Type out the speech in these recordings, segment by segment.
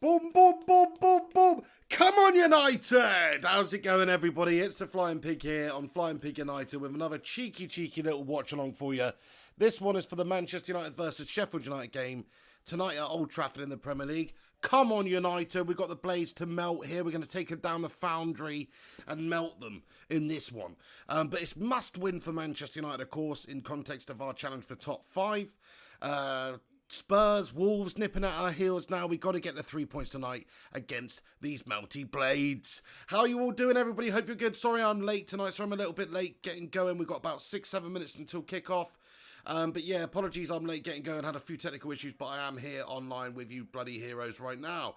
Boom, boom, boom, boom, boom. Come on, United. How's it going, everybody? It's the Flying Pig here on Flying Pig United with another cheeky little watch along for you. This one is for the Manchester United versus Sheffield United game tonight at Old Trafford in the Premier League. Come on, United. We've got the blades to melt here. We're going to take them down the foundry and melt them in this one. But it's must win for Manchester United, of course, in context of our challenge for top 5. Spurs, Wolves nipping at our heels now. We've got to get the 3 points tonight against these melty blades. How are you all doing, everybody? Hope you're good. Sorry I'm late tonight. Sorry I'm a little bit late getting going. We've got about 6-7 minutes until kickoff. But yeah, apologies I'm late getting going. Had a few technical issues, but I am here online with you bloody heroes right now.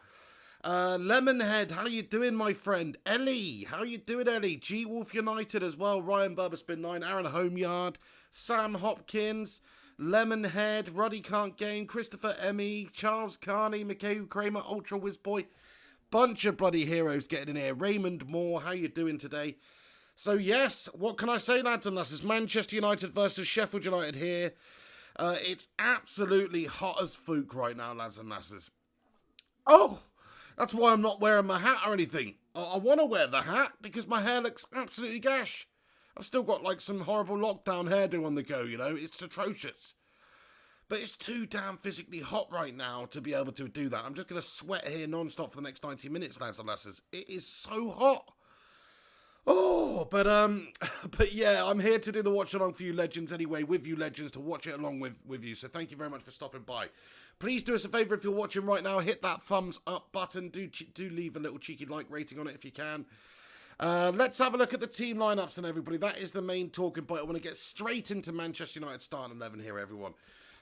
Lemonhead, how you doing, my friend? Ellie, how you doing, Ellie? G-Wolf United as well. Ryan Burberspin 9, Aaron Homeyard, Sam Hopkins, Lemonhead, Ruddy Can't Game, Christopher Emmy, Charles Carney, Mikhail Kramer, Ultra Wizboy. Bunch of bloody heroes getting in here. Raymond Moore, how you doing today? So yes, what can I say, lads and lasses? Manchester United versus Sheffield United here. It's absolutely hot as fook right now, lads and lasses. Oh, that's why I'm not wearing my hat or anything. I want to wear the hat because my hair looks absolutely gash. I've still got like some horrible lockdown hairdo on the go, you know. It's atrocious. But it's too damn physically hot right now to be able to do that. I'm just going to sweat here non-stop for the next 90 minutes, lads and lasses. It is so hot. Oh, but yeah, I'm here to do the watch along for you legends anyway, with you legends, to watch it along with you. So thank you very much for stopping by. Please do us a favour if you're watching right now, hit that thumbs up button. Do leave a little cheeky like rating on it if you can. Let's have a look at the team lineups and everybody. That is the main talking point. I want to get straight into Manchester United starting 11 here, everyone.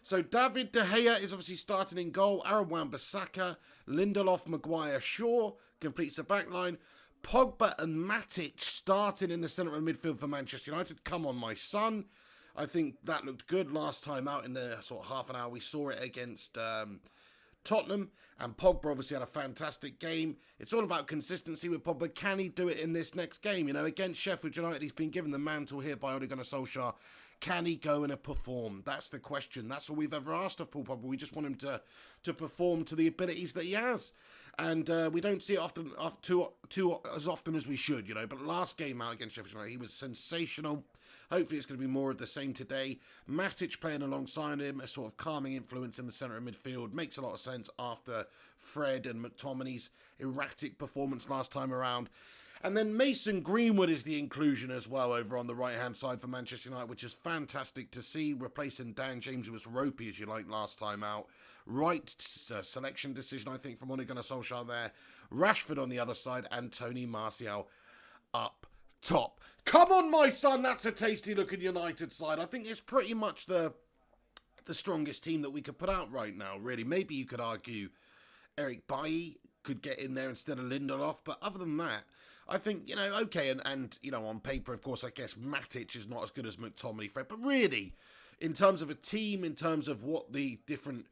So David De Gea is obviously starting in goal. Aaron Wan-Bissaka, Lindelof, Maguire, Shaw completes the back line. Pogba and Matic starting in the centre of midfield for Manchester United. Come on, my son. I think that looked good last time out in the sort of half an hour. We saw it against Tottenham, and Pogba obviously had a fantastic game. It's all about consistency with Pogba. Can he do it in this next game? You know, against Sheffield United, he's been given the mantle here by Ole Gunnar Solskjaer. Can he go and perform? That's the question. That's all we've ever asked of Paul Pogba. We just want him to perform to the abilities that he has. And we don't see it too as often as we should, you know. But last game out against Sheffield United, he was sensational. Hopefully it's going to be more of the same today. Matic playing alongside him, a sort of calming influence in the centre of midfield. Makes a lot of sense after Fred and McTominay's erratic performance last time around. And then Mason Greenwood is the inclusion as well over on the right-hand side for Manchester United, which is fantastic to see, replacing Dan James, who was ropey, as you like, last time out. Right selection decision, I think, from Ole Gunnar Solskjaer there. Rashford on the other side and Tony Martial up top. Come on, my son, that's a tasty-looking United side. I think it's pretty much the strongest team that we could put out right now, really. Maybe you could argue Eric Bailly could get in there instead of Lindelof, but other than that, I think, you know, okay, and you know, on paper, of course, I guess Matic is not as good as McTominay, Fred, but really, in terms of a team, in terms of what the different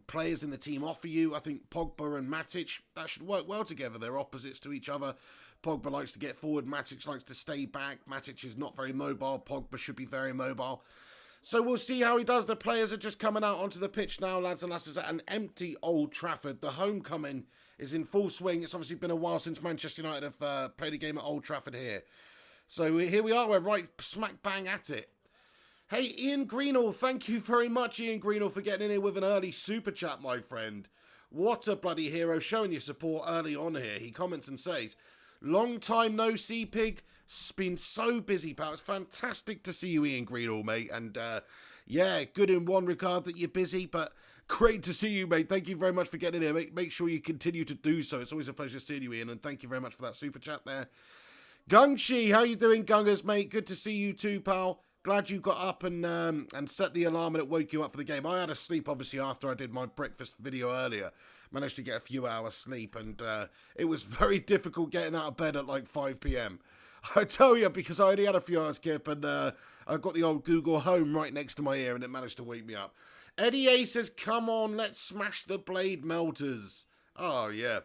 players in the team offer you, I think Pogba and Matic, that should work well together. They're opposites to each other. Pogba likes to get forward, Matic likes to stay back. Matic is not very mobile, Pogba should be very mobile. So we'll see how he does. The players are just coming out onto the pitch now, lads and lasses, at an empty Old Trafford. The homecoming is in full swing. It's obviously been a while since Manchester United have played a game at Old Trafford here. So here we are. We're right smack bang at it. Hey, Ian Greenall, thank you very much, Ian Greenall, for getting in here with an early super chat, my friend. What a bloody hero, showing your support early on here. He comments and says, long time no see, Pig. It's been so busy, pal. It's fantastic to see you, Ian Greenall, mate. And yeah, good in one regard that you're busy, but great to see you, mate. Thank you very much for getting in here. Make sure you continue to do so. It's always a pleasure seeing you, Ian, and thank you very much for that super chat there. Gungshi, how you doing, Gungers, mate? Good to see you too, pal. Glad you got up and set the alarm and it woke you up for the game. I had a sleep, obviously, after I did my breakfast video earlier. Managed to get a few hours sleep, and it was very difficult getting out of bed at like 5 p.m. I tell you, because I only had a few hours, Kip, and I got the old Google Home right next to my ear, and it managed to wake me up. Eddie A says, come on, let's smash the blade melters. Oh, yeah.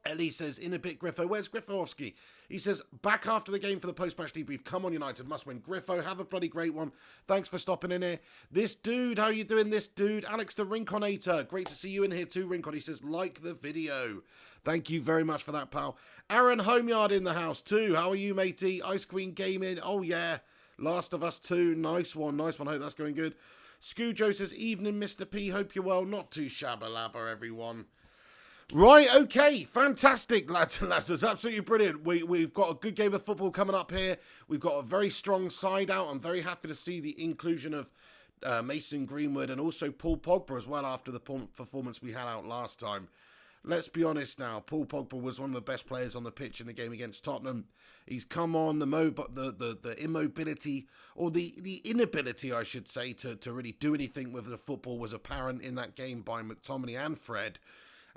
Ellie says, in a bit, Griffo. Where's Griffowski? He says, back after the game for the post-match debrief. Come on, United, must win. Griffo, have a bloody great one. Thanks for stopping in here. This dude, how you doing, this dude? Alex the Rinconator, great to see you in here too, Rincon. He says, like the video. Thank you very much for that, pal. Aaron Homeyard in the house too. How are you, matey? Ice Queen Gaming, oh yeah. Last of Us 2, nice one, nice one. Hope that's going good. Scoojo says, evening, Mr. P. Hope you're well. Not too shabba-labba, everyone. Right, okay, fantastic, lads and lasses, absolutely brilliant. We've got a good game of football coming up here. We've got a very strong side out. I'm very happy to see the inclusion of Mason Greenwood and also Paul Pogba as well after the performance we had out last time. Let's be honest now, Paul Pogba was one of the best players on the pitch in the game against Tottenham. He's come on, the immobility, or the inability, I should say, to really do anything with the football was apparent in that game by McTominay and Fred.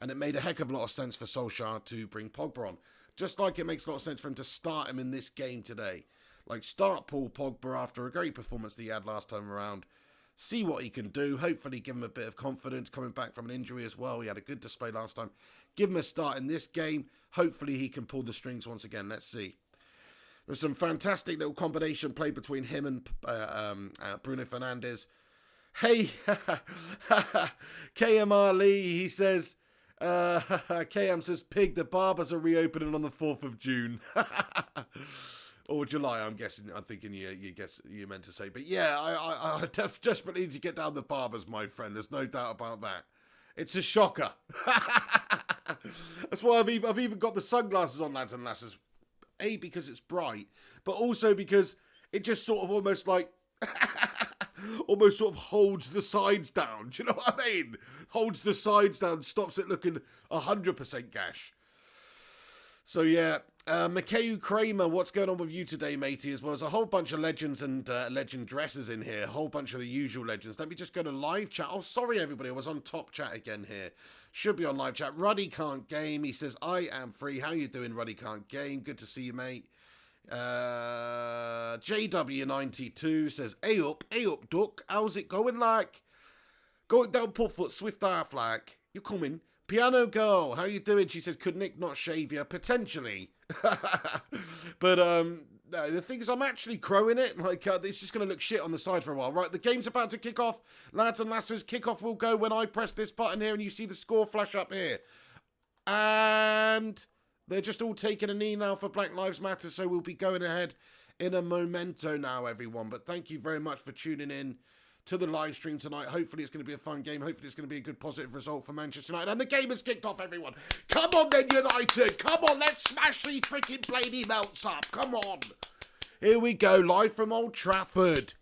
And it made a heck of a lot of sense for Solskjaer to bring Pogba on. Just like it makes a lot of sense for him to start him in this game today. Like, start Paul Pogba after a great performance that he had last time around. See what he can do. Hopefully give him a bit of confidence coming back from an injury as well. He had a good display last time. Give him a start in this game. Hopefully he can pull the strings once again. Let's see. There's some fantastic little combination play between him and Bruno Fernandes. Hey, KMR Lee, he says... KM says, Pig, the barbers are reopening on the 4th of June. Or July, I'm thinking you meant to say. But yeah, I desperately need to get down the barbers, my friend. There's no doubt about that. It's a shocker. That's why I've even got the sunglasses on, lads and lasses. A, because it's bright, but also because it just sort of almost like... almost sort of holds the sides down. Do you know what I mean? Holds the sides down, stops it looking 100% gash. So yeah, Mikhail Kramer, what's going on with you today, matey? As well as a whole bunch of legends and legend dresses in here. A whole bunch of the usual legends. Let me just go to live chat. Oh, sorry everybody, I was on top chat again here. Should be on live chat. Ruddy Can't Game. He says, I am free. How you doing, Ruddy Can't Game? Good to see you, mate. JW92 says, hey up, duck, how's it going like? Going down Putfoot, swift half like, you coming? Piano Girl, how you doing? She says, could Nick not shave you? Potentially. But no, the thing is, I'm actually crowing it. Like, it's just going to look shit on the side for a while. Right, the game's about to kick off. Lads and lasses, kickoff will go when I press this button here and you see the score flash up here. And... they're just all taking a knee now for Black Lives Matter, so we'll be going ahead in a memento now, everyone. But thank you very much for tuning in to the live stream tonight. Hopefully it's going to be a fun game. Hopefully it's going to be a good positive result for Manchester United. And the game has kicked off, everyone. Come on then, United. Come on, let's smash these freaking bladey melts up. Come on. Here we go, live from Old Trafford.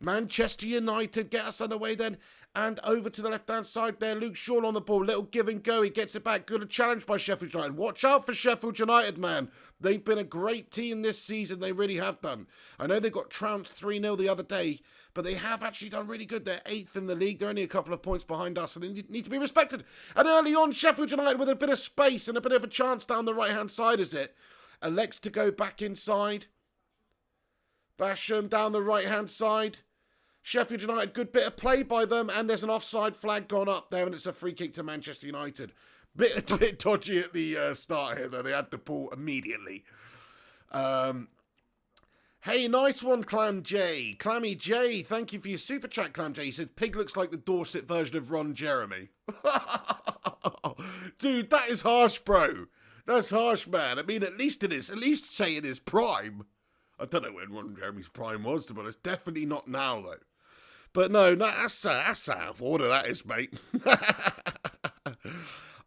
Manchester United, get us underway then. And over to the left-hand side there, Luke Shaw on the ball. Little give and go. He gets it back. Good challenge by Sheffield United. Watch out for Sheffield United, man. They've been a great team this season. They really have done. I know they got trounced 3-0 the other day, but they have actually done really good. They're 8th in the league. They're only a couple of points behind us, so they need to be respected. And early on, Sheffield United with a bit of space and a bit of a chance down the right-hand side, is it? Elects to go back inside. Basham down the right-hand side. Sheffield United, good bit of play by them, and there's an offside flag gone up there, and it's a free kick to Manchester United. Bit dodgy at the start here, though. They had the ball immediately. Hey, nice one, Clam J. Clammy J, thank you for your super chat, Clam J. He says, Pig looks like the Dorset version of Ron Jeremy. Dude, that is harsh, bro. That's harsh, man. I mean, at least say in his prime. I don't know when Ron Jeremy's prime was, to be honest. Definitely not now, though. But no, that's out of order, that is, mate.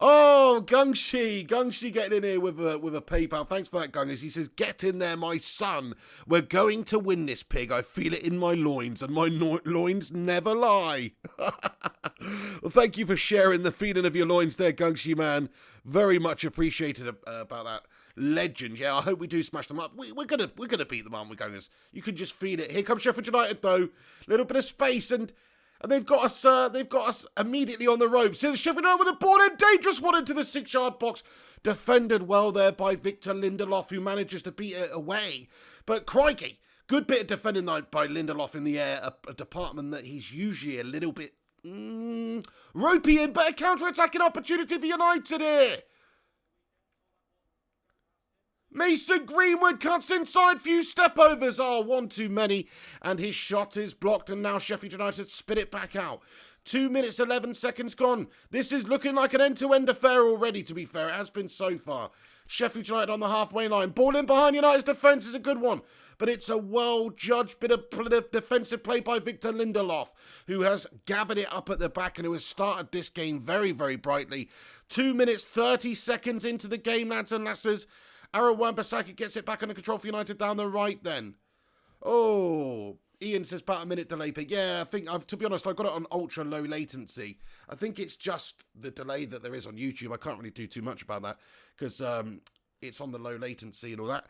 Oh, Gungshi getting in here with a PayPal. Thanks for that, Gungas. He says, get in there, my son. We're going to win this, Pig. I feel it in my loins, and my loins never lie. Well, thank you for sharing the feeling of your loins there, Gungshi, man. Very much appreciated about that. Legend, yeah. I hope we do smash them up. We're gonna beat them, aren't we, Gungers? You can just feel it. Here comes Sheffield United, though. Little bit of space, and they've got us immediately on the ropes. Sheffield United with a ball in, dangerous one into the 6-yard box. Defended well there by Victor Lindelof, who manages to beat it away. But crikey, good bit of defending by Lindelof in the air, a department that he's usually a little bit ropey in, but a counter-attacking opportunity for United here. Mason Greenwood cuts inside, few step overs. Oh, one too many. And his shot is blocked, and now Sheffield United spit it back out. 2 minutes, 11 seconds gone. This is looking like an end-to-end affair already, to be fair. It has been so far. Sheffield United on the halfway line. Ball in behind United's defence is a good one. But it's a well-judged bit of defensive play by Victor Lindelof, who has gathered it up at the back and who has started this game very, very brightly. 2 minutes, 30 seconds into the game, lads and lasses. Aaron Wan-Bissaka gets it back under control for United down the right then. Oh, Ian says about a minute delay, but yeah, I think, to be honest, I got it on ultra low latency. I think it's just the delay that there is on YouTube. I can't really do too much about that because it's on the low latency and all that.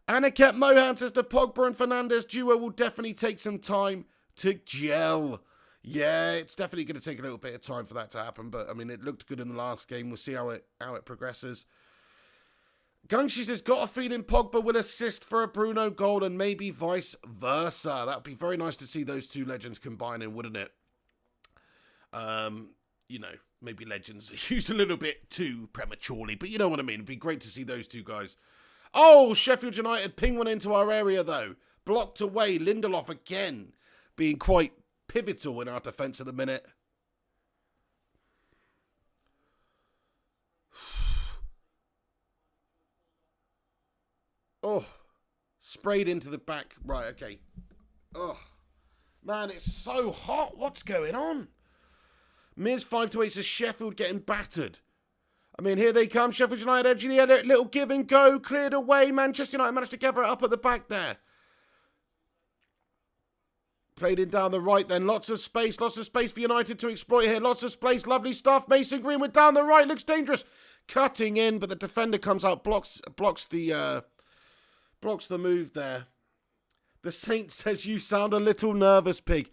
Aniket Mohan says the Pogba and Fernandes duo will definitely take some time to gel. Yeah, it's definitely going to take a little bit of time for that to happen, but I mean, it looked good in the last game. We'll see how it progresses. Gungshi says, got a feeling Pogba will assist for a Bruno goal and maybe vice versa. That would be very nice to see those two legends combining, wouldn't it? You know, maybe legends are used a little bit too prematurely, but you know what I mean. It'd be great to see those two guys. Oh, Sheffield United ping one into our area, though. Blocked away. Lindelof again being quite pivotal in our defence at the minute. Oh, sprayed into the back. Right, okay. Oh, man, it's so hot. What's going on? Miz 5-8 says Sheffield getting battered. I mean, here they come. Sheffield United edging the edit. Little give and go. Cleared away. Manchester United managed to gather it up at the back there. Played in down the right then. Lots of space for United to exploit here. Lots of space. Lovely stuff. Mason Greenwood down the right. Looks dangerous. Cutting in, but the defender comes out. Blocks the move there. The Saint says, you sound a little nervous, Pig.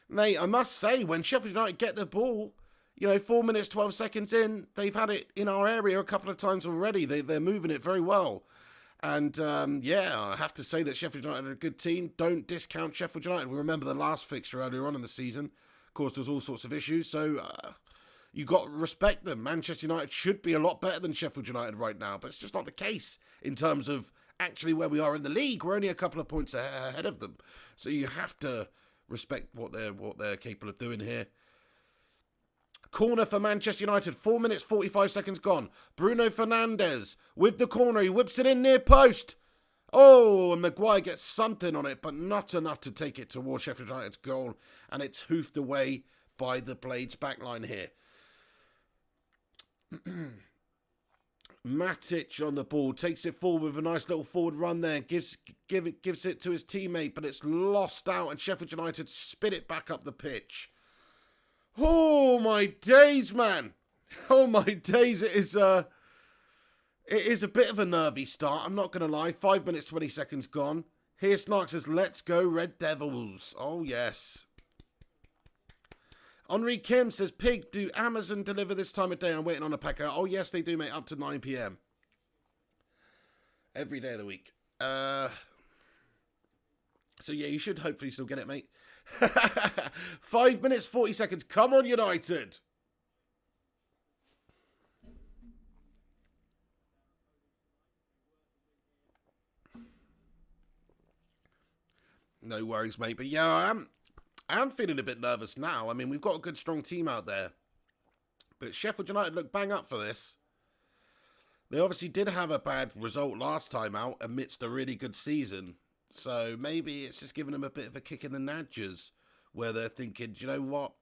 Mate, I must say, when Sheffield United get the ball, you know, 4 minutes, 12 seconds in, they've had it in our area a couple of times already. They're moving it very well. And, yeah, I have to say that Sheffield United are a good team. Don't discount Sheffield United. We remember the last fixture earlier on in the season. Of course, there's all sorts of issues. So, you got to respect them. Manchester United should be a lot better than Sheffield United right now. But it's just not the case in terms of actually where we are in the league. We're only a couple of points ahead of them. So you have to respect what they're capable of doing here. Corner for Manchester United. 4 minutes, 45 seconds gone. Bruno Fernandes with the corner. He whips it in near post. Oh, and Maguire gets something on it, but not enough to take it towards Sheffield United's goal. And it's hoofed away by the Blades backline here. Matic on the ball, takes it forward with a nice little forward run there, gives it to his teammate, but it's lost out, and Sheffield United spit it back up the pitch. Oh my days, man! Oh my days! It is a bit of a nervy start. I'm not gonna lie. 5 minutes 20 seconds gone. Here Snark says, "Let's go Red Devils!" Oh yes. Henri Kim says, Pig, do Amazon deliver this time of day? I'm waiting on a packer. Oh, yes, they do, mate. Up to 9 p.m. Every day of the week. So, yeah, you should hopefully still get it, mate. 5 minutes, 40 seconds. Come on, United. No worries, mate. But, yeah, I am feeling a bit nervous now. I mean, we've got a good, strong team out there. But Sheffield United look bang up for this. They obviously did have a bad result last time out amidst a really good season. So maybe it's just giving them a bit of a kick in the nadgers where they're thinking, do you know what?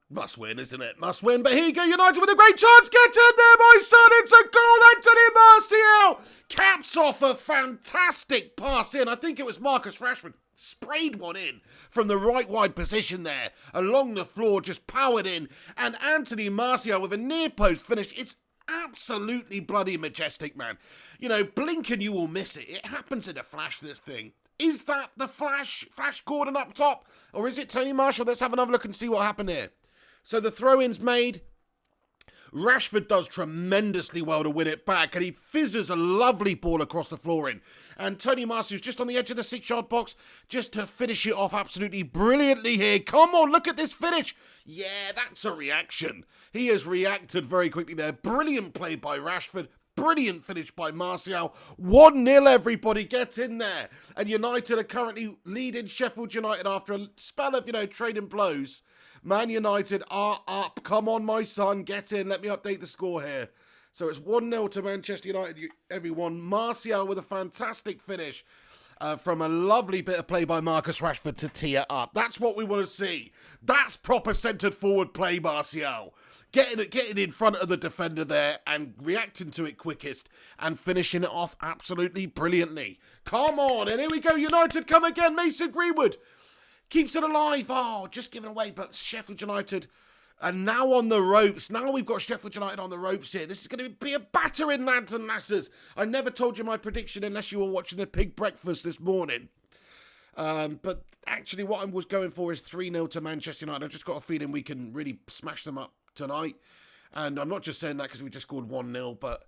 Must win, isn't it? Must win. But here you go, United with a great chance. Get in there, my son. It's a goal. Anthony Martial caps off a fantastic pass in. I think it was Marcus Rashford. Sprayed one in from the right wide position there. Along the floor, just powered in. And Anthony Martial with a near post finish. It's absolutely bloody majestic, man. You know, blink and you will miss it. It happens in a flash, this thing. Is that the Flash Gordon up top? Or is it Tony Martial? Let's have another look and see what happened here. So the throw-in's made. Rashford does tremendously well to win it back, and he fizzes a lovely ball across the floor in. And Tony Martial's just on the edge of the 6-yard box, just to finish it off absolutely brilliantly here. Come on, look at this finish. Yeah, that's a reaction. He has reacted very quickly there. Brilliant play by Rashford. Brilliant finish by Martial. 1-0, everybody. Get in there. And United are currently leading Sheffield United after a spell of, trading blows. Man United are up. Come on, my son. Get in. Let me update the score here. So it's 1-0 to Manchester United, everyone. Martial with a fantastic finish from a lovely bit of play by Marcus Rashford to tee it up. That's what we want to see. That's proper centred forward play, Martial. Getting in front of the defender there and reacting to it quickest and finishing it off absolutely brilliantly. Come on, and here we go. United come again. Mason Greenwood keeps it alive. Oh, just given away, but Sheffield United are now on the ropes. Now we've got Sheffield United on the ropes here. This is going to be a battering, lads and lasses. I never told you my prediction unless you were watching the pig breakfast this morning. But actually what I was going for is 3-0 to Manchester United. I've just got a feeling we can really smash them up tonight. And I'm not just saying that because we just scored 1-0, but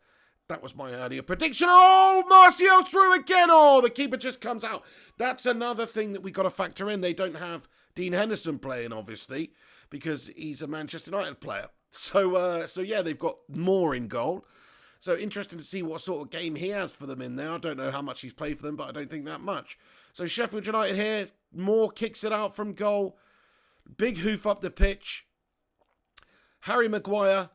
that was my earlier prediction. Oh, Martial through again. Oh, the keeper just comes out. That's another thing that we got to factor in. They don't have Dean Henderson playing, obviously, because he's a Manchester United player. So yeah, they've got Moore in goal. So interesting to see what sort of game he has for them in there. I don't know how much he's played for them, but I don't think that much. So Sheffield United here. Moore kicks it out from goal. Big hoof up the pitch. Harry Maguire,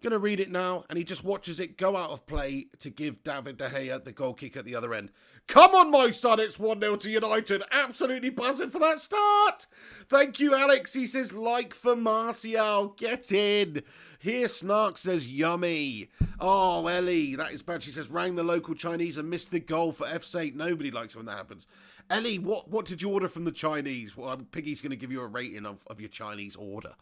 going to read it now, and he just watches it go out of play to give David De Gea the goal kick at the other end. Come on, my son, it's 1-0 to United. Absolutely buzzing for that start. Thank you, Alex. He says, like for Martial, get in. Here, Snark says, yummy. Oh, Ellie, that is bad. She says, rang the local Chinese and missed the goal for F's sake. Nobody likes it when that happens. Ellie, what did you order from the Chinese? Well, Piggy's going to give you a rating of your Chinese order.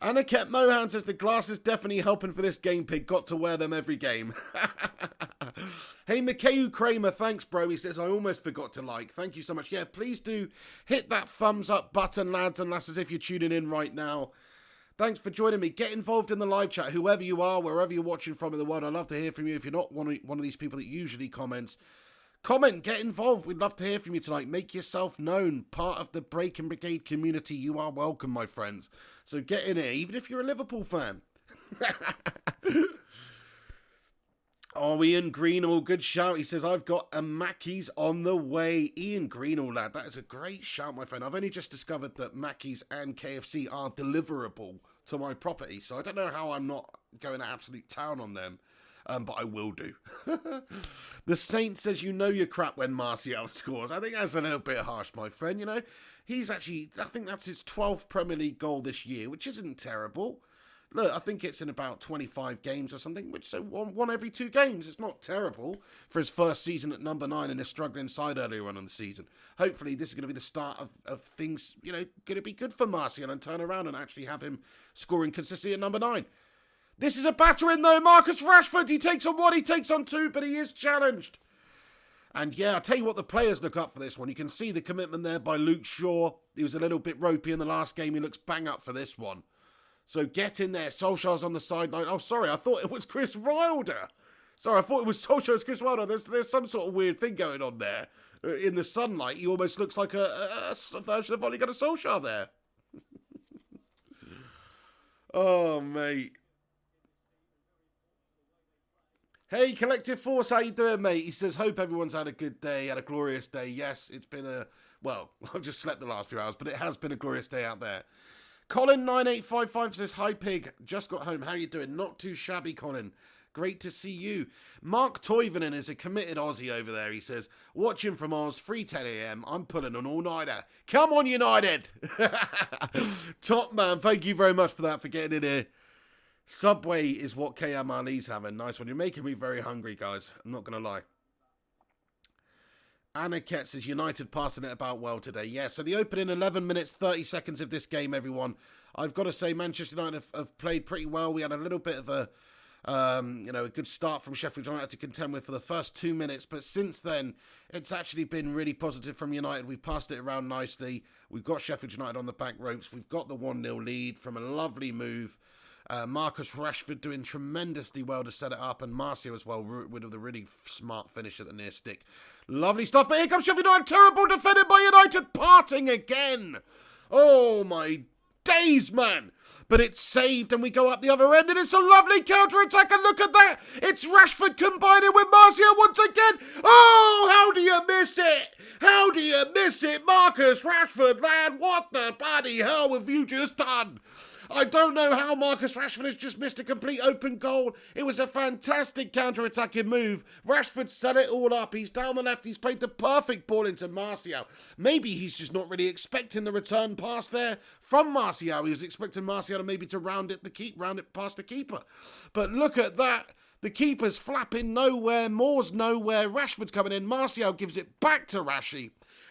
Anaket Mohan says, the glass is definitely helping for this game, Pig. Got to wear them every game. Hey, Mikhail Kramer, thanks, bro. He says, I almost forgot to like. Thank you so much. Yeah, please do hit that thumbs up button, lads and lasses, if you're tuning in right now. Thanks for joining me. Get involved in the live chat, whoever you are, wherever you're watching from in the world. I'd love to hear from you. If you're not one of these people that usually comments, comment, get involved. We'd love to hear from you tonight. Make yourself known. Part of the Breaking Brigade community. You are welcome, my friends. So get in here, even if you're a Liverpool fan. Oh, Ian Greenall, good shout. He says, I've got a Mackey's on the way. Ian Greenall, lad, that is a great shout, my friend. I've only just discovered that Mackey's and KFC are deliverable to my property, so I don't know how I'm not going to absolute town on them. But I will do. The Saint says, you know you're crap when Martial scores. I think that's a little bit harsh, my friend. He's actually, I think that's his 12th Premier League goal this year, which isn't terrible. Look, I think it's in about 25 games or something, which so one every 2 games. It's not terrible for his first season at number 9 in a struggling side earlier on in the season. Hopefully, this is going to be the start of things, going to be good for Martial and turn around and actually have him scoring consistently at number 9. This is a battering, though. Marcus Rashford, he takes on 1, he takes on 2, but he is challenged. And yeah, I'll tell you what, the players look up for this one. You can see the commitment there by Luke Shaw. He was a little bit ropey in the last game. He looks bang up for this one. So get in there. Solskjaer's on the sideline. Oh, sorry, I thought it was Chris Wilder. Sorry, I thought it was Solskjaer's Chris Wilder. There's some sort of weird thing going on there. In the sunlight, he almost looks like a version of Ole Gunnar Solskjaer there. Oh, mate. Hey, Collective Force, how you doing, mate? He says, hope everyone's had a good day, had a glorious day. Yes, it's been well, I've just slept the last few hours, but it has been a glorious day out there. Colin9855 says, hi, Pig. Just got home. How you doing? Not too shabby, Colin. Great to see you. Mark Toivonen is a committed Aussie over there. He says, watching from Oz, 3:10 a.m. I'm pulling an all-nighter. Come on, United! Top man, thank you very much for that, for getting in here. Subway is what KM Ali's having. Nice one. You're making me very hungry, guys. I'm not going to lie. Anna Ketz says, United passing it about well today. Yeah, so the opening 11 minutes, 30 seconds of this game, everyone. I've got to say, Manchester United have played pretty well. We had a little bit of a good start from Sheffield United to contend with for the first 2 minutes. But since then, it's actually been really positive from United. We've passed it around nicely. We've got Sheffield United on the back ropes. We've got the 1-0 lead from a lovely move. Marcus Rashford doing tremendously well to set it up, and Martial as well with a really smart finish at the near stick. Lovely stuff, but here comes Sheffield United. Terrible defended by United, parting again. Oh my days, man. But it's saved and we go up the other end and it's a lovely counter-attack, and look at that. It's Rashford combining with Martial once again. Oh, how do you miss it? How do you miss it? Marcus Rashford, man, what the bloody hell have you just done? I don't know how Marcus Rashford has just missed a complete open goal. It was a fantastic counter-attacking move. Rashford set it all up. He's down the left. He's played the perfect ball into Martial. Maybe he's just not really expecting the return pass there from Martial. He was expecting Martial to maybe round it past the keeper. But look at that. The keeper's flapping nowhere. Moore's nowhere. Rashford's coming in. Martial gives it back to Rashi.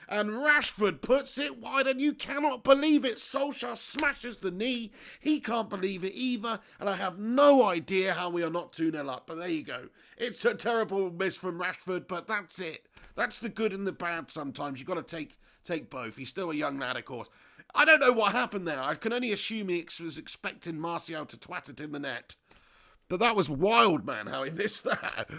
And Rashford puts it wide, and you cannot believe it. Solskjaer smashes the knee. He can't believe it either. And I have no idea how we are not 2-0 up. But there you go. It's a terrible miss from Rashford, but that's it. That's the good and the bad sometimes. You've got to take both. He's still a young lad, of course. I don't know what happened there. I can only assume he was expecting Martial to twat it in the net. But that was wild, man, how he missed that.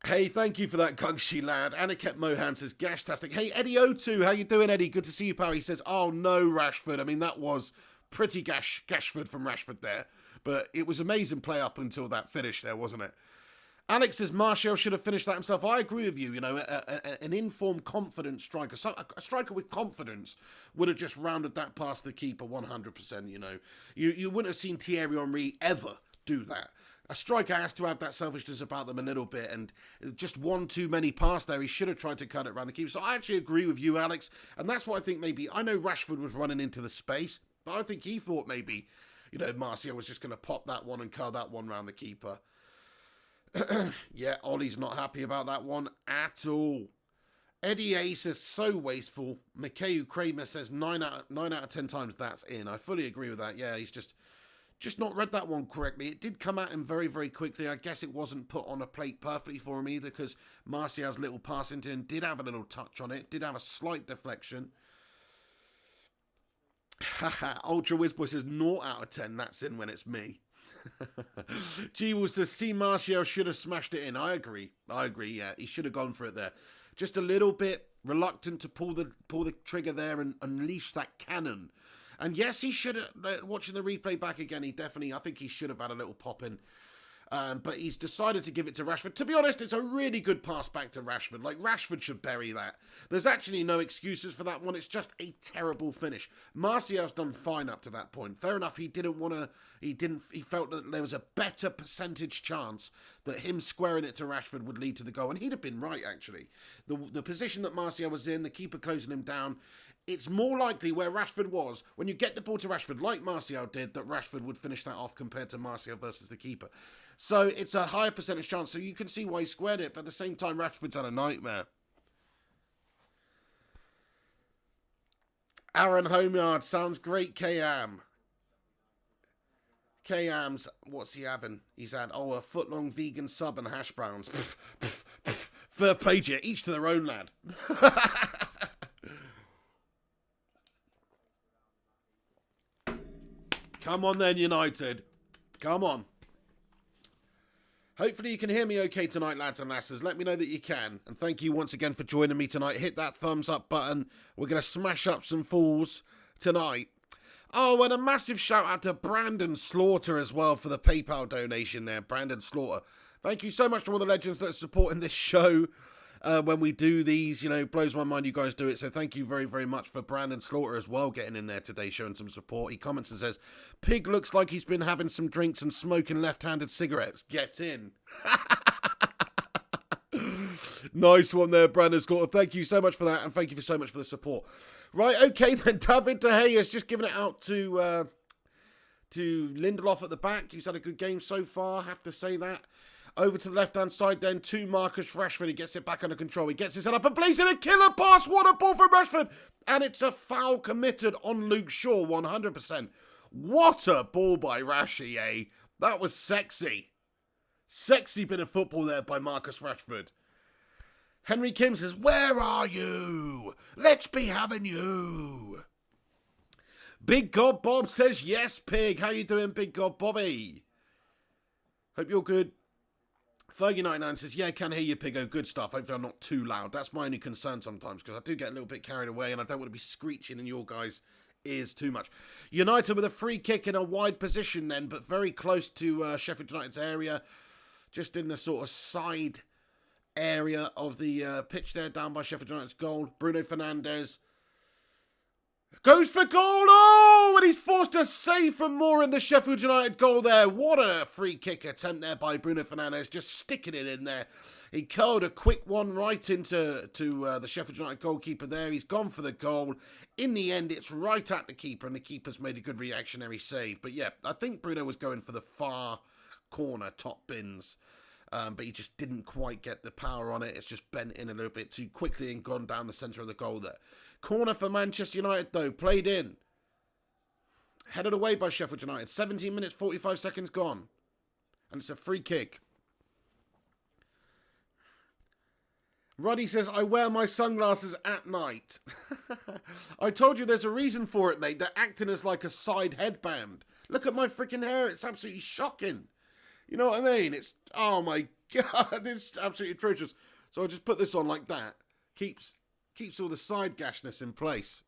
Hey, thank you for that, Gungshi lad. Aniket Mohan says, Gashtastic. Hey, Eddie O2, how you doing, Eddie? Good to see you, pal. He says, oh, no, Rashford. I mean, that was pretty Gashford from Rashford there. But it was amazing play up until that finish there, wasn't it? Alex says, Martial should have finished that himself. I agree with you. You know, an informed, confident striker. A striker with confidence would have just rounded that past the keeper 100%, you know. You wouldn't have seen Thierry Henry ever do that. A striker has to have that selfishness about them a little bit, and just one too many pass there. He should have tried to cut it around the keeper. So I actually agree with you, Alex, and that's what I think maybe. I know Rashford was running into the space, but I think he thought maybe, you know, Martial was just going to pop that one and curl that one around the keeper. Yeah, Ollie's not happy about that one at all. Eddie A says, so wasteful. Mikhail Kramer says 9 out of 10 times that's in. I fully agree with that. Yeah, he's just not read that one correctly. It did come at him very, very quickly. I guess it wasn't put on a plate perfectly for him either, because Martial's little pass into him did have a little touch on it, did have a slight deflection. Haha, Ultra Wizboy says 0 out of 10. That's in when it's me. G-Will says, see, Martial should have smashed it in. I agree, yeah. He should have gone for it there. Just a little bit reluctant to pull the trigger there and unleash that cannon. And yes, he should have, watching the replay back again, I think he should have had a little pop in. But he's decided to give it to Rashford. To be honest, it's a really good pass back to Rashford. Like, Rashford should bury that. There's actually no excuses for that one. It's just a terrible finish. Martial's done fine up to that point. Fair enough, he felt that there was a better percentage chance that him squaring it to Rashford would lead to the goal. And he'd have been right, actually. The position that Martial was in, the keeper closing him down, it's more likely where Rashford was, when you get the ball to Rashford, like Martial did, that Rashford would finish that off compared to Martial versus the keeper. So it's a higher percentage chance, so you can see why he squared it, but at the same time, Rashford's had a nightmare. Aaron Homeyard, sounds great, K-Am. K-Am's, what's he having? He's had, a foot-long vegan sub and hash browns. Fair play, each to their own, lad. Come on then, United. Come on. Hopefully you can hear me okay tonight, lads and lasses. Let me know that you can. And thank you once again for joining me tonight. Hit that thumbs up button. We're going to smash up some fools tonight. Oh, and a massive shout out to Brandon Slaughter as well for the PayPal donation there. Brandon Slaughter. Thank you so much to all the legends that are supporting this show. When we do these, you know, blows my mind you guys do it. So thank you very, very much for Brandon Slaughter as well getting in there today, showing some support. He comments and says, Pig looks like he's been having some drinks and smoking left-handed cigarettes. Get in. Nice one there, Brandon Slaughter. Thank you so much for that, and thank you so much for the support. Right, okay then, David De Gea has just given it out to Lindelof at the back. He's had a good game so far, have to say that. Over to the left-hand side then to Marcus Rashford. He gets it back under control. He gets his head up and plays in a killer pass. What a ball from Rashford. And it's a foul committed on Luke Shaw, 100%. What a ball by Rashi, eh? That was sexy. Sexy bit of football there by Marcus Rashford. Henry Kim says, where are you? Let's be having you. Big God Bob says, yes, Pig. How you doing, Big God Bobby? Hope you're good. Fergie99 says, yeah, I can hear you, Piggo. Good stuff. Hopefully I'm not too loud. That's my only concern sometimes, because I do get a little bit carried away and I don't want to be screeching in your guys' is too much. United with a free kick in a wide position then, but very close to Sheffield United's area. Just in the sort of side area of the pitch there, down by Sheffield United's goal. Bruno Fernandes goes for goal. Oh, and he's forced to save from Moore in the Sheffield United goal there. What a free kick attempt there by Bruno Fernandes, just sticking it in there. He curled a quick one right into the Sheffield United goalkeeper there. He's gone for the goal. In the end, it's right at the keeper, and the keeper's made a good reactionary save. But yeah, I think Bruno was going for the far corner top bins. But he just didn't quite get the power on it. It's just bent in a little bit too quickly and gone down the centre of the goal there. Corner for Manchester United, though. Played in. Headed away by Sheffield United. 17 minutes, 45 seconds gone. And it's a free kick. Roddy says, I wear my sunglasses at night. I told you there's a reason for it, mate. They're acting as like a side headband. Look at my freaking hair. It's absolutely shocking. You know what I mean? It's, oh my God, it's absolutely atrocious. So I just put this on like that. Keeps all the side gashness in place.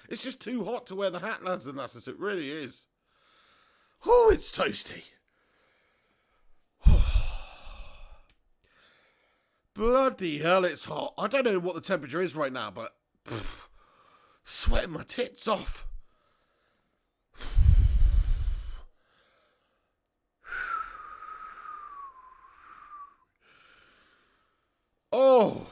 It's just too hot to wear the hat, lads and lasses. It really is. Oh, it's toasty. Bloody hell, it's hot. I don't know what the temperature is right now, but sweating my tits off. Oh.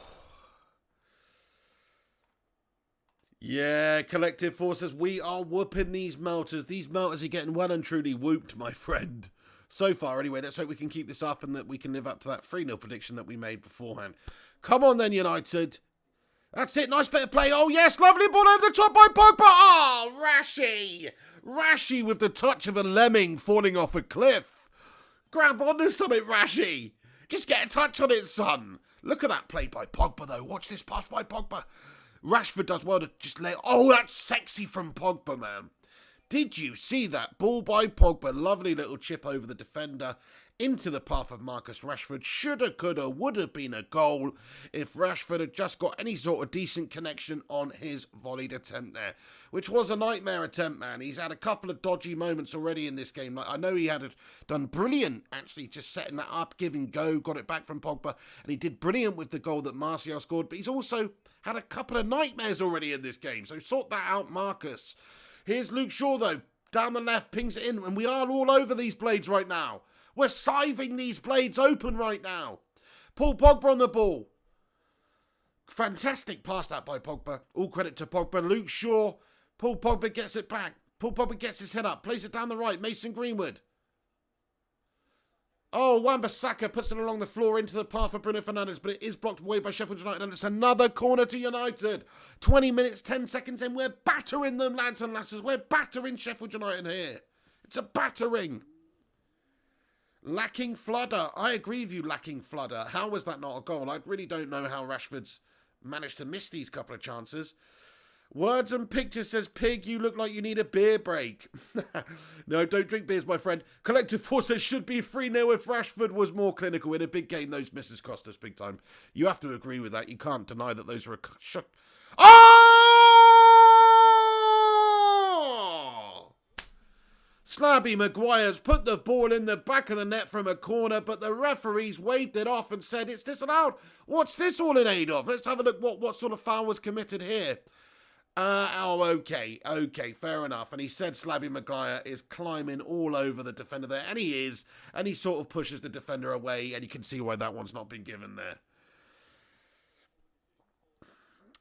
Yeah, Collective Forces, we are whooping these melters. These melters are getting well and truly whooped, my friend. So far, anyway. Let's hope we can keep this up and that we can live up to that 3-0 prediction that we made beforehand. Come on then, United. That's it. Nice bit of play. Oh, yes. Lovely ball over the top by Pogba. Oh, Rashi. Rashi with the touch of a lemming falling off a cliff. Grab onto something, Rashi. Just get a touch on it, son. Look at that play by Pogba, though. Watch this pass by Pogba. Rashford does well to just lay... Oh, that's sexy from Pogba, man. Did you see that? Ball by Pogba. Lovely little chip over the defender into the path of Marcus Rashford. Shoulda, coulda, would have been a goal if Rashford had just got any sort of decent connection on his volleyed attempt there, which was a nightmare attempt, man. He's had a couple of dodgy moments already in this game. Like, I know he had done brilliant, actually, just setting that up, giving go, got it back from Pogba, and he did brilliant with the goal that Martial scored, but he's also had a couple of nightmares already in this game, so sort that out, Marcus. Here's Luke Shaw, though. Down the left, pings it in, and we are all over these blades right now. We're siving these blades open right now. Paul Pogba on the ball. Fantastic pass that by Pogba. All credit to Pogba. Luke Shaw. Paul Pogba gets it back. Paul Pogba gets his head up. Plays it down the right. Mason Greenwood. Oh, Wan-Bissaka puts it along the floor into the path of Bruno Fernandes, but it is blocked away by Sheffield United, and it's another corner to United. 20 minutes, 10 seconds in. We're battering them, lads and lasses. We're battering Sheffield United here. It's a battering. Lacking Fludder. I agree with you, lacking Fludder. How was that not a goal? I really don't know how Rashford's managed to miss these couple of chances. Words and Pictures says, Pig, you look like you need a beer break. No, don't drink beers, my friend. Collective Forces should be 3-0 if Rashford was more clinical. In a big game, those misses cost us big time. You have to agree with that. You can't deny that those were a... Oh! Slabby Maguire's put the ball in the back of the net from a corner, but the referees waved it off and said, it's disallowed. What's this all in aid of? Let's have a look what sort of foul was committed here. Okay, fair enough. And he said Slabby Maguire is climbing all over the defender there, and he is, and he sort of pushes the defender away, and you can see why that one's not been given there.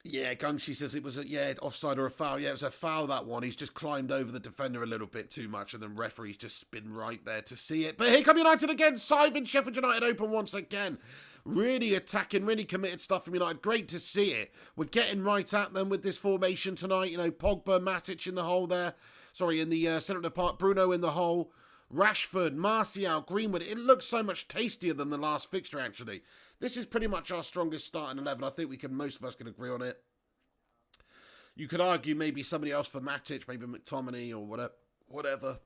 Yeah, Gungshi says it was offside or a foul. Yeah, it was a foul, that one. He's just climbed over the defender a little bit too much, and the referee's just been right there to see it. But here come United again, siving Sheffield United open once again. Really attacking, really committed stuff from United. Great to see it. We're getting right at them with this formation tonight. You know, Pogba, Matic in the hole there. Sorry, in the centre of the park. Bruno in the hole. Rashford, Martial, Greenwood. It looks so much tastier than the last fixture, actually. This is pretty much our strongest starting 11. I think most of us can agree on it. You could argue maybe somebody else for Matic, maybe McTominay or whatever.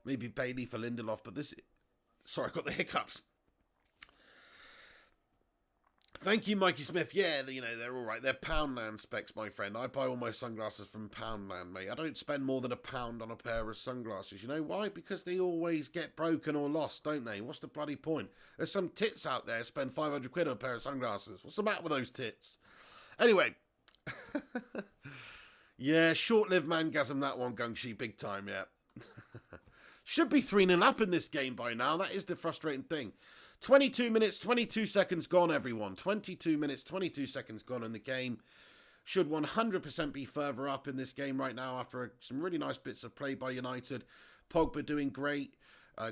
Maybe Bailey for Lindelof, but this... Sorry, I got the hiccups. Thank you, Mikey Smith. Yeah, they're all right. They're Poundland specs, my friend. I buy all my sunglasses from Poundland, mate. I don't spend more than £1 on a pair of sunglasses. You know why? Because they always get broken or lost, don't they? What's the bloody point? There's some tits out there spend 500 quid on a pair of sunglasses. What's the matter with those tits? Anyway. Yeah, short-lived mangasm, that one, Gungshi, big time, yeah. Should be 3-0 up in this game by now. That is the frustrating thing. 22 minutes, 22 seconds gone, everyone. 22 minutes, 22 seconds gone in the game. Should 100% be further up in this game right now after some really nice bits of play by United. Pogba doing great.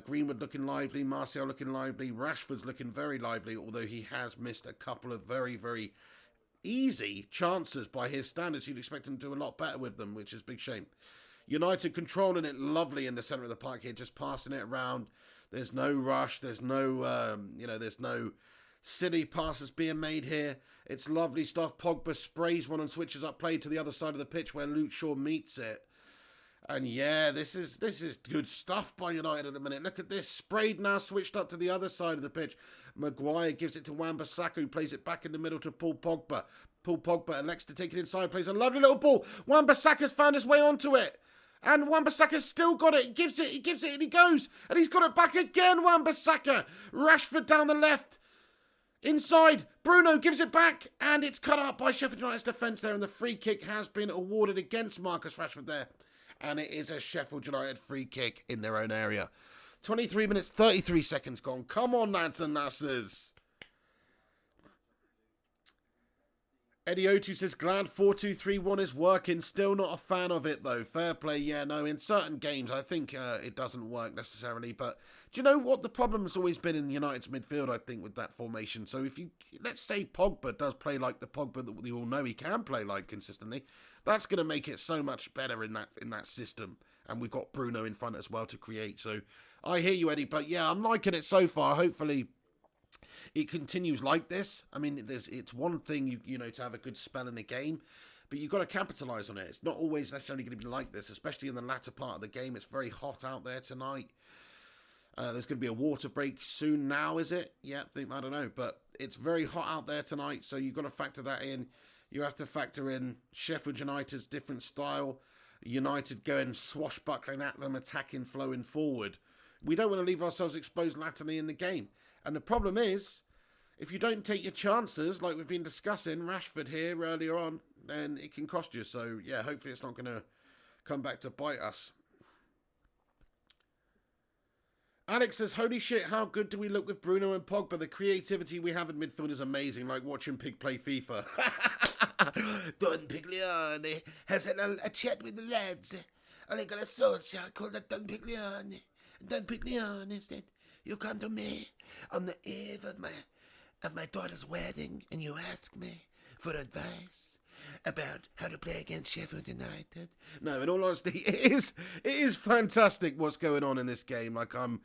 Greenwood looking lively. Martial looking lively. Rashford's looking very lively, although he has missed a couple of very, very easy chances by his standards. You'd expect him to do a lot better with them, which is a big shame. United controlling it lovely in the centre of the park here, just passing it around. There's no rush. There's no, there's no silly passes being made here. It's lovely stuff. Pogba sprays one and switches up play to the other side of the pitch where Luke Shaw meets it. And yeah, this is good stuff by United at the minute. Look at this. Sprayed now switched up to the other side of the pitch. Maguire gives it to Wan-Bissaka, who plays it back in the middle to Paul Pogba. Paul Pogba elects to take it inside, plays a lovely little ball. Wan-Bissaka's found his way onto it. And Wan-Bissaka's still got it. He gives it, and he goes. And he's got it back again, Wan-Bissaka. Rashford down the left. Inside. Bruno gives it back. And it's cut out by Sheffield United's defence there. And the free kick has been awarded against Marcus Rashford there. And it is a Sheffield United free kick in their own area. 23 minutes, 33 seconds gone. Come on, lads and lasses. Eddie O2 says, glad 4-2-3-1 is working. Still not a fan of it, though. Fair play, yeah, no. In certain games, I think it doesn't work necessarily. But do you know what? The problem has always been in United's midfield, I think, with that formation. So if you, let's say Pogba does play like the Pogba that we all know he can play like consistently, that's going to make it so much better in that system. And we've got Bruno in front as well to create. So I hear you, Eddie. But yeah, I'm liking it so far. Hopefully it continues like this. I mean, it's one thing, you know, to have a good spell in a game, but you've got to capitalise on it. It's not always necessarily going to be like this, especially in the latter part of the game. It's very hot out there tonight. There's going to be a water break soon now, is it? Yeah, I don't know. But it's very hot out there tonight, so you've got to factor that in. You have to factor in Sheffield United's different style. United going swashbuckling at them, attacking, flowing forward. We don't want to leave ourselves exposed laterally in the game. And the problem is, if you don't take your chances, like we've been discussing, Rashford here earlier on, then it can cost you. So, yeah, hopefully it's not going to come back to bite us. Alex says, holy shit, how good do we look with Bruno and Pogba? The creativity we have in midfield is amazing, like watching Pig play FIFA. Don Piglione has had a chat with the lads. And I got a soldier called Don Piglione. Don Piglione said, you come to me on the eve of my daughter's wedding and you ask me for advice about how to play against Sheffield United. No, in all honesty, it is fantastic what's going on in this game. Like I'm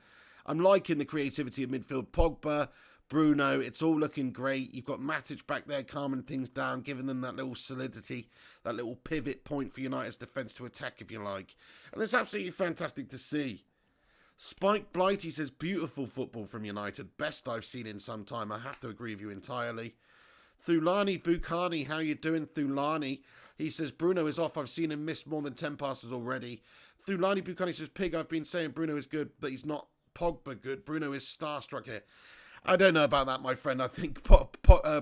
liking the creativity of midfield. Pogba, Bruno, it's all looking great. You've got Matic back there calming things down, giving them that little solidity, that little pivot point for United's defence to attack, if you like. And it's absolutely fantastic to see. Spike Blighty says, beautiful football from United. Best I've seen in some time. I have to agree with you entirely. Thulani Bukhani, how you doing, Thulani? He says, Bruno is off. I've seen him miss more than 10 passes already. Thulani Bukhani says, Pig, I've been saying Bruno is good, but he's not Pogba good. Bruno is starstruck here. I don't know about that, my friend. I think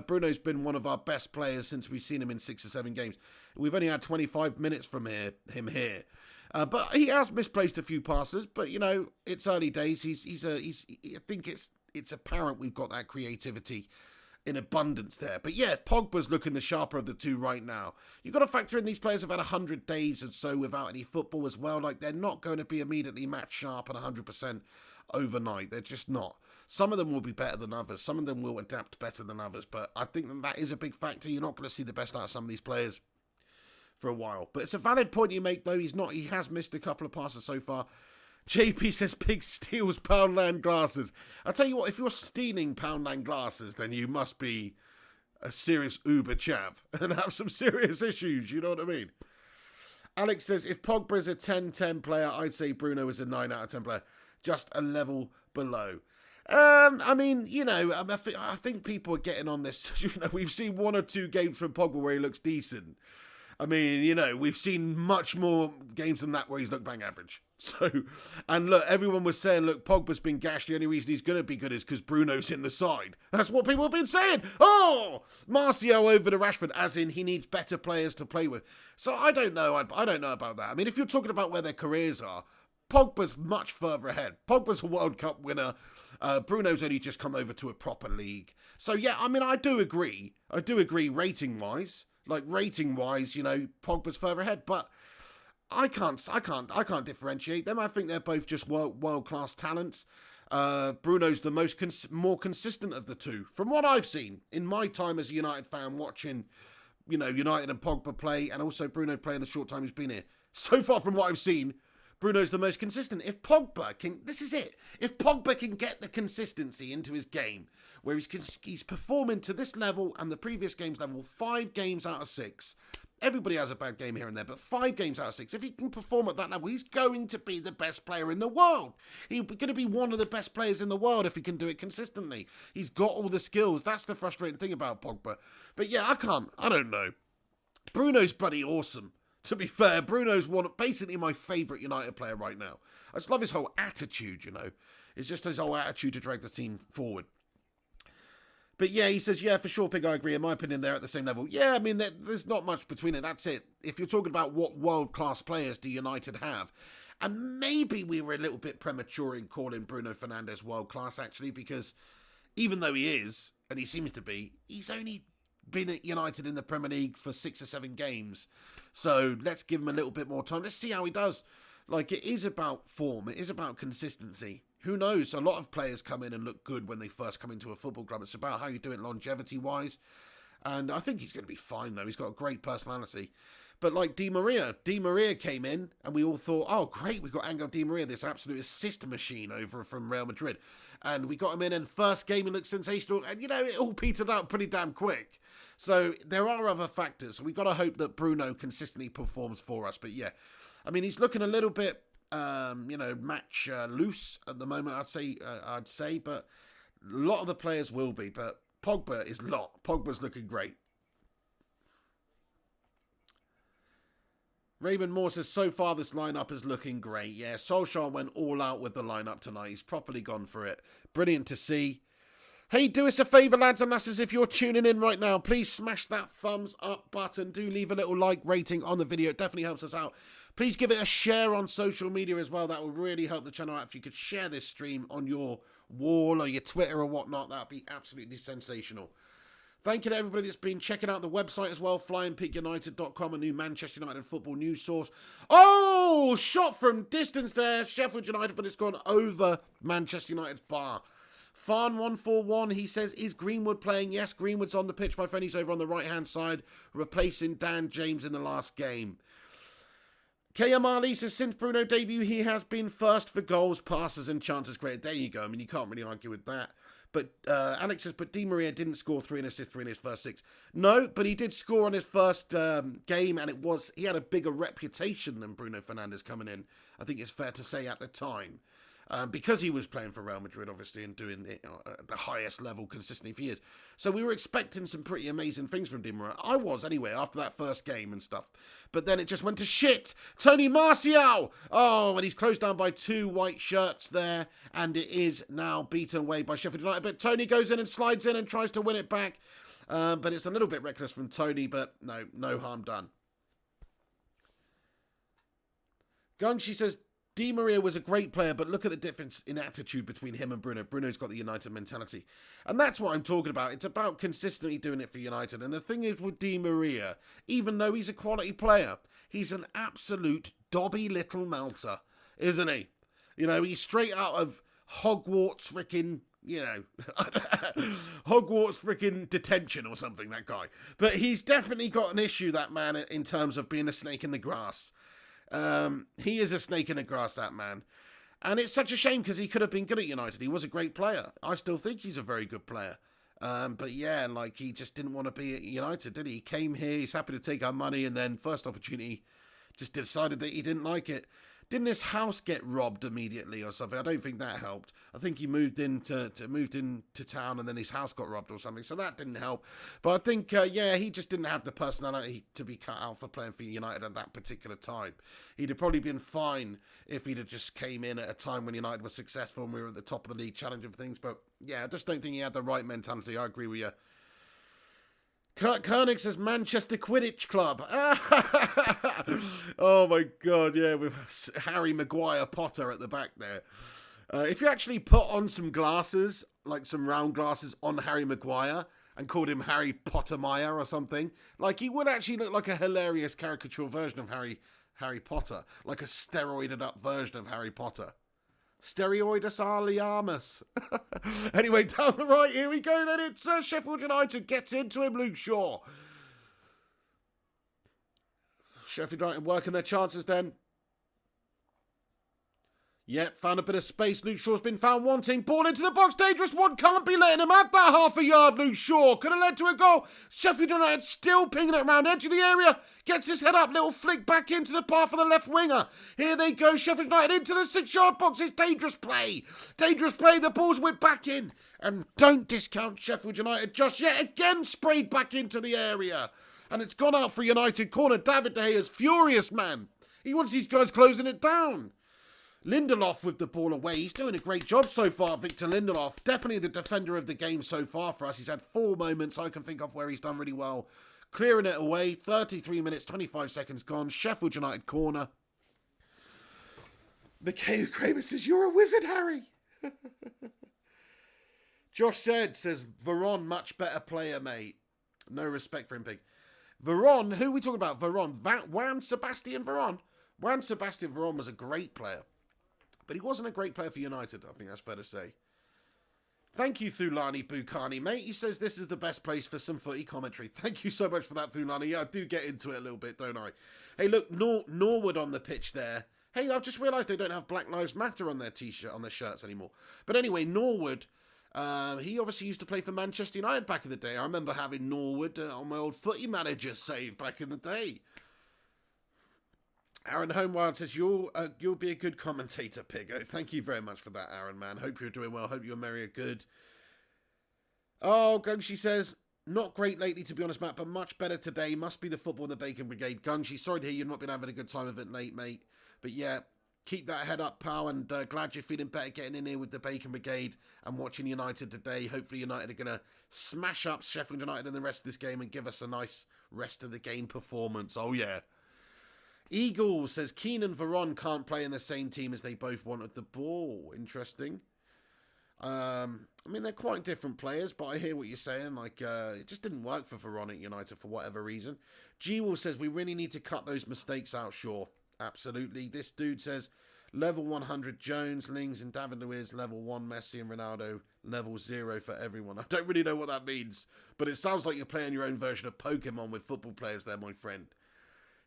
Bruno's been one of our best players since we've seen him in 6 or 7 games. We've only had 25 minutes from him here. But he has misplaced a few passes. But, you know, it's early days. I think it's apparent we've got that creativity in abundance there. But, yeah, Pogba's looking the sharper of the two right now. You've got to factor in these players have had 100 days or so without any football as well. Like, they're not going to be immediately match sharp and 100% overnight. They're just not. Some of them will be better than others. Some of them will adapt better than others. But I think that is a big factor. You're not going to see the best out of some of these players for a while. But it's a valid point you make, though. He has missed a couple of passes so far. JP says Pig steals Poundland glasses. I tell you what, if you're stealing Poundland glasses, then you must be a serious Uber chav and have some serious issues, you know what I mean? Alex says, if Pogba is a 10-10 player, I'd say Bruno is a 9 out of 10 player. Just a level below. I mean, I think people are getting on this. We've seen 1 or 2 games from Pogba where he looks decent. I mean, we've seen much more games than that where he's looked bang average. So, and look, everyone was saying, look, Pogba's been gashed. The only reason he's going to be good is because Bruno's in the side. That's what people have been saying. Oh, Martial over to Rashford, as in he needs better players to play with. So I don't know. I don't know about that. I mean, if you're talking about where their careers are, Pogba's much further ahead. Pogba's a World Cup winner. Bruno's only just come over to a proper league. So yeah, I mean, I do agree rating-wise. Like rating-wise, Pogba's further ahead, but I can't differentiate them. I think they're both just world-class talents. Bruno's the more consistent of the two, from what I've seen in my time as a United fan, watching, United and Pogba play, and also Bruno play in the short time he's been here. So far, from what I've seen, Bruno's the most consistent. If Pogba can, this is it. If Pogba can get the consistency into his game, where he's performing to this level and the previous game's level, 5 games out of 6. Everybody has a bad game here and there, but 5 games out of 6. If he can perform at that level, he's going to be the best player in the world. He's going to be one of the best players in the world if he can do it consistently. He's got all the skills. That's the frustrating thing about Pogba. But yeah, I don't know. Bruno's bloody awesome. To be fair, Bruno's basically my favourite United player right now. I just love his whole attitude, It's just his whole attitude to drag the team forward. But yeah, he says, yeah, for sure, Pig, I agree. In my opinion, they're at the same level. Yeah, I mean, there's not much between it. That's it. If you're talking about what world-class players do United have, and maybe we were a little bit premature in calling Bruno Fernandes world-class, actually, because even though he is, and he seems to be, he's only been at United in the Premier League for 6 or 7 games. So let's give him a little bit more time. Let's see how he does. Like, it is about form. It is about consistency. Who knows? A lot of players come in and look good when they first come into a football club. It's about how you do it longevity-wise. And I think he's going to be fine, though. He's got a great personality. But like Di Maria came in and we all thought, oh, great, we've got Angel Di Maria, this absolute assist machine over from Real Madrid. And we got him in, and first game he looked sensational. And, it all petered out pretty damn quick. So there are other factors. We've got to hope that Bruno consistently performs for us. But yeah, I mean, he's looking a little bit, match loose at the moment, I'd say. But a lot of the players will be. But Pogba is not. Pogba's looking great. Raymond Moore says, so far this lineup is looking great. Yeah, Solskjaer went all out with the lineup tonight. He's properly gone for it. Brilliant to see. Hey, do us a favour, lads and lasses, if you're tuning in right now, please smash that thumbs up button. Do leave a little like rating on the video. It definitely helps us out. Please give it a share on social media as well. That will really help the channel out. If you could share this stream on your wall or your Twitter or whatnot, that would be absolutely sensational. Thank you to everybody that's been checking out the website as well, flyingpigunited.com, a new Manchester United football news source. Oh, shot from distance there, Sheffield United, but it's gone over Manchester United's bar. Farn141, he says, is Greenwood playing? Yes, Greenwood's on the pitch. My friend, he's over on the right-hand side, replacing Dan James in the last game. KM Ali says, since Bruno debut, he has been first for goals, passes, and chances created. There you go. I mean, you can't really argue with that. But Alex says, but Di Maria didn't score 3 assists in his first 6. No, but he did score on his first game, and he had a bigger reputation than Bruno Fernandes coming in. I think it's fair to say at the time. Because he was playing for Real Madrid, obviously, and doing it at the highest level consistently for years. So we were expecting some pretty amazing things from Di Maria. I was, anyway, after that first game and stuff. But then it just went to shit. Tony Martial! Oh, and he's closed down by 2 white shirts there. And it is now beaten away by Sheffield United. But Tony goes in and slides in and tries to win it back. But it's a little bit reckless from Tony, but no harm done. Gungshi says, Di Maria was a great player, but look at the difference in attitude between him and Bruno. Bruno's got the United mentality. And that's what I'm talking about. It's about consistently doing it for United. And the thing is with Di Maria, even though he's a quality player, he's an absolute dobby little melter, isn't he? He's straight out of Hogwarts freaking, Hogwarts freaking detention or something, that guy. But he's definitely got an issue, that man, in terms of being a snake in the grass. He is a snake in the grass, that man. And it's such a shame because he could have been good at United. He was a great player. I still think he's a very good player. But yeah, he just didn't want to be at United, did he? He came here, he's happy to take our money, and then first opportunity, just decided that he didn't like it. Didn't his house get robbed immediately or something? I don't think that helped. I think he moved into town and then his house got robbed or something, so that didn't help. But I think, yeah, he just didn't have the personality to be cut out for playing for United at that particular time. He'd have probably been fine if he'd have just came in at a time when United was successful and we were at the top of the league challenging for things. But yeah, I just don't think he had the right mentality. I agree with you. Kurt Koenig says Manchester Quidditch Club. Oh my God, yeah, with Harry Maguire Potter at the back there. If you actually put on some glasses, like some round glasses on Harry Maguire, and called him Harry Pottermeyer or something, like he would actually look like a hilarious caricature version of Harry Potter, like a steroided up version of Harry Potter. Steroidus aliamus. Anyway, down the right, here we go then. It's Sheffield United gets into him, Luke Shaw. Sheffield United working their chances then. Yep, found a bit of space. Luke Shaw's been found wanting. Ball into the box. Dangerous one. Can't be letting him have that half a yard, Luke Shaw. Could have led to a goal. Sheffield United still pinging it around edge of the area. Gets his head up. Little flick back into the path of the left winger. Here they go. Sheffield United into the 6-yard box. It's dangerous play. Dangerous play. The ball's whipped back in. And don't discount Sheffield United just yet again sprayed back into the area. And it's gone out for United corner. David De Gea's furious, man. He wants these guys closing it down. Lindelof with the ball away. He's doing a great job so far, Victor Lindelof. Definitely the defender of the game so far for us. He's had 4 moments I can think of where he's done really well. Clearing it away. 33 minutes, 25 seconds gone. Sheffield United corner. Mikhail Kramer says, "You're a wizard, Harry." Josh says, Veron, much better player, mate. No respect for him, Pig. Veron, who are we talking about? Veron. Juan Sebastian Veron. Juan Sebastian Veron was a great player. But he wasn't a great player for United, I think that's fair to say. Thank you, Thulani Bukhani, mate. He says this is the best place for some footy commentary. Thank you so much for that, Thulani. Yeah, I do get into it a little bit, don't I? Hey, look, Norwood on the pitch there. Hey, I've just realised they don't have Black Lives Matter on their t-shirt, on their shirts anymore. But anyway, Norwood, he obviously used to play for Manchester United back in the day. I remember having Norwood on my old footy manager save back in the day. Aaron Homewild says, you'll be a good commentator, Piggo. Thank you very much for that, Aaron, man. Hope you're doing well. Hope you and Mary are good. Oh, Gungshi says, not great lately, to be honest, Matt, but much better today. Must be the football in the Bacon Brigade. Gungshi, sorry to hear you've not been having a good time of it late, mate. But yeah, keep that head up, pal, and glad you're feeling better getting in here with the Bacon Brigade and watching United today. Hopefully United are going to smash up Sheffield United in the rest of this game and give us a nice rest of the game performance. Oh, yeah. Eagle says Keane and Veron can't play in the same team as they both wanted the ball. Interesting. I mean, they're quite different players, but I hear what you're saying. Like, it just didn't work for Veron at United for whatever reason. G-Will says we really need to cut those mistakes out, sure. Absolutely. This dude says level 100 Jones, Lings and David Luiz, level 1 Messi and Ronaldo, level 0 for everyone. I don't really know what that means, but it sounds like you're playing your own version of Pokemon with football players there, my friend.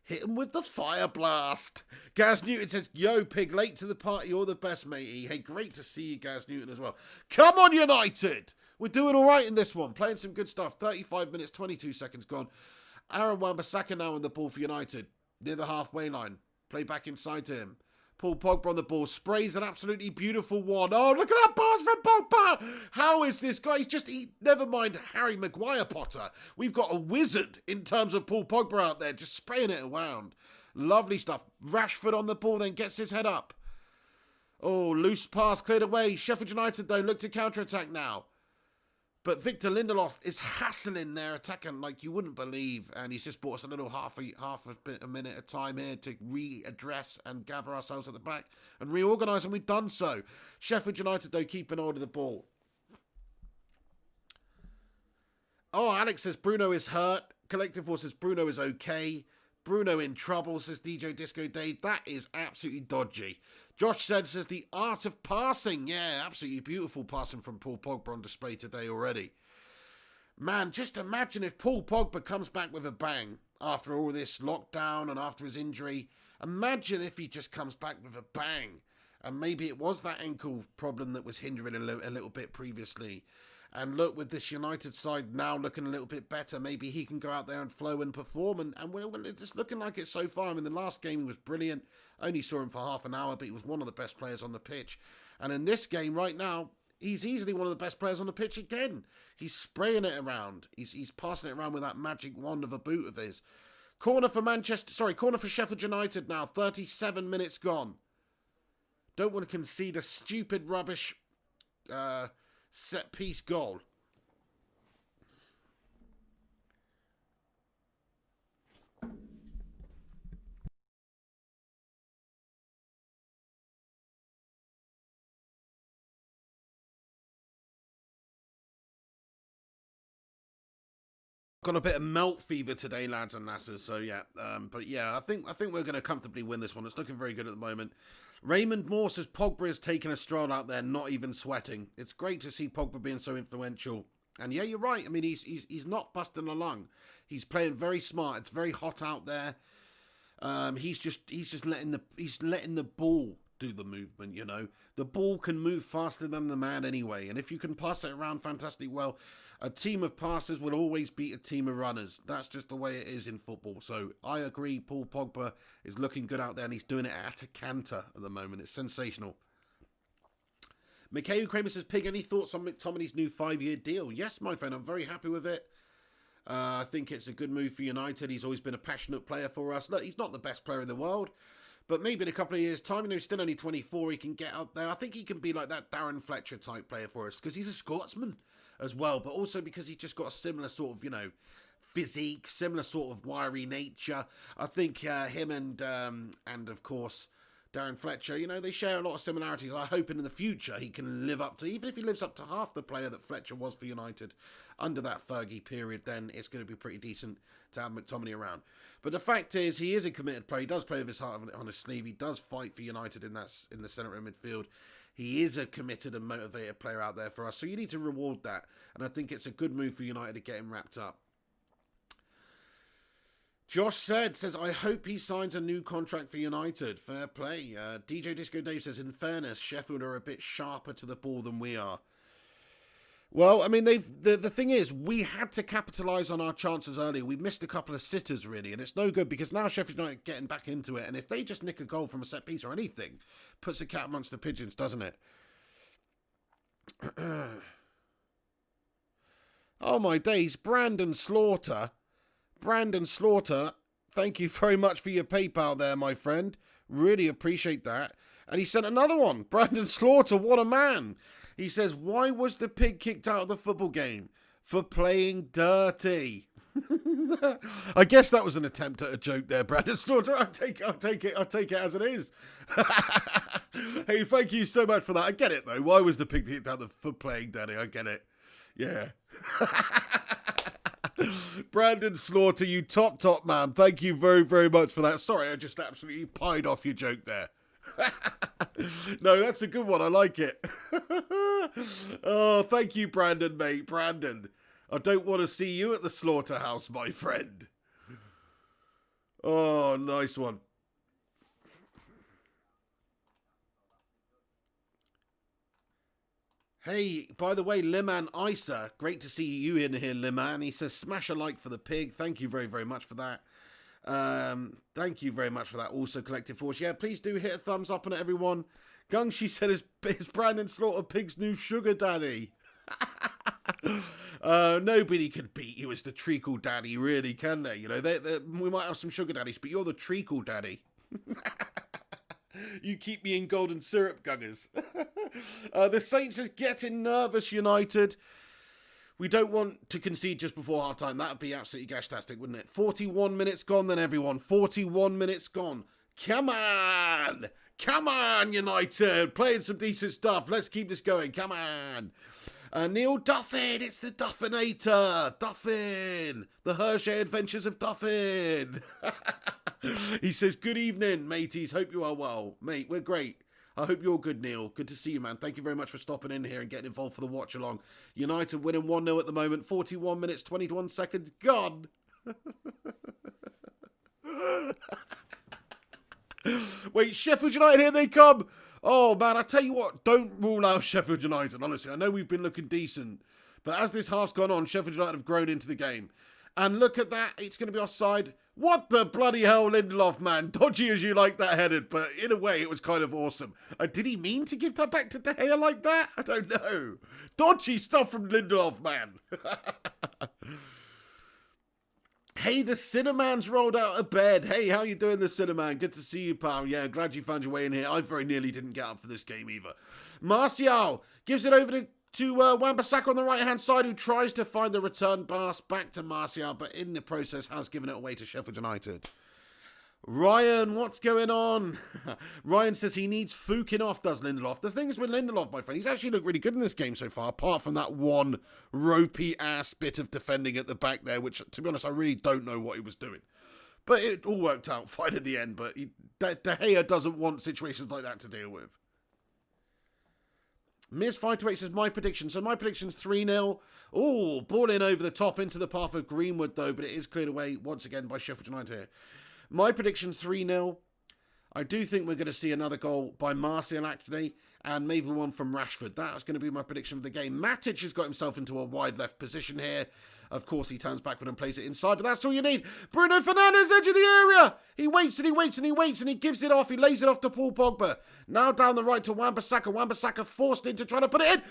Hit him with the fire blast. Gaz Newton says, yo, Pig, late to the party. You're the best, matey. Hey, great to see you, Gaz Newton, as well. Come on, United. We're doing all right in this one. Playing some good stuff. 35 minutes, 22 seconds gone. Aaron Wan-Bissaka now on the ball for United. Near the halfway line. Play back inside to him. Paul Pogba on the ball. Sprays an absolutely beautiful one. Oh, look at that pass from Pogba. How is this guy? Never mind Harry Maguire Potter. We've got a wizard in terms of Paul Pogba out there, just spraying it around. Lovely stuff. Rashford on the ball, then gets his head up. Oh, loose pass cleared away. Sheffield United, though, look to counter-attack now. But Victor Lindelof is hassling their attacking like you wouldn't believe. And he's just bought us a little half a minute of time here to readdress and gather ourselves at the back and reorganise. And we've done so. Sheffield United, though, keeping hold of the ball. Oh, Alex says Bruno is hurt. Collective Force says Bruno is okay. Bruno in trouble, says DJ Disco Dave. That is absolutely dodgy. Josh says the art of passing. Yeah, absolutely beautiful passing from Paul Pogba on display today already. Man, just imagine if Paul Pogba comes back with a bang after all this lockdown and after his injury. Imagine if he just comes back with a bang. And maybe it was that ankle problem that was hindering a little bit previously. And look, with this United side now looking a little bit better, maybe he can go out there and flow and perform. And it's looking like it so far. I mean, the last game he was brilliant. Only saw him for half an hour, but he was one of the best players on the pitch. And in this game right now, he's easily one of the best players on the pitch again. He's spraying it around. He's passing it around with that magic wand of a boot of his. Corner for Sheffield United now. 37 minutes gone. Don't want to concede a stupid, rubbish set-piece goal. Got a bit of melt fever today, lads and lasses. So yeah, but yeah, I think we're going to comfortably win this one. It's looking very good at the moment. Raymond Moore says Pogba is taking a stroll out there, not even sweating. It's great to see Pogba being so influential. And yeah, you're right. I mean, he's not busting a lung. He's playing very smart. It's very hot out there. He's just letting the ball do the movement, you know. The ball can move faster than the man anyway. And if you can pass it around fantastically well, a team of passers will always beat a team of runners. That's just the way it is in football. So I agree, Paul Pogba is looking good out there and he's doing it at a canter at the moment. It's sensational. Mikhail Kramer says, Pig, any thoughts on McTominay's new 5-year deal? Yes, my friend, I'm very happy with it. I think it's a good move for United. He's always been a passionate player for us. Look, he's not the best player in the world, but maybe in a couple of years' time, you know, he's still only 24, he can get out there. I think he can be like that Darren Fletcher type player for us because he's a Scotsman as well, but also because he's just got a similar sort of, you know, physique, similar sort of wiry nature. I think him and of course, Darren Fletcher, you know, they share a lot of similarities. I hope in the future he can live up to, even if he lives up to half the player that Fletcher was for United under that Fergie period, then it's going to be pretty decent to have McTominay around. But the fact is, he is a committed player. He does play with his heart on his sleeve. He does fight for United in the centre of midfield. He is a committed and motivated player out there for us. So you need to reward that. And I think it's a good move for United to get him wrapped up. Josh says, I hope he signs a new contract for United. Fair play. DJ Disco Dave says, in fairness, Sheffield are a bit sharper to the ball than we are. Well, I mean, the thing is, we had to capitalise on our chances earlier. We missed a couple of sitters, really, and it's no good because now Sheffield United are getting back into it, and if they just nick a goal from a set piece or anything, puts the cat amongst the pigeons, doesn't it? Oh, my days. Brandon Slaughter, thank you very much for your PayPal there, my friend. Really appreciate that. And he sent another one. Brandon Slaughter, what a man. He says, why was the pig kicked out of the football game? For playing dirty. I guess that was an attempt at a joke there, Brandon Slaughter. I'll take it as it is. Hey, thank you so much for that. I get it, though. Why was the pig kicked out for playing dirty? I get it. Yeah. Brandon Slaughter, you top man. Thank you very, very much for that. Sorry, I just absolutely pied off your joke there. No, that's a good one. I like it. Oh, thank you, Brandon, mate. Brandon, I don't want to see you at the slaughterhouse, my friend. Oh, nice one. Hey, by the way, Liman Isa, great to see you in here, Liman. He says, smash a like for the pig. Thank you very, very much for that. Thank you very much for that. Also, Collective Force. Yeah, please do hit a thumbs up on it, everyone. Gung, she said, is Brandon Slaughter Pig's new sugar daddy? Nobody could beat you as the treacle daddy, really, can they? You know, we might have some sugar daddies, but you're the treacle daddy. You keep me in golden syrup, Gunners. The Saints is getting nervous, United. We don't want to concede just before half-time. That would be absolutely gashtastic, wouldn't it? 41 minutes gone then, everyone. 41 minutes gone. Come on! Come on, United! Playing some decent stuff. Let's keep this going. Come on! Neil Duffin, it's the Duffinator. Duffin. The Hershey Adventures of Duffin. He says, good evening, mateys. Hope you are well. Mate, we're great. I hope you're good, Neil. Good to see you, man. Thank you very much for stopping in here and getting involved for the watch-along. United winning 1-0 at the moment. 41 minutes, 21 seconds gone. Wait, Sheffield United, here they come. Oh, man, I tell you what, don't rule out Sheffield United, honestly. I know we've been looking decent, But as this half's gone on, Sheffield United have grown into the game. And look at that, it's going to be offside. What the bloody hell, Lindelof, man. Dodgy as you like that headed, but in a way it was kind of awesome. Did he mean to give that back to De Gea like that? I don't know. Dodgy stuff from Lindelof, man. Hey, the Cineman's rolled out of bed. Hey, how you doing, the Cineman? Good to see you, pal. Yeah, glad you found your way in here. I very nearly didn't get up for this game either. Martial gives it over to Wan-Bissaka on the right-hand side, who tries to find the return pass back to Martial, but in the process has given it away to Sheffield United. Ryan, what's going on? Ryan says he needs fooking off, does Lindelof. The thing is with Lindelof, my friend, he's actually looked really good in this game so far, apart from that one ropey-ass bit of defending at the back there, which, to be honest, I really don't know what he was doing. But it all worked out fine at the end, but De Gea doesn't want situations like that to deal with. Miss528 says, my prediction. So my prediction's 3-0. Oh, ball in over the top into the path of Greenwood, though, but it is cleared away once again by Sheffield United here. My prediction's 3-0. I do think we're going to see another goal by Martial, actually, and maybe one from Rashford. That's going to be my prediction for the game. Matic has got himself into a wide left position here. Of course, he turns backward and plays it inside, but that's all you need. Bruno Fernandes, edge of the area. He waits and he waits and he waits and he gives it off. He lays it off to Paul Pogba. Now down the right to Wan-Bissaka. Wan-Bissaka forced into trying to put it in.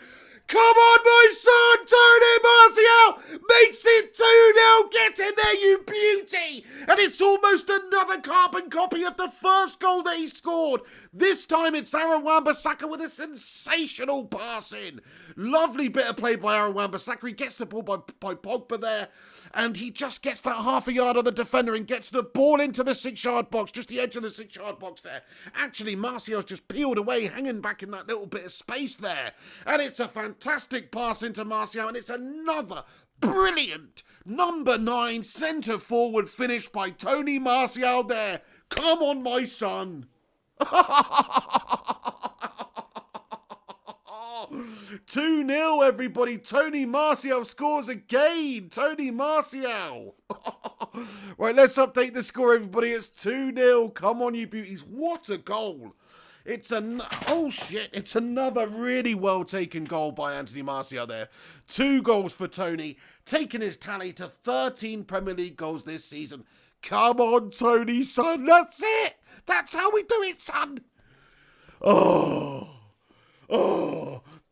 Come on, my son! Tony Martial makes it 2-0. Get in there, you beauty! And it's almost another carbon copy of the first goal that he scored. This time it's Aaron Wan-Bissaka with a sensational pass in. Lovely bit of play by Aaron Wan-Bissaka. He gets the ball by Pogba there, and he just gets that half a yard on the defender and gets the ball into the 6-yard box, just the edge of the 6-yard box there. Actually, Martial's just peeled away, hanging back in that little bit of space there. And it's a fantastic pass into Martial, and it's another brilliant number 9 centre forward finish by Tony Martial there. Come on, my son. 2-0, everybody. Tony Martial scores again. Tony Martial. Right, let's update the score, everybody. It's 2-0. Come on, you beauties. What a goal. It's another really well taken goal by Anthony Martial there. 2 goals for Tony, taking his tally to 13 Premier League goals this season. Come on, Tony, son. That's it. That's how we do it, son.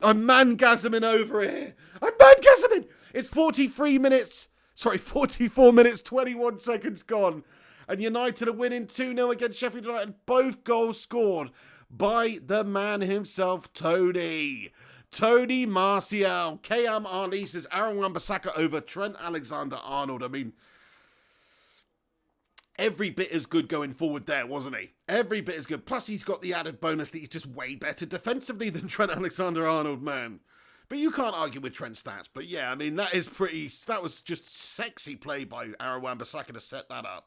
I'm mangasming over here. I'm mangasming. It's 44 minutes, 21 seconds gone. And United are winning 2-0 against Sheffield United. Both goals scored by the man himself, Tony. Tony Martial. KM Ali says Aaron Wan-Bissaka over Trent Alexander-Arnold. I mean, every bit as good going forward there, wasn't he? Every bit as good. Plus, he's got the added bonus that he's just way better defensively than Trent Alexander-Arnold, man. But you can't argue with Trent's stats. But yeah, I mean, that was just sexy play by Aaron Wan-Bissaka to set that up.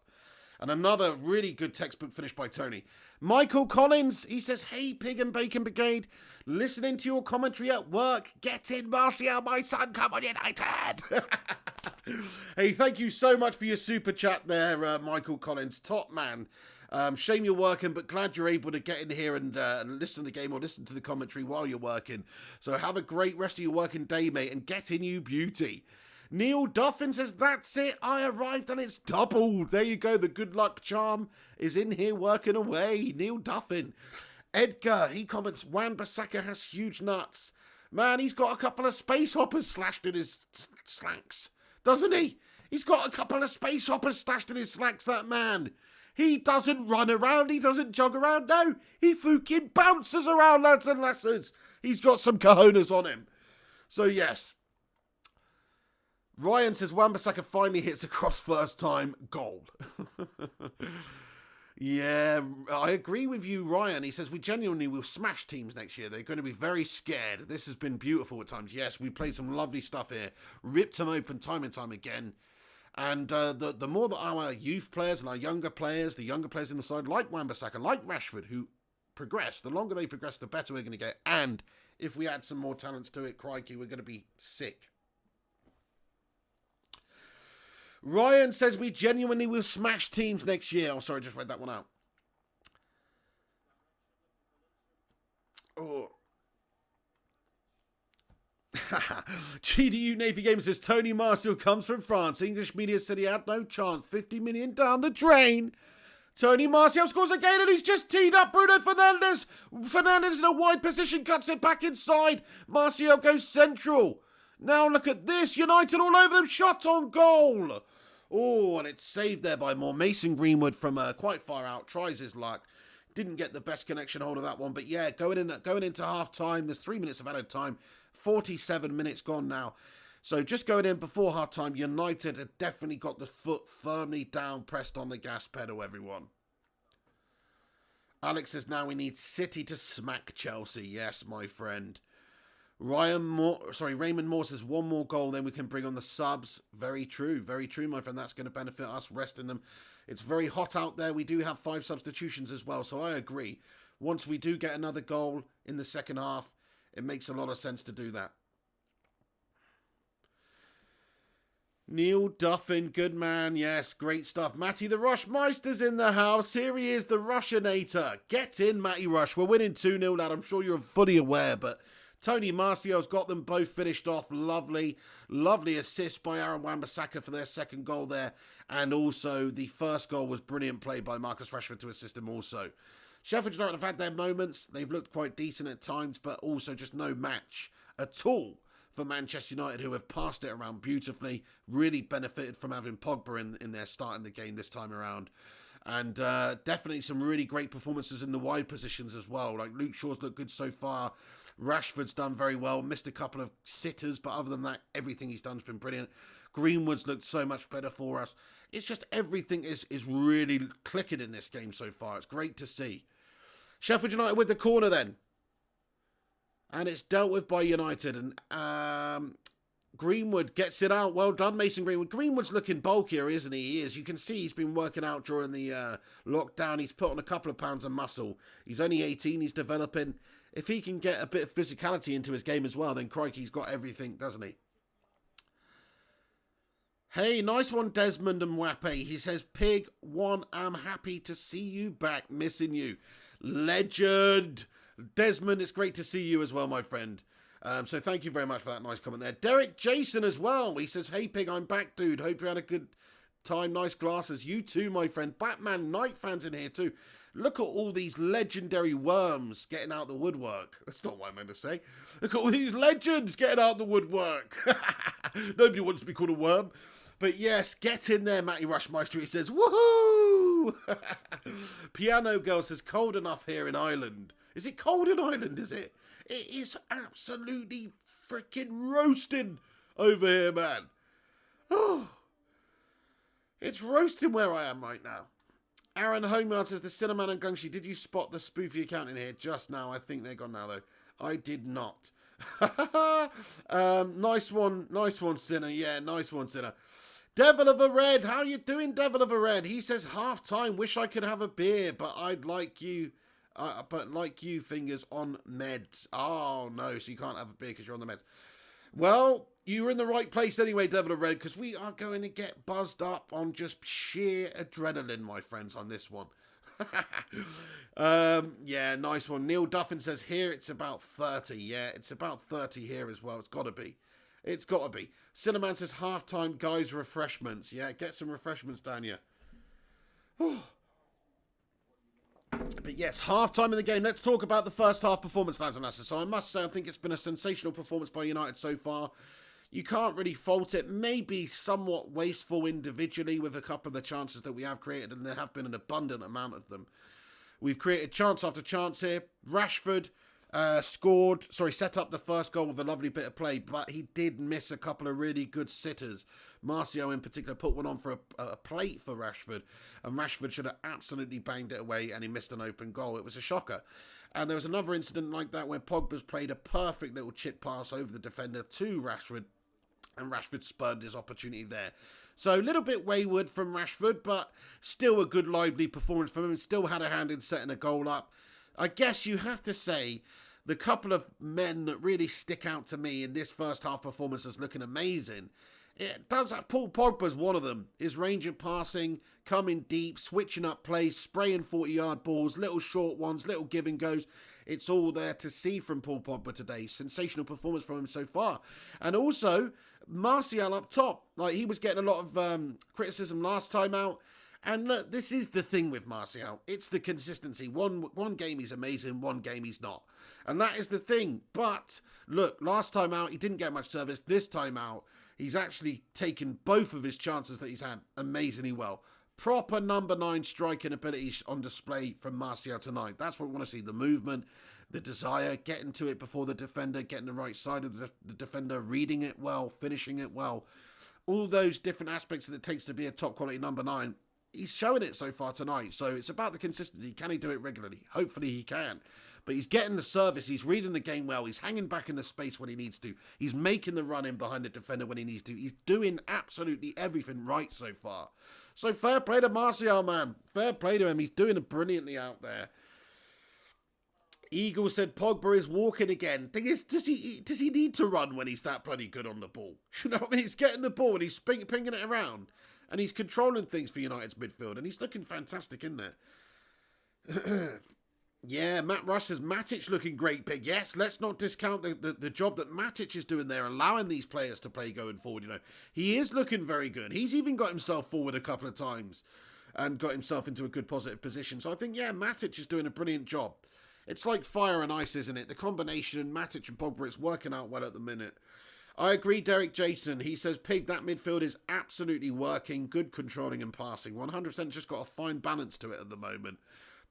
And another really good textbook finish by Tony. Michael Collins, he says, hey, Pig and Bacon Brigade, listening to your commentary at work. Get in, Martial, my son. Come on, United. Hey, thank you so much for your super chat there, Michael Collins. Top man. Shame you're working, but glad you're able to get in here and listen to the game or listen to the commentary while you're working. So have a great rest of your working day, mate, and get in, you beauty. Neil Duffin says, that's it, I arrived and it's doubled. There you go, the good luck charm is in here working away. Neil Duffin. Edgar, he comments, Wan-Bissaka has huge nuts. Man, he's got a couple of space hoppers slashed in his slacks, doesn't he? He's got a couple of space hoppers stashed in his slacks, that man. He doesn't run around, he doesn't jog around, no. He fucking bounces around, lads and lasses. He's got some cojones on him. So, yes. Ryan says, Wan-Bissaka finally hits across first time, goal. Yeah, I agree with you, Ryan. He says, we genuinely will smash teams next year. They're going to be very scared. This has been beautiful at times. Yes, we played some lovely stuff here. Ripped them open time and time again. And the more that our youth players and our younger players, the younger players in the side, like Wan-Bissaka, like Rashford, who progress, the longer they progress, the better we're going to get. And if we add some more talents to it, crikey, we're going to be sick. Ryan says we genuinely will smash teams next year. Oh, sorry, just read that one out. Oh. GDU Navy Gamer says Tony Martial comes from France. English media said he had no chance. 50 million down the drain. Tony Martial scores again and he's just teed up Bruno Fernandes. Fernandes in a wide position, cuts it back inside. Martial goes central. Now look at this. United all over them. Shot on goal. Oh, and it's saved there by Moore. Mason Greenwood from quite far out. Tries his luck. Didn't get the best connection hold of that one. But yeah, going into half-time. There's 3 minutes of added time. 47 minutes gone now. So just going in before half-time, United had definitely got the foot firmly down, pressed on the gas pedal, everyone. Alex says now we need City to smack Chelsea. Yes, my friend. Raymond Moore says one more goal, then we can bring on the subs. Very true, my friend. That's going to benefit us, resting them. It's very hot out there. We do have 5 substitutions as well, so I agree. Once we do get another goal in the second half, it makes a lot of sense to do that. Neil Duffin, good man. Yes, great stuff. Matty the Rushmeister's in the house. Here he is, the Russianator. Get in, Matty Rush. We're winning 2-0, lad. I'm sure you're fully aware, but Tony Martial's got them both finished off. Lovely assist by Aaron Wan-Bissaka for their second goal there. And also, the first goal was brilliant play by Marcus Rashford to assist him also. Sheffield United have had their moments. They've looked quite decent at times, but also just no match at all for Manchester United, who have passed it around beautifully. Really benefited from having Pogba in their start in the game this time around. And definitely some really great performances in the wide positions as well. Like Luke Shaw's looked good so far. Rashford's done very well. Missed a couple of sitters, but other than that, everything he's done has been brilliant. Greenwood's looked so much better for us. It's just everything is really clicking in this game so far. It's great to see. Sheffield United with the corner then. And it's dealt with by United. And Greenwood gets it out. Well done, Mason Greenwood. Greenwood's looking bulkier, isn't he? He is. You can see he's been working out during the lockdown. He's put on a couple of pounds of muscle. He's only 18. He's developing. If he can get a bit of physicality into his game as well, then crikey, he's got everything, doesn't he? Hey, nice one, Desmond and Wappe. He says, Pig, one, I'm happy to see you back. Missing you. Legend. Desmond, it's great to see you as well, my friend. So thank you very much for that nice comment there. Derek Jason as well. He says, hey, Pig, I'm back, dude. Hope you had a good time. Nice glasses. You too, my friend. Batman Knight fans in here too. Look at all these legendary worms getting out the woodwork. That's not what I meant to say. Look at all these legends getting out the woodwork. Nobody wants to be called a worm. But yes, get in there, Matty Rushmeister. He says, woohoo! Piano Girl says, cold enough here in Ireland. Is it cold in Ireland, is it? It is absolutely freaking roasting over here, man. Oh, it's roasting where I am right now. Aaron Homeyard says, the Cinnamon and Gungshi, did you spot the spoofy account in here just now? I think they're gone now, though. I did not. Nice one, Sinner. Yeah, nice one, Sinner. Devil of a Red, how you doing, Devil of a Red? He says, half-time, wish I could have a beer, but I'd like you... fingers on meds. Oh, no, so you can't have a beer because you're on the meds. Well, you're in the right place anyway, Devil of Red, because we are going to get buzzed up on just sheer adrenaline, my friends, on this one. Yeah, nice one. Neil Duffin says, here it's about 30. Yeah, it's about 30 here as well. It's got to be. It's got to be. Cinnamon says, half-time, guys, refreshments. Yeah, get some refreshments down here. But yes, half-time in the game. Let's talk about the first half performance, lads and lasses. So I must say, I think it's been a sensational performance by United so far. You can't really fault it. Maybe somewhat wasteful individually with a couple of the chances that we have created, and there have been an abundant amount of them. We've created chance after chance here. Rashford set up the first goal with a lovely bit of play, but he did miss a couple of really good sitters. Martial in particular put one on for a plate for Rashford, and Rashford should have absolutely banged it away, and he missed an open goal. It was a shocker. And there was another incident like that where Pogba's played a perfect little chip pass over the defender to Rashford, and Rashford spurred his opportunity there. So a little bit wayward from Rashford, but still a good lively performance from him. Still had a hand in setting a goal up. I guess you have to say the couple of men that really stick out to me in this first half performance as looking amazing It does have, Paul Pogba's one of them. His range of passing, coming deep, switching up plays, spraying 40-yard balls, little short ones, little give and goes. It's all there to see from Paul Pogba today. Sensational performance from him so far. And also, Martial up top. Like, he was getting a lot of criticism last time out. And look, this is the thing with Martial. It's the consistency. One game he's amazing, one game he's not. And that is the thing. But, look, last time out, he didn't get much service. This time out, he's actually taken both of his chances that he's had amazingly well. Proper number 9 striking abilities on display from Martial tonight. That's what we want to see. The movement, the desire, getting to it before the defender, getting the right side of the defender, reading it well, finishing it well. All those different aspects that it takes to be a top quality number 9. He's showing it so far tonight. So it's about the consistency. Can he do it regularly? Hopefully he can. But he's getting the service. He's reading the game well. He's hanging back in the space when he needs to. He's making the run in behind the defender when he needs to. He's doing absolutely everything right so far. So fair play to Martial, man. Fair play to him. He's doing it brilliantly out there. Eagle said Pogba is walking again. Thing is, does he need to run when he's that bloody good on the ball? You know what I mean? He's getting the ball and he's pinging it around. And he's controlling things for United's midfield. And he's looking fantastic in there. Yeah, Matt Rush says, Matic looking great, Big. Yes, let's not discount the job that Matic is doing there, allowing these players to play going forward. You know, he is looking very good. He's even got himself forward a couple of times and got himself into a good positive position. So I think, yeah, Matic is doing a brilliant job. It's like fire and ice, isn't it? The combination, Matic and Pogba, it's working out well at the minute. I agree, Derek Jason. He says, Pig, that midfield is absolutely working. Good controlling and passing. 100% just got a fine balance to it at the moment.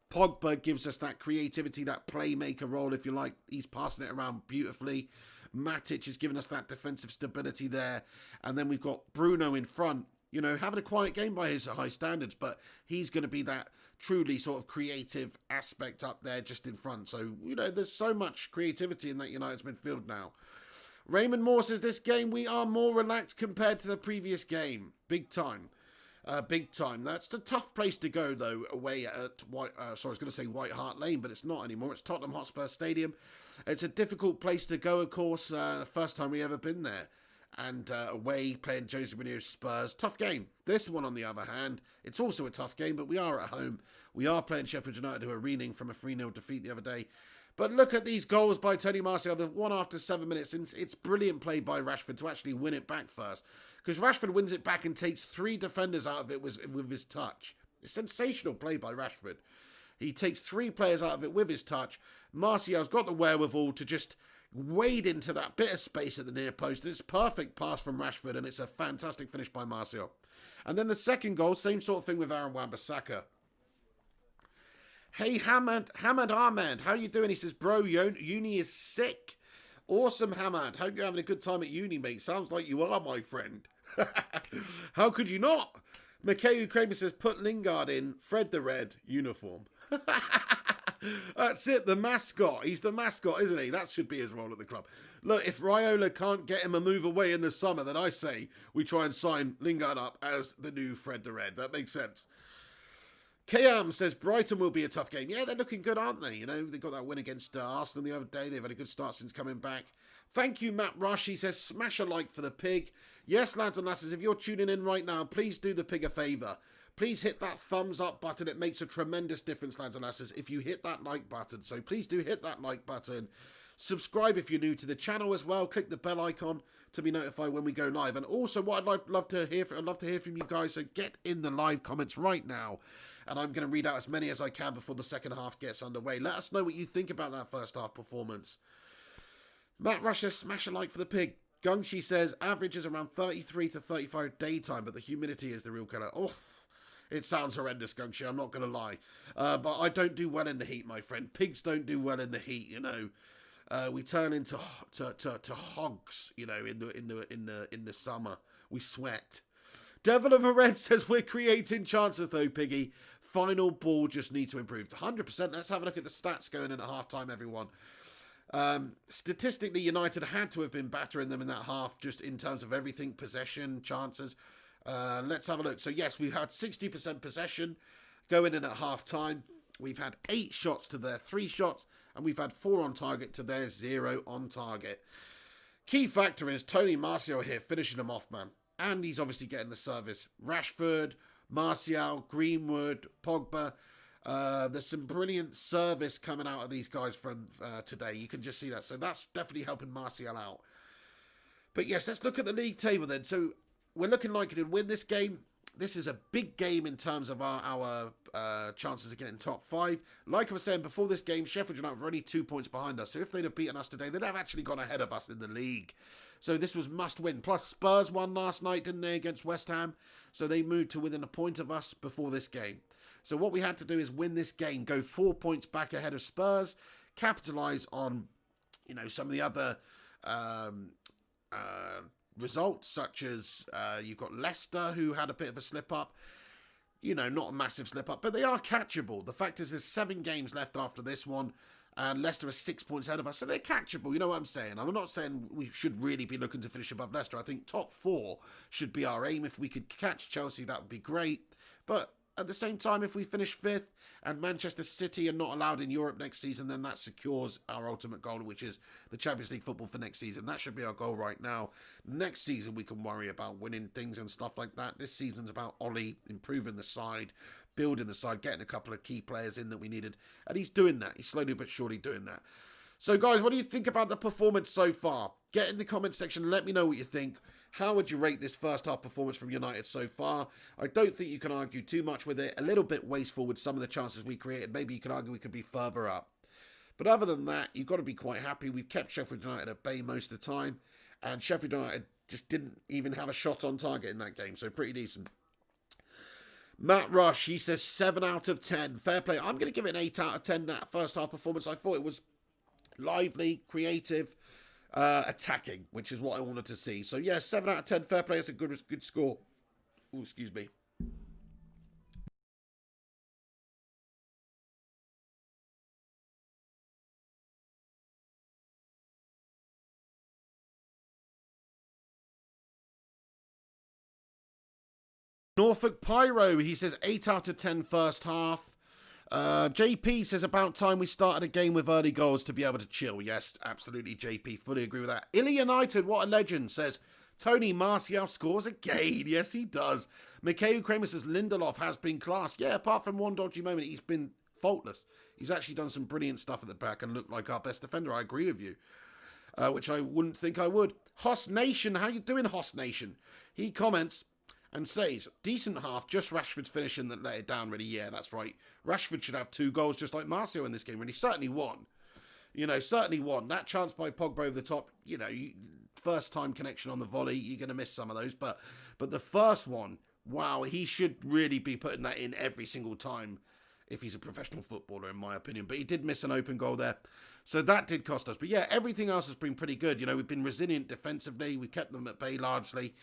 Pogba gives us that creativity, that playmaker role, if you like. He's passing it around beautifully. Matic is giving us that defensive stability there. And then we've got Bruno in front, you know, having a quiet game by his high standards, but he's going to be that truly sort of creative aspect up there just in front. So, you know, there's so much creativity in that United's midfield now. Raymond Moore says, this game we are more relaxed compared to the previous game. Big time. Big time. That's a tough place to go, though, away at White Hart Lane, but it's not anymore. It's Tottenham Hotspur Stadium. It's a difficult place to go, of course. First time we ever been there. And away, playing Jose Mourinho's Spurs. Tough game. This one, on the other hand, it's also a tough game, but we are at home. We are playing Sheffield United, who are reeling from a 3-0 defeat the other day. But look at these goals by Tony Martial. The one after 7 minutes. It's brilliant play by Rashford to actually win it back first. Because Rashford wins it back and takes 3 defenders out of it with his touch. It's sensational play by Rashford. He takes 3 players out of it with his touch. Martial's got the wherewithal to just wade into that bit of space at the near post. And it's a perfect pass from Rashford, and it's a fantastic finish by Martial. And then the second goal, same sort of thing with Aaron Wan-Bissaka. Hey, Hamad Ahmed, how you doing? He says, bro, uni is sick. Awesome, Hamad. Hope you're having a good time at uni, mate. Sounds like you are, my friend. How could you not? Mikhail Kramer says, put Lingard in Fred the Red uniform. That's it, the mascot. He's the mascot, isn't he? That should be his role at the club. Look, if Raiola can't get him a move away in the summer, then I say we try and sign Lingard up as the new Fred the Red. That makes sense. Kayam says Brighton will be a tough game. Yeah, they're looking good, aren't they? You know, they got that win against Arsenal the other day. They've had a good start since coming back. Thank you, Matt Rush. He says, smash a like for the Pig. Yes, lads and lasses, if you're tuning in right now, please do the Pig a favour. Please hit that thumbs up button. It makes a tremendous difference, lads and lasses, if you hit that like button. So please do hit that like button. Subscribe if you're new to the channel as well. Click the bell icon to be notified when we go live. And also, what I'd love to hear from you guys. So get in the live comments right now. And I'm going to read out as many as I can before the second half gets underway. Let us know what you think about that first half performance. Matt Rusher, smash a like for the Pig. Gungshi says, average is around 33 to 35 daytime, but the humidity is the real killer. Oh, it sounds horrendous, Gungshi, I'm not going to lie. But I don't do well in the heat, my friend. Pigs don't do well in the heat, you know. We turn into to hogs, you know, in the summer. We sweat. Devil of a Red says, we're creating chances though, Piggy. Final ball just need to improve. 100%. Let's have a look at the stats going in at half-time, everyone. Statistically, United had to have been battering them in that half, just in terms of everything, possession, chances. Let's have a look. So, yes, we've had 60% possession going in at half-time. We've had 8 shots to their 3 shots, and we've had 4 on target to their 0 on target. Key factor is Tony Martial here finishing them off, man. and he's obviously getting the service. Rashford, Martial, Greenwood, Pogba. There's some brilliant service coming out of these guys from today. You can just see that. So that's definitely helping Martial out. But yes, let's look at the league table then. So we're looking like to win this game. This is a big game in terms of our chances of getting top 5. Like I was saying before this game, Sheffield United were only 2 points behind us. So if they'd have beaten us today, they'd have actually gone ahead of us in the league. So this was must win. Plus Spurs won last night, didn't they, against West Ham? So they moved to within a point of us before this game. So what we had to do is win this game, go 4 points back ahead of Spurs, capitalise on, you know, some of the other results, such as you've got Leicester, who had a bit of a slip-up. You know, not a massive slip-up, but they are catchable. The fact is there's 7 games left after this one, and Leicester are 6 points ahead of us, so they're catchable. You know what I'm saying? I'm not saying we should really be looking to finish above Leicester. I think top 4 should be our aim. If we could catch Chelsea, that would be great. But at the same time, if we finish 5th and Manchester City are not allowed in Europe next season, then that secures our ultimate goal, which is the Champions League football for next season. That should be our goal right now. Next season, we can worry about winning things and stuff like that. This season's about Ollie improving the side, building the side, getting a couple of key players in that we needed. And he's doing that. He's slowly but surely doing that. So, guys, what do you think about the performance so far? Get in the comment section. Let me know what you think. How would you rate this first half performance from United so far? I don't think you can argue too much with it. A little bit wasteful with some of the chances we created. Maybe you can argue we could be further up. But other than that, you've got to be quite happy. We've kept Sheffield United at bay most of the time. And Sheffield United just didn't even have a shot on target in that game. So pretty decent. Matt Rush, he says 7 out of 10. Fair play. I'm going to give it an 8 out of 10, that first half performance. I thought it was lively, creative, attacking, which is what I wanted to see. So yeah, 7 out of 10, fair play. It's a good score. Oh, excuse me. Norfolk Pyro, he says 8 out of 10 first half. JP says about time we started a game with early goals to be able to chill. Yes, absolutely, JP. Fully agree with that. Illy United, what a legend, says Tony Martial scores again. Yes, he does. Mikhail Kramer says Lindelof has been class. Yeah, apart from one dodgy moment, he's been faultless. He's actually done some brilliant stuff at the back and looked like our best defender. I agree with you. Which I wouldn't think I would. Hoss Nation, how you doing, Hoss Nation? He comments and says, decent half, just Rashford's finishing that let it down, really. Yeah, that's right. Rashford should have 2 goals just like Martial in this game, and he certainly won. You know, certainly won. That chance by Pogba over the top, you know, first time connection on the volley, you're going to miss some of those. But the first one, wow, he should really be putting that in every single time if he's a professional footballer, in my opinion. But he did miss an open goal there. So that did cost us. But yeah, everything else has been pretty good. You know, we've been resilient defensively. We kept them at bay largely.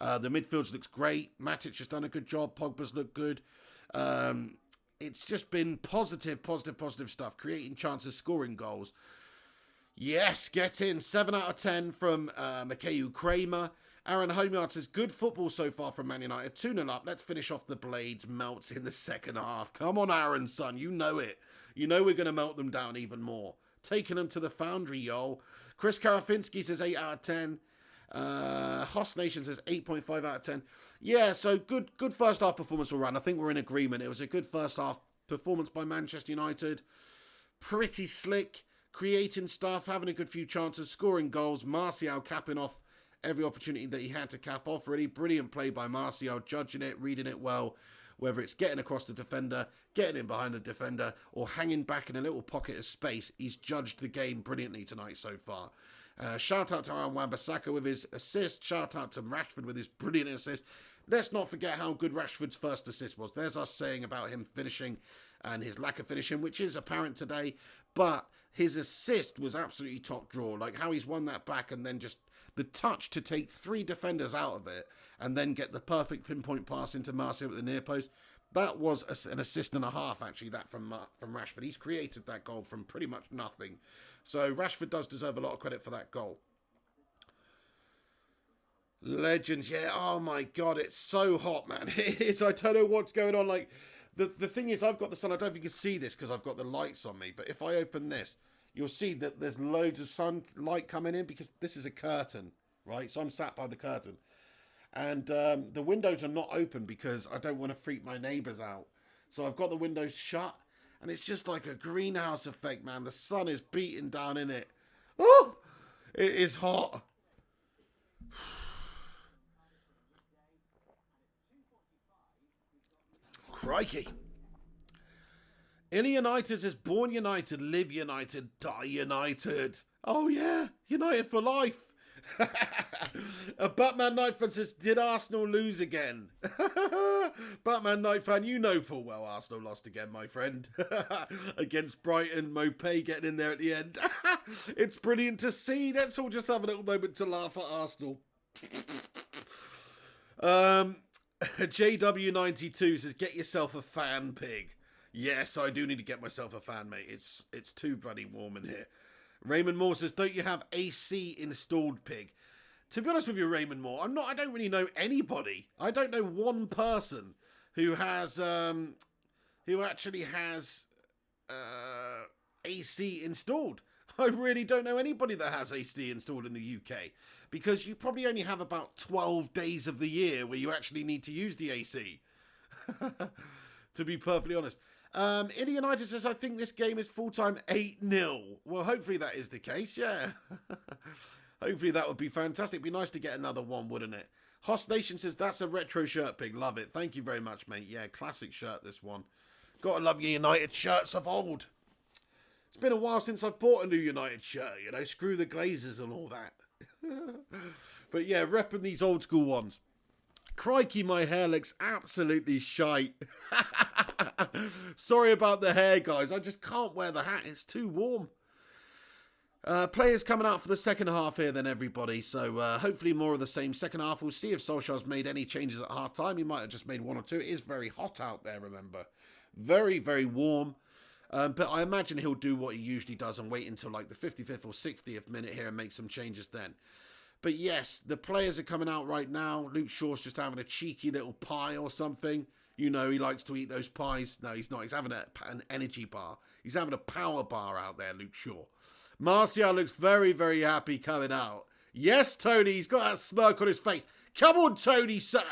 The midfield looks great. Matic has done a good job. Pogba's looked good. It's just been positive stuff. Creating chances, scoring goals. Yes, get in. 7 out of 10 from Mikhail Kramer. Aaron Homeyard says, good football so far from Man United. 2-0 up. Let's finish off the Blades. Melts in the second half. Come on, Aaron, son. You know it. You know we're going to melt them down even more. Taking them to the foundry, yo. Chris Karafinski says 8 out of 10. Hoss Nation says 8.5 out of 10. Yeah, so good first half performance all round. I think we're in agreement. It was a good first half performance by Manchester United. Pretty slick, creating stuff, having a good few chances, scoring goals. Martial capping off every opportunity that he had to cap off. Really brilliant play by Martial, judging it, reading it well. Whether it's getting across the defender, getting in behind the defender, or hanging back in a little pocket of space, he's judged the game brilliantly tonight so far. Shout out to Aaron Wan-Bissaka with his assist. Shout out to Rashford with his brilliant assist. Let's not forget how good Rashford's first assist was. There's us saying about him finishing and his lack of finishing, which is apparent today. But his assist was absolutely top draw. Like how he's won that back and then just the touch to take 3 defenders out of it and then get the perfect pinpoint pass into Martial at the near post. That was an assist and a half, actually, that from Rashford. He's created that goal from pretty much nothing. So Rashford does deserve a lot of credit for that goal. Legends, yeah. Oh, my God. It's so hot, man. It is. I don't know what's going on. Like, the thing is, I've got the sun. I don't know if you can see this because I've got the lights on me. But if I open this, you'll see that there's loads of sunlight coming in because this is a curtain, right? So I'm sat by the curtain. And the windows are not open because I don't want to freak my neighbours out. So I've got the windows shut, and it's just like a greenhouse effect, man. The sun is beating down in it. Oh, it is hot. Crikey. Ilionitis is born United, live United, die United. Oh yeah, United for life. A Batman Knight fan says, did Arsenal lose again? Batman Knight fan, you know full well Arsenal lost again, my friend. Against Brighton, Mopay getting in there at the end. It's brilliant to see. Let's all just have a little moment to laugh at Arsenal. JW92 says, get yourself a fan, pig. Yes, I do need to get myself a fan, mate. It's too bloody warm in here. Raymond Moore says, don't you have AC installed, pig? To be honest with you, Raymond Moore, I don't really know anybody. I don't know one person who has, who actually has, AC installed. I really don't know anybody that has AC installed in the UK, because you probably only have about 12 days of the year where you actually need to use the AC. To be perfectly honest. Indianitis says, I think this game is full-time 8-0. Well, hopefully that is the case, yeah. Hopefully that would be fantastic. It'd be nice to get another one, wouldn't it? Host Nation says, that's a retro shirt, pig. Love it. Thank you very much, mate. Yeah, classic shirt, this one. Gotta love your United shirts of old. It's been a while since I've bought a new United shirt, you know, screw the Glazers and all that. But yeah, repping these old school ones. Crikey, my hair looks absolutely shite. Sorry about the hair, guys. I just can't wear the hat. It's too warm. Players coming out for the second half here then, everybody. So hopefully more of the same second half. We'll see if Solskjaer's made any changes at half time. He might have just made one or two. It is very hot out there, remember. Very, very warm. But I imagine he'll do what he usually does and wait until like the 55th or 60th minute here and make some changes then. But yes, the players are coming out right now. Luke Shaw's just having a cheeky little pie or something. You know, he likes to eat those pies. No, he's not. He's having an energy bar. He's having a power bar out there, Luke Shaw. Martial looks very, very happy coming out. Yes, Tony. He's got that smirk on his face. Come on, Tony, son.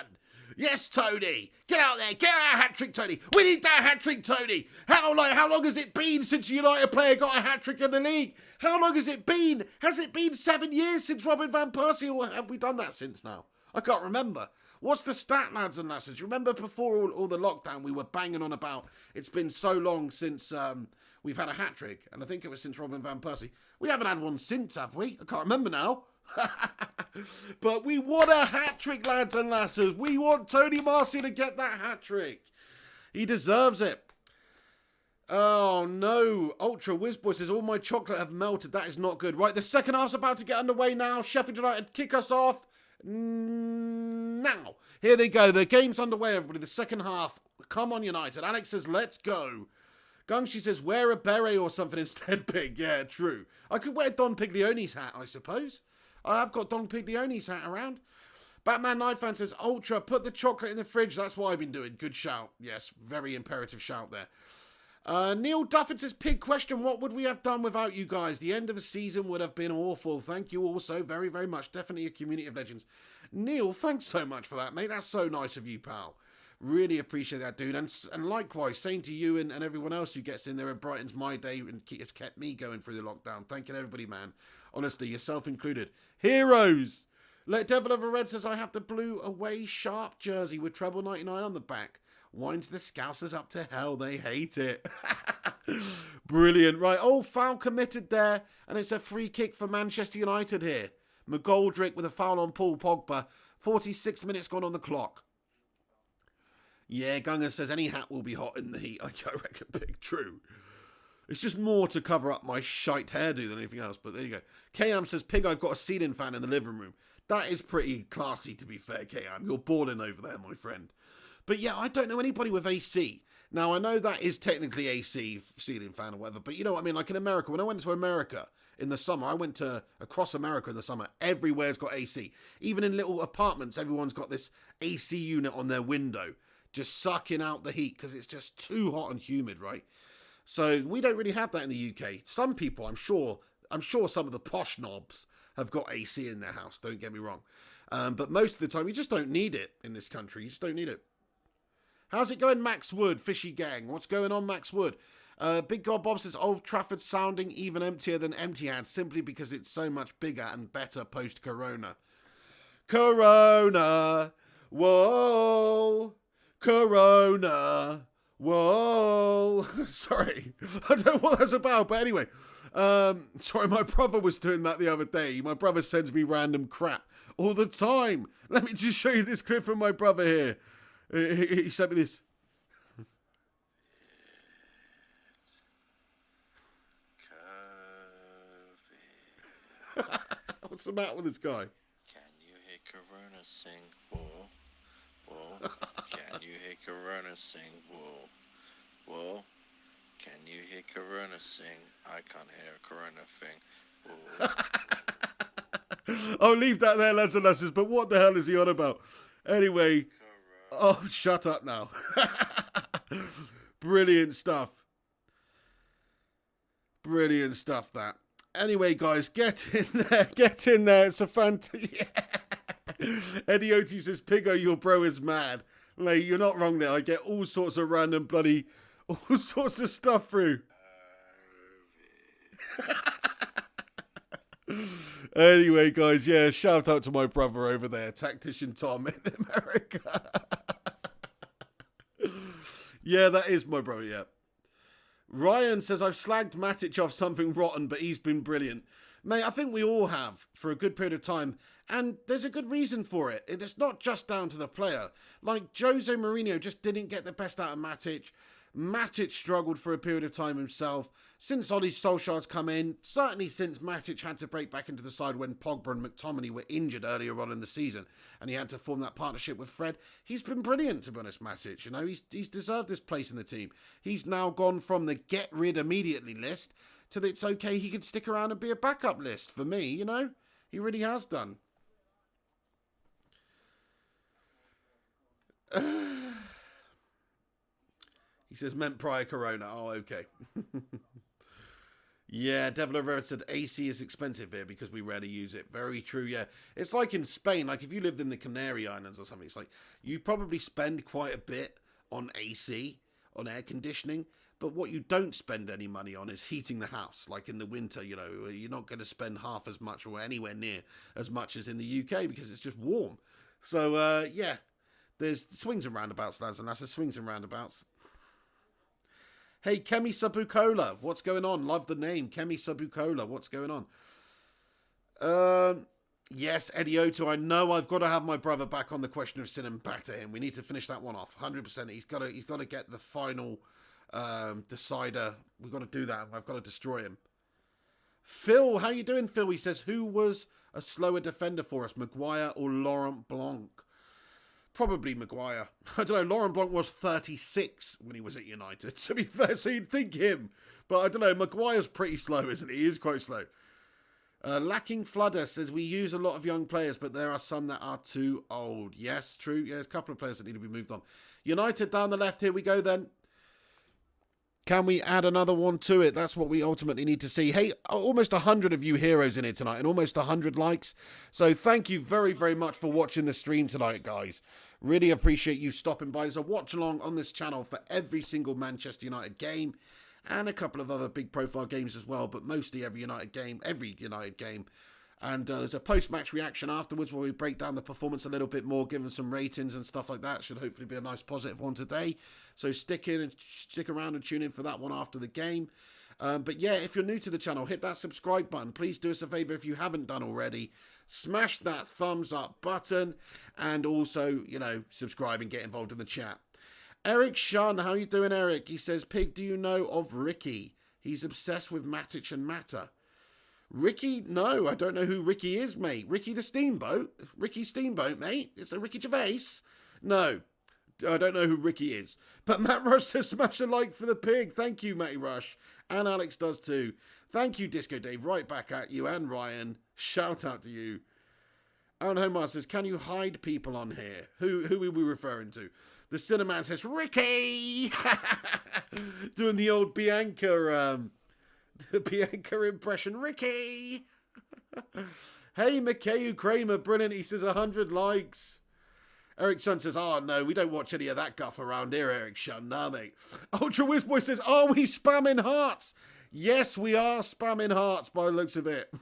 Yes, Tony. Get out there. Get our hat-trick, Tony. We need that hat-trick, Tony. How long has it been since a United player got a hat-trick in the league? How long has it been? Has it been 7 years since Robin Van Persie? Or have we done that since now? I can't remember. What's the stat, lads and lasses? You remember before all the lockdown, we were banging on about it's been so long since we've had a hat-trick. And I think it was since Robin Van Persie. We haven't had one since, have we? I can't remember now. But we want a hat-trick, lads and lasses. We want Tony Martial to get that hat-trick. He deserves it. Oh, no. Ultra Whizboy says, all my chocolate have melted. That is not good. Right, the second half's about to get underway now. Sheffield United kick us off now. Here they go. The game's underway, everybody. The second half. Come on, United. Alex says, let's go. Gungshi says, wear a beret or something instead, Pig. Yeah, true. I could wear Don Piglione's hat, I suppose. I have got Don Piglione's hat around. Batman Knight fan says, Ultra, put the chocolate in the fridge. That's what I've been doing. Good shout. Yes, very imperative shout there. Neil Duffin says, Pig question, what would we have done without you guys? The end of the season would have been awful. Thank you all so very, very much. Definitely a community of legends. Neil, thanks so much for that, mate. That's so nice of you, pal. Really appreciate that, dude. And likewise, same to you and everyone else who gets in there and brightens my day and has kept me going through the lockdown. Thank you, everybody, man. Honestly, yourself included. Heroes! Let Devil of a Red says, I have the blue away sharp jersey with treble 99 on the back. Winds the Scousers up to hell. They hate it. Brilliant. Right. Oh, foul committed there. And it's a free kick for Manchester United here. McGoldrick with a foul on Paul Pogba. 46 minutes gone on the clock. Yeah, Gunga says any hat will be hot in the heat. I reckon, Big true. It's just more to cover up my shite hairdo than anything else. But there you go. KM says, Pig, I've got a ceiling fan in the living room. That is pretty classy, to be fair, KM. You're balling over there, my friend. But yeah, I don't know anybody with AC. Now, I know that is technically AC, ceiling fan or whatever, but you know what I mean? Like in America, when I went to America in the summer, I went to across America in the summer, everywhere's got AC. Even in little apartments, everyone's got this AC unit on their window, just sucking out the heat because it's just too hot and humid, right? So we don't really have that in the UK. Some people, I'm sure some of the posh knobs have got AC in their house, don't get me wrong. But most of the time, you just don't need it in this country. You just don't need it. How's it going, Max Wood, Fishy Gang? What's going on, Max Wood? Big God Bob says, Old Trafford sounding even emptier than Etihad simply because it's so much bigger and better post-Corona. Corona, whoa, Corona, whoa. Sorry, I don't know what that's about, but anyway. Sorry, my brother was doing that the other day. My brother sends me random crap all the time. Let me just show you this clip from my brother here. He sent me this. What's the matter with this guy? Can you hear Corona sing? Whoa, whoa. Can you hear Corona sing? Whoa, whoa. Can you hear Corona sing? I can't hear a Corona thing. Whoa. I'll leave that there, lads and lasses, but what the hell is he on about? Anyway. Oh, shut up now. Brilliant stuff. Brilliant stuff, that. Anyway, guys, get in there. Get in there. It's a fantastic... Yeah. Eddie Oti says, Piggo, your bro is mad. Like, you're not wrong there. I get all sorts of random bloody... all sorts of stuff through. Anyway, guys, yeah, shout out to my brother over there, Tactician Tom in America. Yeah, that is my brother, yeah. Ryan says, I've slagged Matic off something rotten, but he's been brilliant. Mate, I think we all have for a good period of time, and there's a good reason for it. It's not just down to the player. Like, Jose Mourinho just didn't get the best out of Matic. Matic struggled for a period of time himself. Since Oli Solskjaer's come in, certainly since Matic had to break back into the side when Pogba and McTominay were injured earlier on in the season, and he had to form that partnership with Fred, he's been brilliant, to be honest, Matic. You know, he's deserved this place in the team. He's now gone from the get rid immediately list to the it's okay, he could stick around and be a backup list for me, you know? He really has done. He says, meant prior Corona. Oh, okay. Yeah, Devil Rivera said AC is expensive here because we rarely use it. Very true, yeah. It's like in Spain, like if you lived in the Canary Islands or something, it's like you probably spend quite a bit on AC, on air conditioning, but what you don't spend any money on is heating the house. Like in the winter, you know, you're not going to spend half as much or anywhere near as much as in the UK because it's just warm. So, yeah, there's swings and roundabouts, lads and lasses, swings and roundabouts. Hey, Kemi Sabukola, what's going on? Love the name, Kemi Sabukola, what's going on? Yes, Eddie Oto, I know I've got to have my brother back on the question of sin and batter him. We need to finish that one off, 100%. He's got to get the final decider. We've got to do that. I've got to destroy him. Phil, how you doing, Phil? He says, who was a slower defender for us, Maguire or Laurent Blanc? Probably Maguire. I don't know, Laurent Blanc was 36 when he was at United, to be fair, so you'd think him. But I don't know, Maguire's pretty slow, isn't he? He is quite slow. Lacking Fludder says, we use a lot of young players, but there are some that are too old. Yes, true. Yeah, there's a couple of players that need to be moved on. United down the left, here we go then. Can we add another one to it? That's what we ultimately need to see. Hey, almost 100 of you heroes in here tonight and almost 100 likes. So thank you very, very much for watching the stream tonight, guys. Really appreciate you stopping by. There's a watch along on this channel for every single Manchester United game and a couple of other big profile games as well, but mostly every United game. And there's a post-match reaction afterwards where we break down the performance a little bit more, give them some ratings and stuff like that. Should hopefully be a nice positive one today. So stick around and tune in for that one after the game. But yeah, if you're new to the channel, hit that subscribe button. Please do us a favor if you haven't done already. Smash that thumbs up button and also, you know, subscribe and get involved in the chat. Eric Shun, how you doing, Eric? He says, Pig, do you know of Ricky? He's obsessed with Matic and Mata. Ricky? No, I don't know who Ricky is, mate. Ricky the Steamboat? Ricky Steamboat, mate? It's a Ricky Gervais? No, I don't know who Ricky is. But Matt Rush says smash a like for the pig. Thank you, Matty Rush. And Alex does too. Thank you, Disco Dave. Right back at you. And Ryan. Shout out to you. Aaron Homar says, can you hide people on here? Who are we referring to? The Cineman says, Ricky! Doing the old Bianca... the Bianca impression. Ricky! Hey, Mikhail Kramer, brilliant. He says 100 likes. Eric Shun says, oh, no, we don't watch any of that guff around here, Eric Shun. Nah, mate. Ultra Wizboy says, are we spamming hearts? Yes, we are spamming hearts by the looks of it.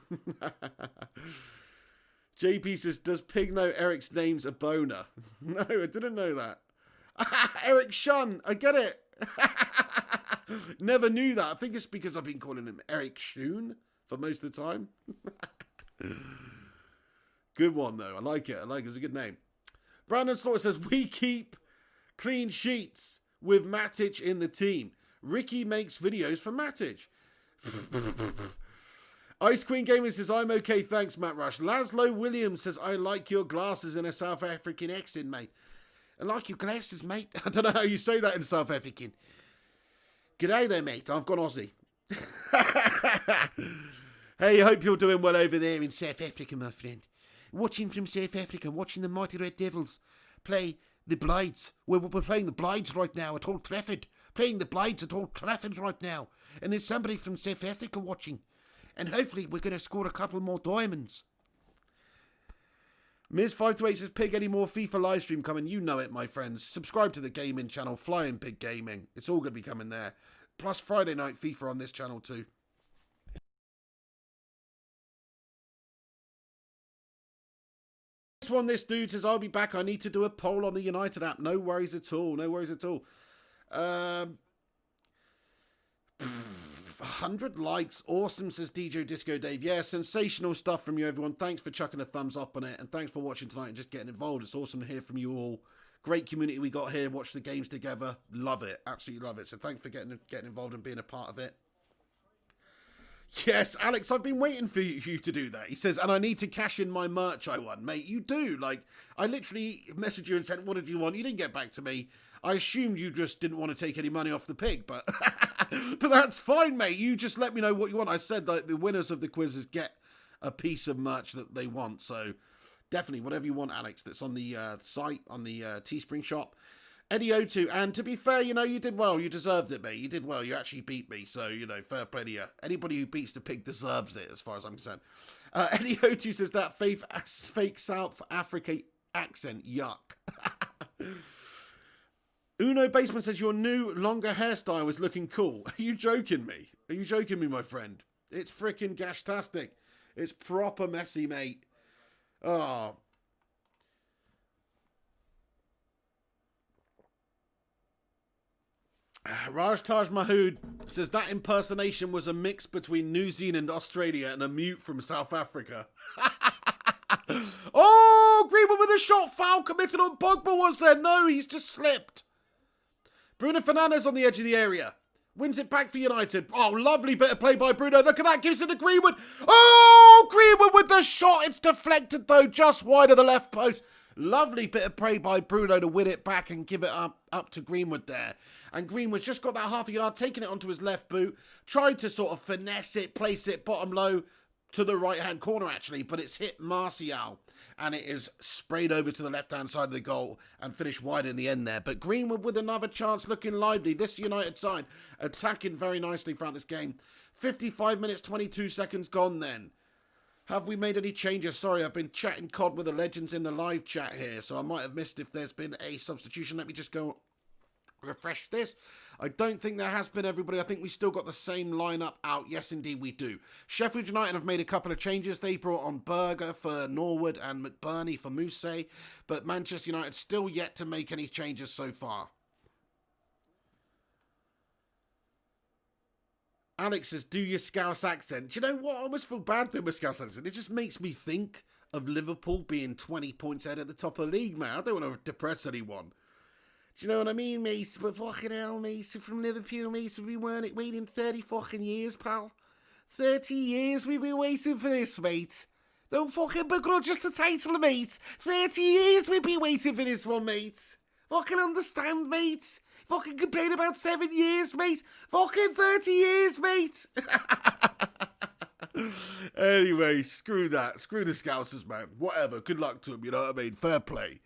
JP says, does Pig know Eric's name's a boner? No, I didn't know that. Eric Shun, I get it. Never knew that. I think it's because I've been calling him Eric Shun for most of the time. Good one, though. I like it. It's a good name. Brandon Slaughter says, we keep clean sheets with Matic in the team. Ricky makes videos for Matic. Ice Queen Gaming says, I'm okay, thanks, Matt Rush. Laszlo Williams says, I like your glasses in a South African accent, mate. I like your glasses, mate. I don't know how you say that in South African. G'day there, mate. I've gone Aussie. Hey, I hope you're doing well over there in South Africa, my friend. Watching from South Africa, watching the Mighty Red Devils play the Blades. We're playing the Blades right now at Old Trafford. Playing the Blades at Old Trafford right now. And there's somebody from South Africa watching. And hopefully we're going to score a couple more diamonds. Ms528 says, Pig, any more FIFA livestream coming? You know it, my friends. Subscribe to the gaming channel, Flying Pig Gaming. It's all going to be coming there. Plus Friday night FIFA on this channel too. This dude says, I'll be back. I need to do a poll on the United app. No worries at all. 100 likes. Awesome, says DJ Disco Dave. Yeah, sensational stuff from you, everyone. Thanks for chucking a thumbs up on it. And thanks for watching tonight and just getting involved. It's awesome to hear from you all. Great community we got here. Watch the games together. Love it. Absolutely love it. So thanks for getting involved and being a part of it. Yes, Alex, I've been waiting for you to do that. He says, and I need to cash in my merch I won. Mate, you do. Like, I literally messaged you and said, what did you want? You didn't get back to me. I assumed you just didn't want to take any money off the pig, but but that's fine, mate. You just let me know what you want. I said that the winners of the quizzes get a piece of merch that they want. So definitely, whatever you want, Alex, that's on the site, on the Teespring shop. Eddie O2, and to be fair, you know, you did well. You deserved it, mate. You did well. You actually beat me. So, you know, fair play to you. Anybody who beats the pig deserves it, as far as I'm concerned. Eddie O2 says that fake South Africa accent. Yuck. Uno Basement says your new, longer hairstyle is looking cool. Are you joking me? Are you joking me, my friend? It's freaking gashtastic. It's proper messy, mate. Oh. Raj Taj Mahood says that impersonation was a mix between New Zealand, Australia, and a mute from South Africa. Oh, Greenwood with a shot, foul committed on Pogba, was there? No, he's just slipped. Bruno Fernandes on the edge of the area. Wins it back for United. Oh, lovely bit of play by Bruno. Look at that, gives it to Greenwood. Oh, Greenwood with the shot. It's deflected though, just wide of the left post. Lovely bit of play by Bruno to win it back and give it up to Greenwood there. And Greenwood's just got that half a yard, taking it onto his left boot. Tried to sort of finesse it, place it bottom low to the right-hand corner, actually. But it's hit Martial. And it is sprayed over to the left-hand side of the goal and finished wide in the end there. But Greenwood with another chance, looking lively. This United side attacking very nicely throughout this game. 55 minutes, 22 seconds gone then. Have we made any changes? Sorry, I've been chatting COD with the legends in the live chat here, so I might have missed if there's been a substitution. Let me just go refresh this. I don't think there has been, everybody. I think we still got the same lineup out. Yes, indeed, we do. Sheffield United have made a couple of changes. They brought on Berger for Norwood and McBurney for Mufc, but Manchester United still yet to make any changes so far. Alex says, do your Scouse accent. Do you know what? I almost feel bad doing my Scouse accent. It just makes me think of Liverpool being 20 points ahead at the top of the league, man. I don't want to depress anyone. Do you know what I mean, mate? But fucking hell, mate. From Liverpool, mate, we weren't waiting 30 fucking years, pal. 30 years we've been waiting for this, mate. Don't fucking begrudge us the title, mate. 30 years we've been waiting for this one, mate. Fucking understand, mate. Fucking complain about 7 years, mate. Fucking 30 years, mate. Anyway, screw that. Screw the Scousers, man. Whatever. Good luck to them, you know what I mean? Fair play.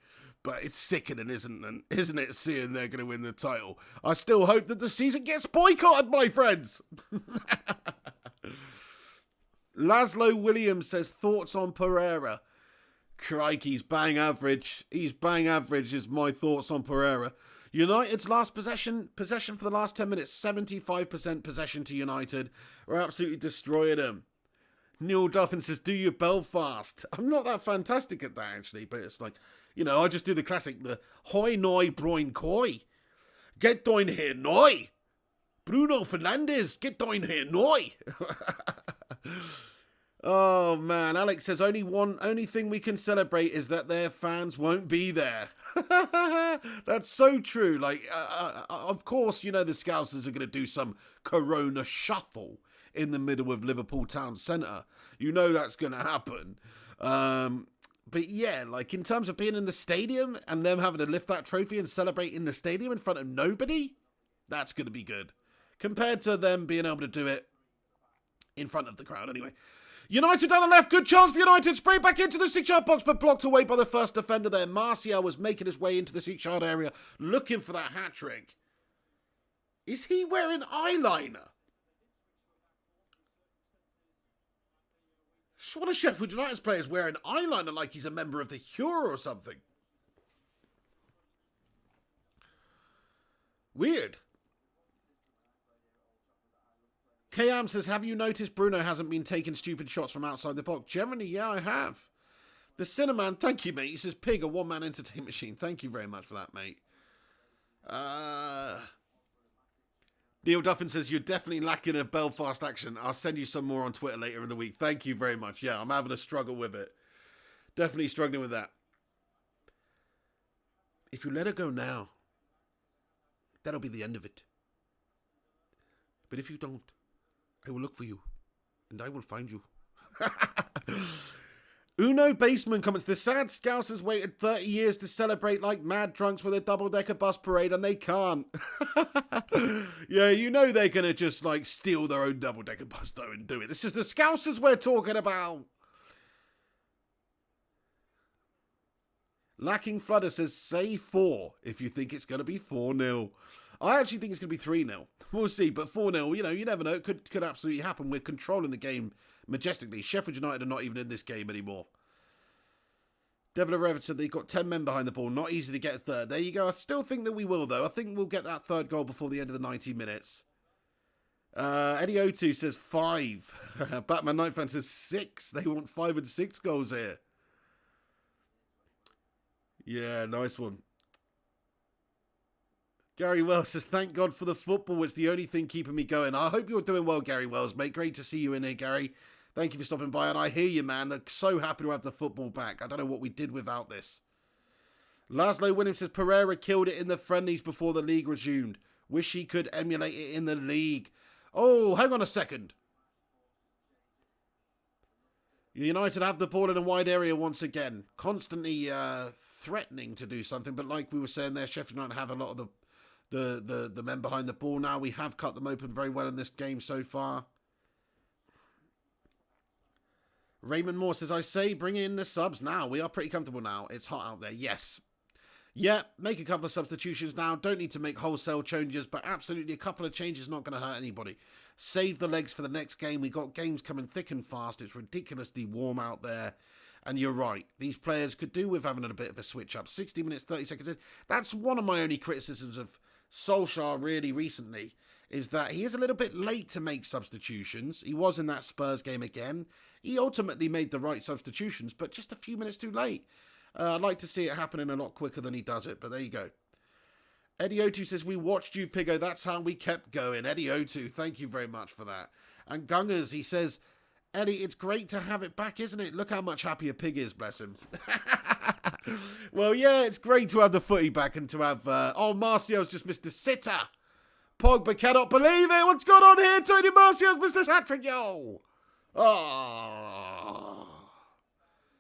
But it's sickening, isn't it, seeing they're going to win the title? I still hope that the season gets boycotted, my friends. Laszlo Williams says, thoughts on Pereira. Crikey, he's bang average. He's bang average is my thoughts on Pereira. United's last possession for the last 10 minutes, 75% possession to United. We're absolutely destroying them. Neil Duffin says, do your Belfast. I'm not that fantastic at that, actually, but it's like, you know, I just do the classic, the hoi noi broin koi. Get down here, noi. Bruno Fernandes, get down here, noi. Oh, man. Alex says, only thing we can celebrate is that their fans won't be there. That's so true. Like, of course, you know, the Scousers are going to do some Corona shuffle in the middle of Liverpool town centre. You know that's going to happen. But yeah, like in terms of being in the stadium and them having to lift that trophy and celebrate in the stadium in front of nobody, that's going to be good. Compared to them being able to do it in front of the crowd anyway. United down the left, good chance for United. Spray back into the 6-yard box, but blocked away by the first defender there. Martial was making his way into the 6-yard area, looking for that hat-trick. Is he wearing eyeliner? One of Sheffield United's players wearing eyeliner like he's a member of the Cure or something. Weird. KM says, have you noticed Bruno hasn't been taking stupid shots from outside the box? Generally, yeah, I have. The Cinnamon, thank you, mate. He says, Pig, a one-man entertainment machine. Thank you very much for that, mate. Neil Duffin says, you're definitely lacking a Belfast action. I'll send you some more on Twitter later in the week. Thank you very much. Yeah, I'm having a struggle with it. Definitely struggling with that. If you let her go now, that'll be the end of it. But if you don't, I will look for you, and I will find you. Uno Baseman comments, the sad Scousers waited 30 years to celebrate like mad drunks with a double-decker bus parade, and they can't. Yeah, you know they're going to just, like, steal their own double-decker bus, though, and do it. This is the Scousers we're talking about. Lacking Fludder says, say 4 if you think it's going to be 4-0. I actually think it's going to be 3-0. We'll see, but 4-0, you know, you never know. It could absolutely happen. We're controlling the game majestically. Sheffield United are not even in this game anymore. Devil of Everton said they've got 10 men behind the ball. Not easy to get a third. There you go. I still think that we will, though. I think we'll get that third goal before the end of the 90 minutes. Eddie O2 says 5. Batman Nightfan says 6. They want 5 and 6 goals here. Yeah, nice one. Gary Wells says, thank God for the football. It's the only thing keeping me going. I hope you're doing well, Gary Wells, mate. Great to see you in here, Gary. Thank you for stopping by. And I hear you, man. They're so happy to have the football back. I don't know what we did without this. Laszlo Williams says, Pereira killed it in the friendlies before the league resumed. Wish he could emulate it in the league. Oh, hang on a second. United have the ball in a wide area once again. Constantly threatening to do something. But like we were saying there, Sheffield United have a lot of the men behind the ball now. We have cut them open very well in this game so far. Raymond Moore says, I say bring in the subs now. We are pretty comfortable now. It's hot out there. Yes. Yeah, make a couple of substitutions now. Don't need to make wholesale changes, but absolutely a couple of changes not going to hurt anybody. Save the legs for the next game. We got games coming thick and fast. It's ridiculously warm out there. And you're right. These players could do with having a bit of a switch up. 60 minutes, 30 seconds in. That's one of my only criticisms of Solskjaer really recently, is that he is a little bit late to make substitutions. He was in that Spurs game again. He ultimately made the right substitutions, but just a few minutes too late. I'd like to see it happening a lot quicker than he does it, but there you go. Eddie O2 says, we watched you, Piggo. That's how we kept going. Eddie O2, thank you very much for that. And Gungers, he says, Eddie, it's great to have it back, isn't it? Look how much happier Pig is, bless him. Well, yeah, it's great to have the footy back and to have... Martial's just missed a sitter. Pogba cannot believe it. What's going on here? Tony Martial's missed a hat-trick, yo. Oh.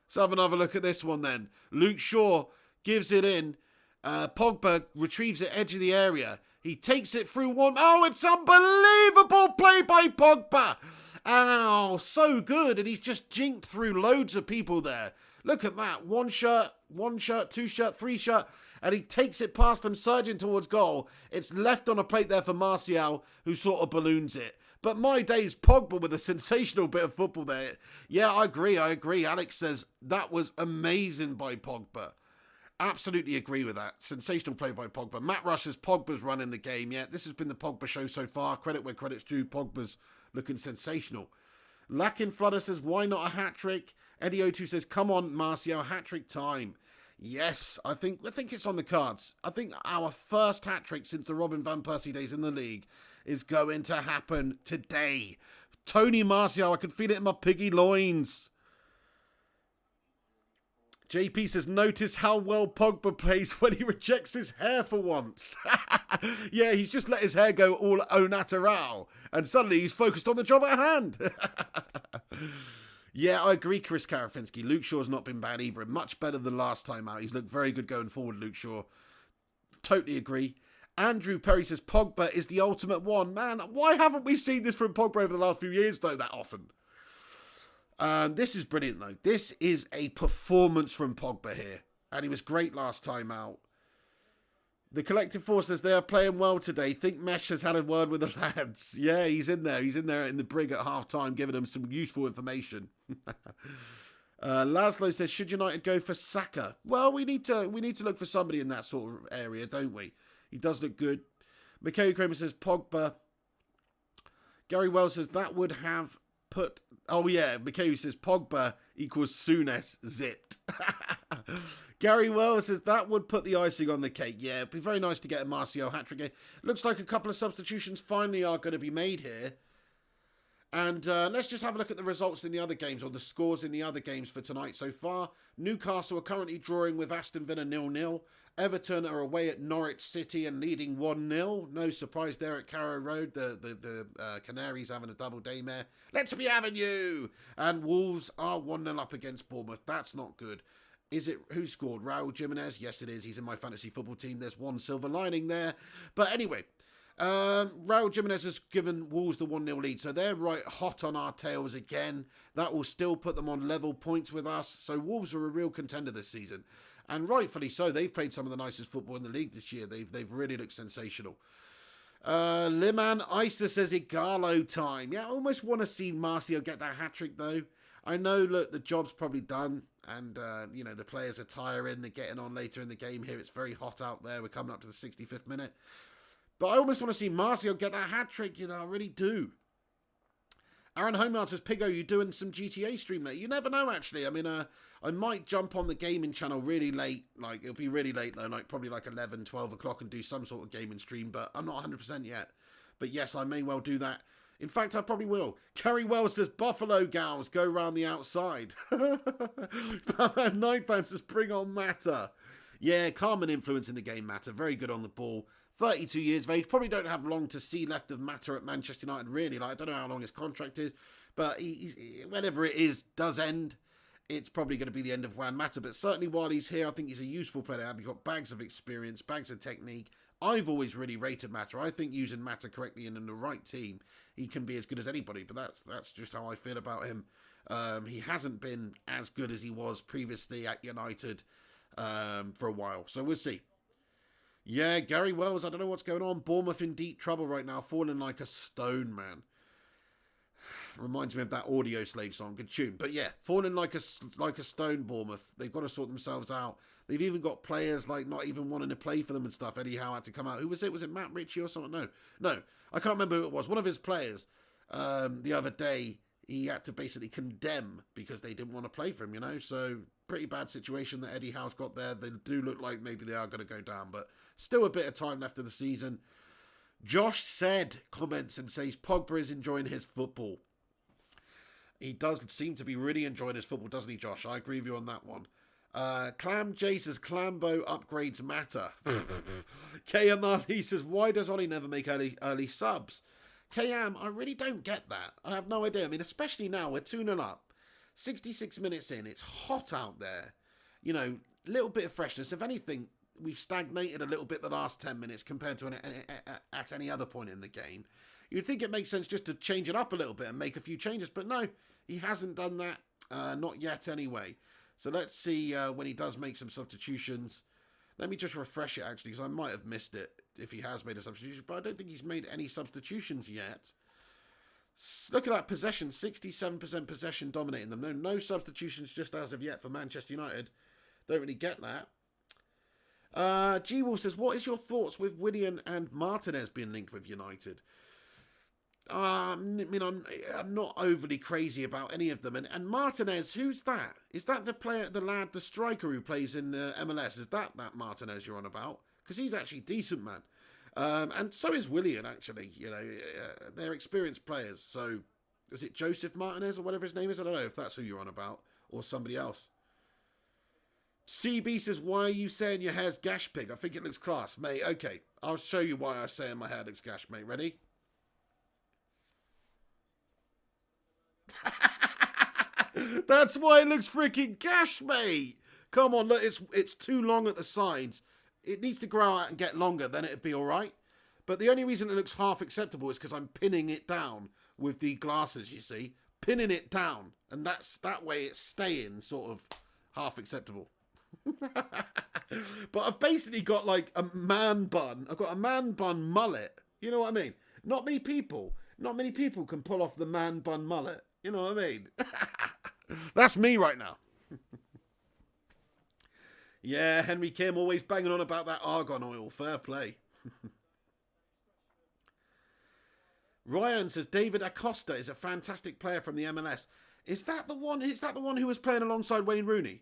Let's have another look at this one then. Luke Shaw gives it in. Pogba retrieves it edge of the area. He takes it through one. Oh, it's unbelievable play by Pogba. Oh, so good. And he's just jinked through loads of people there. Look at that. One shirt, 2 shirt, 3 shirt. And he takes it past them, surging towards goal. It's left on a plate there for Martial, who sort of balloons it. But my days, Pogba with a sensational bit of football there. Yeah, I agree. Alex says that was amazing by Pogba. Absolutely agree with that. Sensational play by Pogba. Matt Rush says Pogba's running the game. Yeah, this has been the Pogba show so far. Credit where credit's due. Pogba's looking sensational. Lacking Fludder says, why not a hat-trick? Eddie O2 says, come on, Marcio, hat-trick time. Yes, I think it's on the cards. I think our first hat-trick since the Robin Van Persie days in the league is going to happen today. Tony Marcio, I can feel it in my piggy loins. JP says, notice how well Pogba plays when he rejects his hair for once. Yeah, he's just let his hair go all au natural. And suddenly he's focused on the job at hand. Yeah, I agree, Chris Karafinski. Luke Shaw's not been bad either. Much better than last time out. He's looked very good going forward, Luke Shaw. Totally agree. Andrew Perry says, Pogba is the ultimate one. Man, why haven't we seen this from Pogba over the last few years, though, that often? This is brilliant, though. This is a performance from Pogba here. And he was great last time out. The collective force says they are playing well today. Think Mesh has had a word with the lads. Yeah, he's in there. He's in there in the brig at half-time, giving them some useful information. Laszlo says, should United go for Saka? Well, we need to look for somebody in that sort of area, don't we? He does look good. Mikhail Kramer says, Pogba. Gary Wells says, that would have put... Oh, yeah. Mikhail says, Pogba equals Souness zipped. Gary Wells says, that would put the icing on the cake. Yeah, it'd be very nice to get a Martial hat-trick. Looks like a couple of substitutions finally are going to be made here. And let's just have a look at the results in the other games, or the scores in the other games for tonight so far. Newcastle are currently drawing with Aston Villa 0-0. Everton are away at Norwich City and leading 1-0. No surprise there at Carrow Road. The Canaries having a double daymare. Let's be having you! And Wolves are 1-0 up against Bournemouth. That's not good. Is it, who scored? Raul Jimenez? Yes, it is. He's in my fantasy football team. There's one silver lining there. But anyway, Raul Jimenez has given Wolves the 1-0 lead. So they're right hot on our tails again. That will still put them on level points with us. So Wolves are a real contender this season. And rightfully so. They've played some of the nicest football in the league this year. They've really looked sensational. Liman Isa says Igalo time. Yeah, I almost want to see Marcio get that hat-trick though. I know, look, the job's probably done. And, you know, the players are tiring. They're getting on later in the game here. It's very hot out there. We're coming up to the 65th minute. But I almost want to see Marcio get that hat-trick. You know, I really do. Aaron Homeyard says, Pigo, you doing some GTA stream later? You never know, actually. I mean, I might jump on the gaming channel really late. Like, it'll be really late, though. Like, probably like 11, 12 o'clock and do some sort of gaming stream. But I'm not 100% yet. But yes, I may well do that. In fact, I probably will. Kerry Wells says, Buffalo gals, go round the outside. Batman 9 fan says, bring on Mata. Yeah, calm and influence in the game, Mata. Very good on the ball. 32 years of age. Probably don't have long to see left of Mata at Manchester United, really. Like, I don't know how long his contract is. But whenever it is, does end. It's probably going to be the end of Juan Mata. But certainly while he's here, I think he's a useful player. He's got bags of experience, bags of technique. I've always really rated Mata. I think using Mata correctly and in the right team, he can be as good as anybody. But that's just how I feel about him. He hasn't been as good as he was previously at United for a while. So we'll see. Yeah, Gary Wells, I don't know what's going on. Bournemouth in deep trouble right now, falling like a stone, man. Reminds me of that Audio Slave song. Good tune. But yeah, falling like a stone, Bournemouth. They've got to sort themselves out. They've even got players like not even wanting to play for them and stuff. Eddie Howe had to come out. Who was it? Was it Matt Ritchie or something? No. I can't remember who it was. One of his players the other day, he had to basically condemn because they didn't want to play for him, you know. So pretty bad situation that Eddie Howe's got there. They do look like maybe they are going to go down, but still a bit of time left of the season. Josh said, comments and says, Pogba is enjoying his football. He does seem to be really enjoying his football, doesn't he, Josh? I agree with you on that one. Clam J says, Clambo upgrades matter. KM he says, why does Ollie never make early subs? KM, I really don't get that. I have no idea. I mean, especially now, we're 2-0 up. 66 minutes in, it's hot out there. You know, little bit of freshness. If anything, we've stagnated a little bit the last 10 minutes compared to at any other point in the game. You'd think it makes sense just to change it up a little bit and make a few changes, but no, he hasn't done that. Not yet anyway. So let's see when he does make some substitutions. Let me just refresh it, actually, because I might have missed it if he has made a substitution, but I don't think he's made any substitutions yet. Look at that possession, 67% possession dominating them. No substitutions just as of yet for Manchester United. Don't really get that. G-Wolf says, what is your thoughts with Willian and Martinez being linked with United? I mean, I'm not overly crazy about any of them. And Martinez, who's that? Is that the striker who plays in the MLS? Is that Martinez you're on about? Because he's actually decent, man. And so is Willian, actually. You know, they're experienced players. So, is it Joseph Martinez or whatever his name is? I don't know if that's who you're on about or somebody else. CB says, why are you saying your hair's gash pig? I think it looks class. Mate, okay. I'll show you why I'm saying my hair looks gash, mate. Ready? That's why it looks freaking gash, mate. Come on, look, it's too long at the sides. It needs to grow out and get longer, then it'd be all right. But the only reason it looks half acceptable is because I'm pinning it down with the glasses, you see. Pinning it down. And that way it's staying sort of half acceptable. But I've basically got like a man bun. I've got a man bun mullet. You know what I mean? Not many people can pull off the man bun mullet. You know what I mean? That's me right now. Yeah, Henry Kim always banging on about that argon oil. Fair play. Ryan says David Acosta is a fantastic player from the MLS. Is that the one who was playing alongside Wayne Rooney?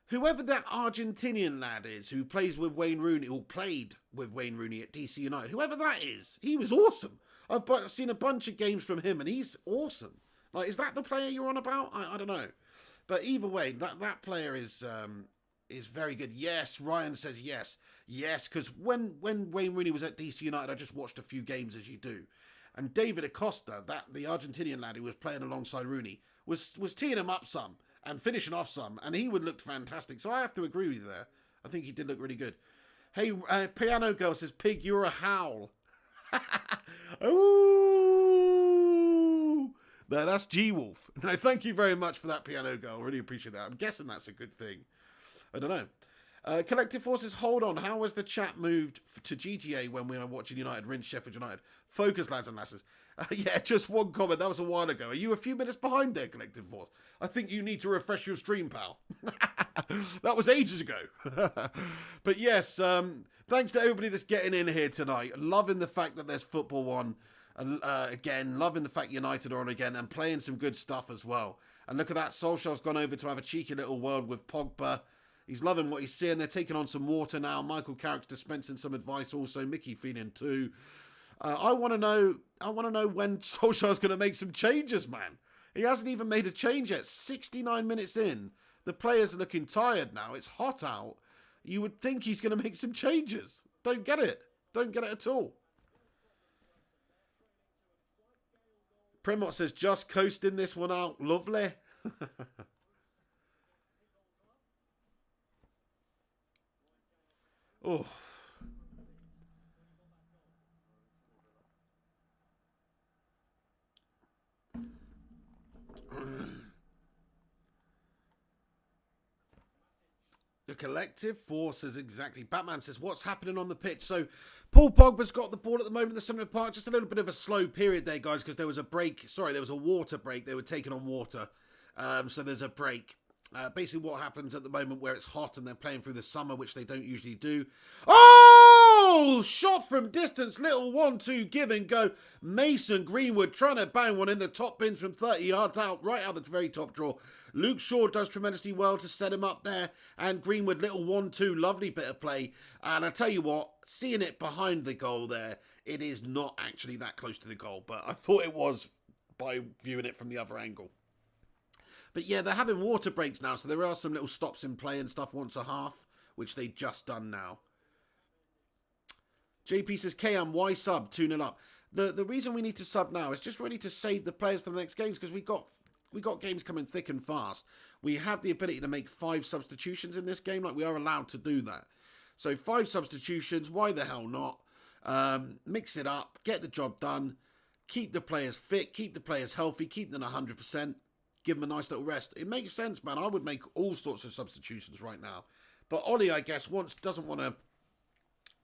Whoever that Argentinian lad is who plays with Wayne Rooney, or played with Wayne Rooney at DC United, whoever that is, he was awesome. I've seen a bunch of games from him and he's awesome. Like, is that the player you're on about? I don't know. But either way, that player is very good. Yes, Ryan says yes. Yes, because when Wayne Rooney was at DC United, I just watched a few games as you do. And David Acosta, the Argentinian lad who was playing alongside Rooney, was teeing him up some and finishing off some, and he would look fantastic. So I have to agree with you there. I think he did look really good. Hey, Piano Girl says, Pig, you're a howl. Ooh. No, that's G-Wolf. No, thank you very much for that, Piano Girl. Really appreciate that. I'm guessing that's a good thing. I don't know. Collective Forces, hold on. How has the chat moved to GTA when we are watching United rinse Sheffield United? Focus, lads and lasses. Yeah, just one comment. That was a while ago. Are you a few minutes behind there, Collective Force? I think you need to refresh your stream, pal. That was ages ago. But yes, thanks to everybody that's getting in here tonight. Loving the fact that there's football on. Again, loving the fact United are on again and playing some good stuff as well. And look at that. Solskjaer's gone over to have a cheeky little word with Pogba. He's loving what he's seeing. They're taking on some water now. Michael Carrick's dispensing some advice also. Mickey feeling too. I want to know when Solskjaer's going to make some changes, man. He hasn't even made a change yet. 69 minutes in. The players are looking tired now. It's hot out. You would think he's going to make some changes. Don't get it. Don't get it at all. Premot says, just coasting this one out. Lovely. Oh. The Collective Forces, exactly. Batman says, what's happening on the pitch? So, Paul Pogba's got the ball at the moment in the centre of the park. Just a little bit of a slow period there, guys, because there was a break. Sorry, there was a water break. They were taking on water. So there's a break. Basically what happens at the moment where it's hot and they're playing through the summer, which they don't usually do. Oh! Shot from distance. Little 1-2 give and go. Mason Greenwood trying to bang one in the top bins from 30 yards out. Right out the very top draw. Luke Shaw does tremendously well to set him up there. And Greenwood, little 1-2. Lovely bit of play. And I tell you what, seeing it behind the goal there, it is not actually that close to the goal. But I thought it was by viewing it from the other angle. But yeah, they're having water breaks now, so there are some little stops in play and stuff once a half, which they've just done now. JP says, KM, why sub? 2-0 up. The reason we need to sub now is just really to save the players for the next games, because we got games coming thick and fast. We have the ability to make 5 substitutions in this game, like we are allowed to do that. So 5 substitutions, why the hell not? Mix it up, get the job done, keep the players fit, keep the players healthy, keep them 100%. Give them a nice little rest. It makes sense, man. I would make all sorts of substitutions right now. But Ollie, I guess, doesn't want to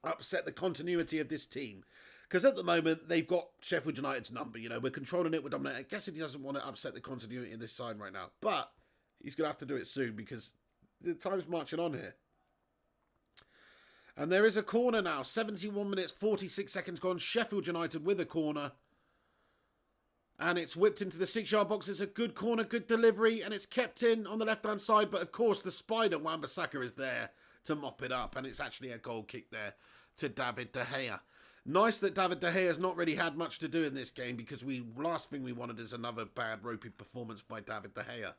upset the continuity of this team. Because at the moment, they've got Sheffield United's number. You know, we're controlling it, we're dominating. I guess he doesn't want to upset the continuity of this side right now. But he's going to have to do it soon because the time's marching on here. And there is a corner now. 71 minutes, 46 seconds gone. Sheffield United with a corner. And it's whipped into the 6-yard box. It's a good corner, good delivery. And it's kept in on the left-hand side. But, of course, the spider, Wan-Bissaka, is there to mop it up. And it's actually a goal kick there to David De Gea. Nice that David De Gea has not really had much to do in this game because last thing we wanted is another bad ropey performance by David De Gea.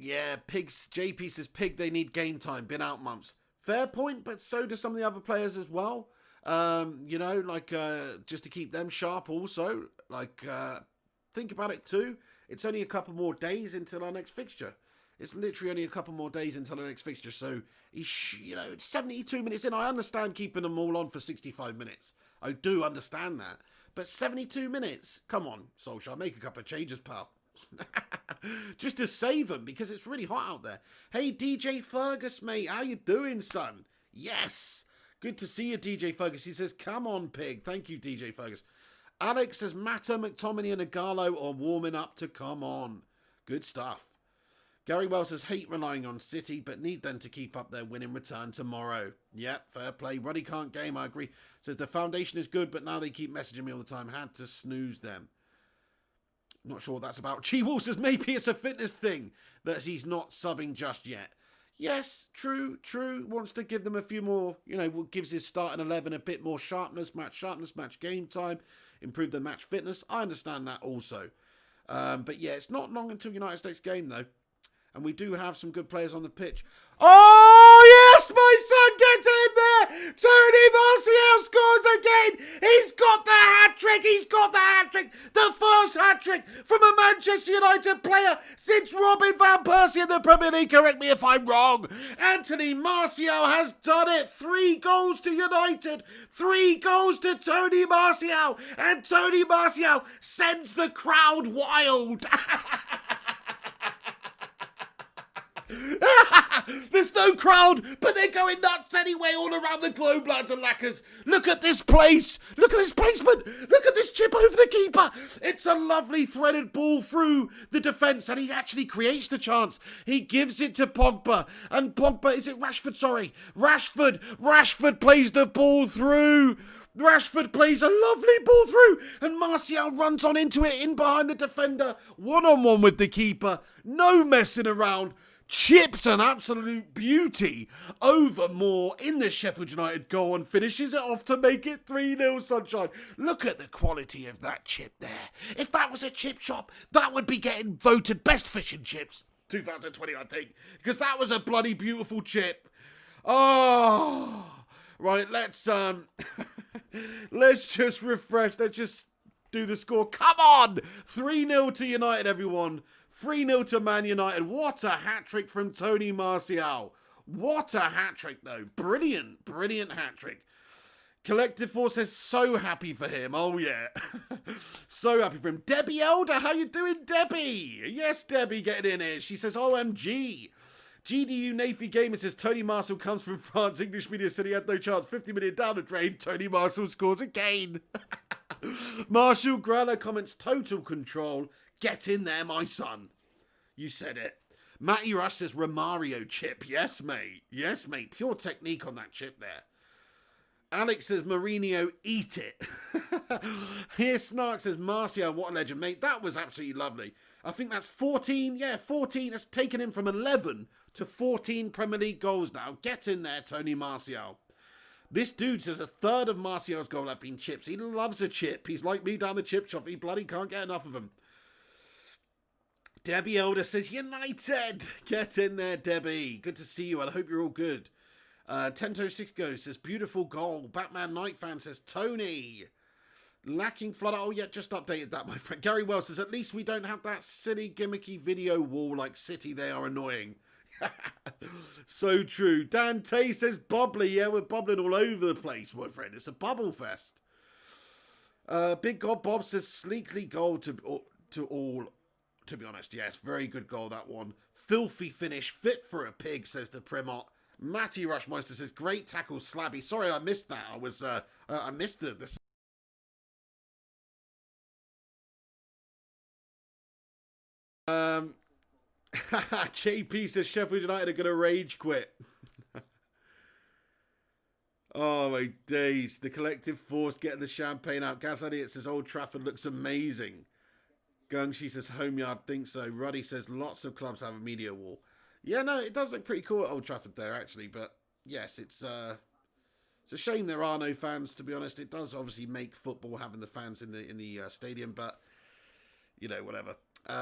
Yeah, Pigs. JP says, Pig, they need game time. Been out months. Fair point, but so do some of the other players as well. You know, like, just to keep them sharp also. Like, think about it too. It's only a couple more days until our next fixture. It's literally only a couple more days until the next fixture. So, you know, it's 72 minutes in. I understand keeping them all on for 65 minutes. I do understand that. But 72 minutes? Come on, Solskjaer, make a couple of changes, pal. Just to save them, because it's really hot out there. Hey, DJ Fergus, mate. How you doing, son? Yes. Good to see you, DJ Fergus. He says, come on, Pig. Thank you, DJ Fergus. Alex says, Mata, McTominay and Igalo are warming up to come on. Good stuff. Gary Wells says, hate relying on City, but need them to keep up their winning return tomorrow. Yep, fair play. Ruddy can't game, I agree. Says, the foundation is good, but now they keep messaging me all the time. Had to snooze them. Not sure what that's about. Chi Wall says, maybe it's a fitness thing that he's not subbing just yet. Yes, true. Wants to give them a few more, you know, gives his starting 11 a bit more sharpness, match game time, improve their match fitness. I understand that also. But yeah, it's not long until United States game, though. And we do have some good players on the pitch. Oh, yes, my son, get in there. Tony Martial scores again. He's got the hat-trick. The first hat-trick from a Manchester United player since Robin van Persie in the Premier League. Correct me if I'm wrong. Anthony Martial has done it. 3 goals to United. 3 goals to Tony Martial. And Tony Martial sends the crowd wild. There's no crowd, but they're going nuts anyway all around the globe, lads and lackers. Look at this place. Look at this placement. Look at this chip over the keeper. It's a lovely threaded ball through the defence, and he actually creates the chance. He gives it to Pogba, and Pogba, is it Rashford? Sorry. Rashford plays the ball through. Rashford plays a lovely ball through, and Martial runs on into it, in behind the defender, one-on-one with the keeper. No messing around. Chips an absolute beauty over Moore in the Sheffield United goal and finishes it off to make it 3-0, sunshine. Look at the quality of that chip there. If that was a chip shop, that would be getting voted best fish and chips 2020, I think, because that was a bloody beautiful chip. Oh, right, let's just refresh. Let's just do the score. Come on! 3-0 to United, everyone. 3-0 to Man United. What a hat-trick from Tony Martial. What a hat-trick, though. Brilliant hat-trick. Collective Force says, so happy for him. Oh, yeah. So happy for him. Debbie Elder, how you doing, Debbie? Yes, Debbie, getting in here. She says, OMG. GDU Navy Gamer says, Tony Martial comes from France. English media said he had no chance. 50 minutes down the drain. Tony Martial scores again. Marshall Gralla comments, total control. Get in there, my son. You said it. Matty Rush says, Romario chip. Yes, mate. Yes, mate. Pure technique on that chip there. Alex says, Mourinho, eat it. Here, Snark says, Martial, what a legend, mate. That was absolutely lovely. I think that's 14. Yeah, 14. It's taken him from 11 to 14 Premier League goals now. Get in there, Tony Martial. This dude says a third of Martial's goal have been chips. He loves a chip. He's like me down the chip shop. He bloody can't get enough of them. Debbie Elder says, United. Get in there, Debbie. Good to see you. I hope you're all good. Tento6 goes, says, beautiful goal. Batman Night Fan says, Tony. Lacking flood. Oh, yeah, just updated that, my friend. Gary Wells says, at least we don't have that silly gimmicky video wall like City. They are annoying. So true. Dan Tay says, bubbly. Yeah, we're bubbling all over the place, my friend. It's a bubble fest. Big God Bob says, sleekly goal to all. To be honest, yes, very good goal, that one. Filthy finish, fit for a pig, says the Primot. Matty Rushmeister says, great tackle, Slabby. Sorry, I missed that. I missed the JP says Sheffield United are going to rage quit. Oh my days. The collective force getting the champagne out. Gaz Elliott says Old Trafford looks amazing. Gungshi says home yard, think so. Ruddy says lots of clubs have a media wall. Yeah, no, it does look pretty cool at Old Trafford there, actually. But yes, it's a shame there are no fans, to be honest. It does obviously make football having the fans in the stadium, but you know, whatever.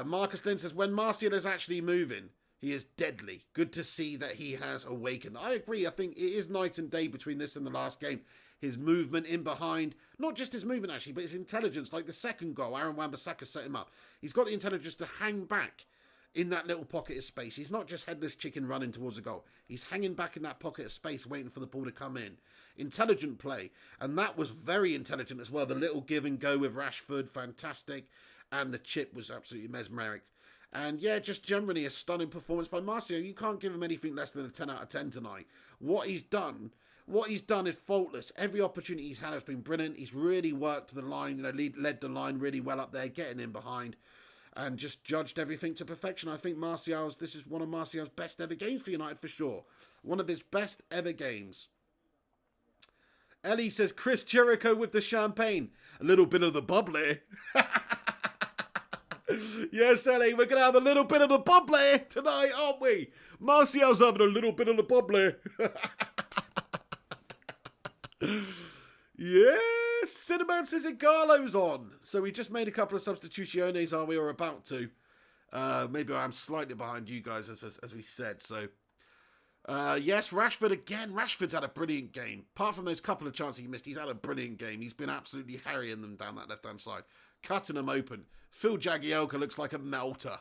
Marcus Lynn says, when Martial is actually moving, he is deadly. Good to see that he has awakened. I agree. I think it is night and day between this and the last game. His movement in behind, not just his movement actually, but his intelligence. Like the second goal, Aaron Wan-Bissaka set him up. He's got the intelligence to hang back in that little pocket of space. He's not just headless chicken running towards the goal. He's hanging back in that pocket of space waiting for the ball to come in. Intelligent play. And that was very intelligent as well. The little give and go with Rashford, fantastic. And the chip was absolutely mesmeric. And yeah, just generally a stunning performance by Martial. You can't give him anything less than a 10 out of 10 tonight. What he's done is faultless. Every opportunity he's had has been brilliant. He's really worked the line, led the line really well up there, getting in behind, and just judged everything to perfection. I think this is one of Martial's best ever games for United for sure. One of his best ever games. Ellie says, Chris Jericho with the champagne. A little bit of the bubbly. Yes, Ellie, we're going to have a little bit of the bubbly tonight, aren't we? Martial's having a little bit of the bubbly. Yes, Cinnamon says Igalo's on. So we just made a couple of substitutiones, are we, or about to? Maybe I'm slightly behind you guys, as we said. So, yes, Rashford again. Rashford's had a brilliant game. Apart from those couple of chances he missed, he's had a brilliant game. He's been absolutely harrying them down that left-hand side. Cutting them open. Phil Jagielka looks like a melter.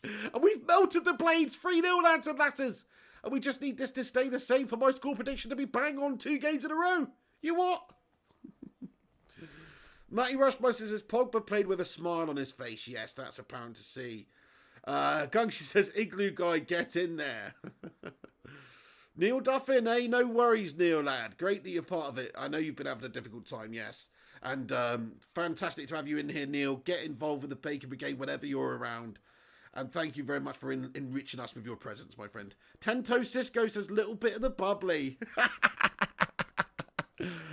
And we've melted the blades. 3-0, lads and latters. And we just need this to stay the same for my score prediction to be bang on 2 games in a row. You what? Matty Rushmeister says Pogba played with a smile on his face. Yes, that's apparent to see. Gungshi says, Igloo guy, get in there. Neil Duffin, hey, no worries, Neil lad. Great that you're part of it. I know you've been having a difficult time, yes. And fantastic to have you in here, Neil. Get involved with the Bacon Brigade whenever you're around. And thank you very much for enriching us with your presence, my friend. Tento Cisco says, little bit of the bubbly.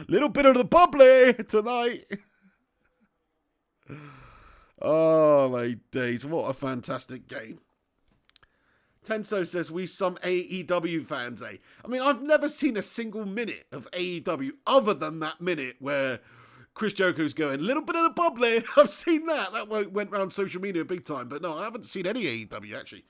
Little bit of the bubbly tonight. Oh, my days. What a fantastic game. Tenso says, we some AEW fans, eh? I mean, I've never seen a single minute of AEW other than that minute where Chris Jericho's going, little bit of the bubbly. I've seen that. That went around social media big time. But no, I haven't seen any AEW, actually.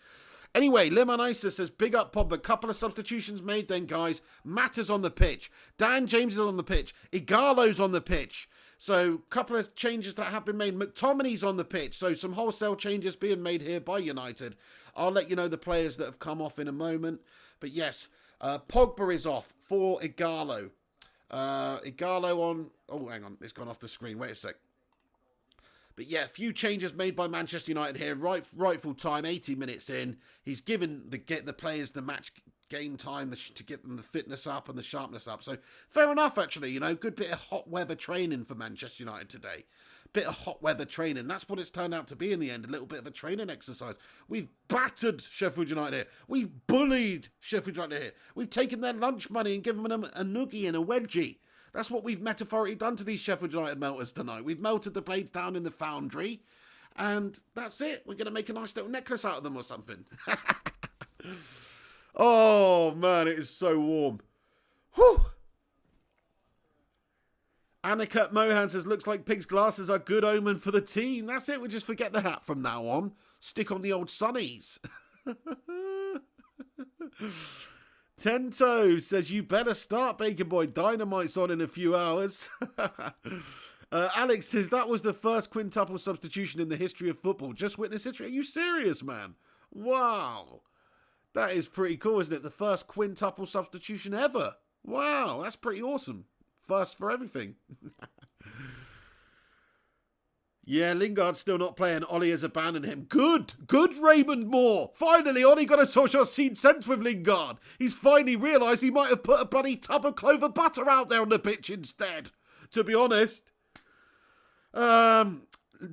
Anyway, Lemon Isa says, big up Pogba. Couple of substitutions made then, guys. Matters on the pitch. Dan James is on the pitch. Igalo's on the pitch. So, couple of changes that have been made. McTominay's on the pitch. So, some wholesale changes being made here by United. I'll let you know the players that have come off in a moment. But yes, Pogba is off for Igalo. Igalo on... Oh, hang on. It's gone off the screen. Wait a sec. But yeah, a few changes made by Manchester United here. Rightful time, 80 minutes in. He's given the players the match game time to get them the fitness up and the sharpness up. So fair enough, actually. You know, good bit of hot weather training for Manchester United today. Bit of hot weather training. That's what it's turned out to be in the end. A little bit of a training exercise. We've battered Sheffield United here. We've bullied Sheffield United here. We've taken their lunch money and given them a noogie and a wedgie. That's what we've metaphorically done to these Sheffield United melters tonight. We've melted the blades down in the foundry. And that's it. We're going to make a nice little necklace out of them or something. Oh, man, it is so warm. Whew. Aniket Mohan says, looks like Pig's glasses are good omen for the team. That's it. We'll just forget the hat from now on. Stick on the old sunnies. Tento says, you better start, Bacon Boy. Dynamite's on in a few hours. Alex says, that was the first quintuple substitution in the history of football. Just witness history. Are you serious, man? Wow. That is pretty cool, isn't it? The first quintuple substitution ever. Wow, that's pretty awesome. First for everything. Yeah, Lingard's still not playing. Ollie has abandoned him. Good Raymond Moore. Finally, Ollie got a social scene sense with Lingard. He's finally realised he might have put a bloody tub of clover butter out there on the pitch instead, to be honest.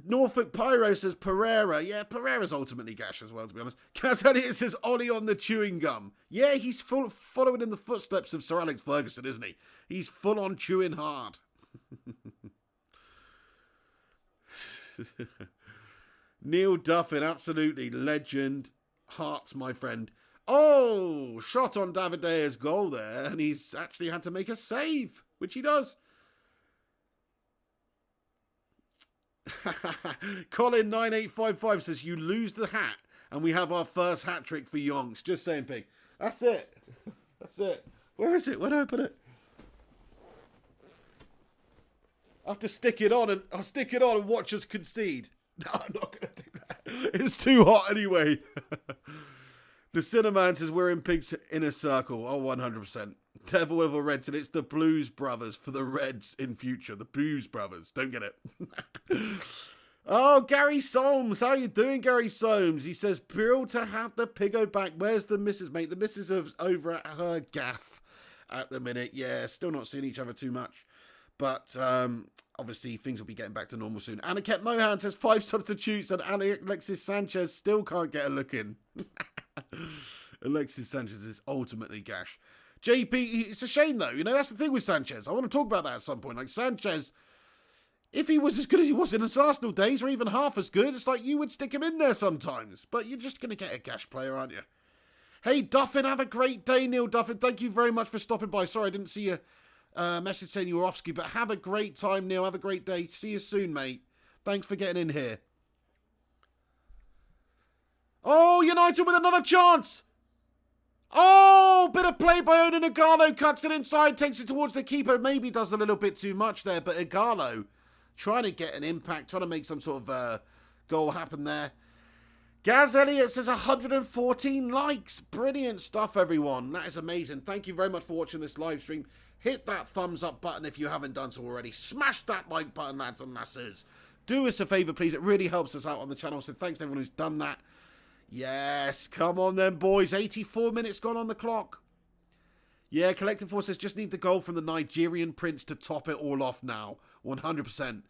Norfolk Pyro says Pereira. Yeah, Pereira's ultimately gash as well, to be honest. Kaz Elliott says Ollie on the chewing gum. Yeah, he's following in the footsteps of Sir Alex Ferguson, isn't he? He's full on chewing hard. Neil Duffin, absolutely legend. Hearts, my friend. Oh, shot on David De Gea's goal there, and he's actually had to make a save, which he does. Colin9855 says, you lose the hat, and we have our first hat trick for Yonks. Just saying, Pig. That's it. That's it. Where is it? Where do I put it? I have to stick it on, and I'll stick it on and watch us concede. No, I'm not going to do that. It's too hot anyway. The Cinnamon says we're in Pig's inner circle. Oh, 100%. Devil with a Reds, and it's the Blues Brothers for the Reds in future. The Blues Brothers. Don't get it. Oh, Gary Soames. How you doing, Gary Soames? He says, thrilled to have the Piggo back. Where's the missus, mate? The missus is over at her gaff at the minute. Yeah, still not seeing each other too much. But obviously things will be getting back to normal soon. Aniket Mohan says 5 substitutes and Alexis Sanchez still can't get a look in. Alexis Sanchez is ultimately gash. JP, it's a shame though. You know, that's the thing with Sanchez. I want to talk about that at some point. Like Sanchez, if he was as good as he was in his Arsenal days, or even half as good, it's like you would stick him in there sometimes. But you're just going to get a gash player, aren't you? Hey, Duffin, have a great day, Neil Duffin. Thank you very much for stopping by. Sorry, I didn't see you. Message saying you were off ski, but have a great time, Neil. Have a great day. See you soon, mate. Thanks for getting in here. Oh, United with another chance. Oh, bit of play by Odin Igalo. Cuts it inside, takes it towards the keeper. Maybe does a little bit too much there, but Igalo trying to get an impact, trying to make some sort of goal happen there. Gaz Elliott says 114 likes. Brilliant stuff, everyone. That is amazing. Thank you very much for watching this live stream. Hit that thumbs up button if you haven't done so already. Smash that like button, lads and lasses. Do us a favour, please. It really helps us out on the channel. So thanks to everyone who's done that. Yes, come on then, boys. 84 minutes gone on the clock. Yeah, Collective Forces just need the goal from the Nigerian Prince to top it all off now. 100%.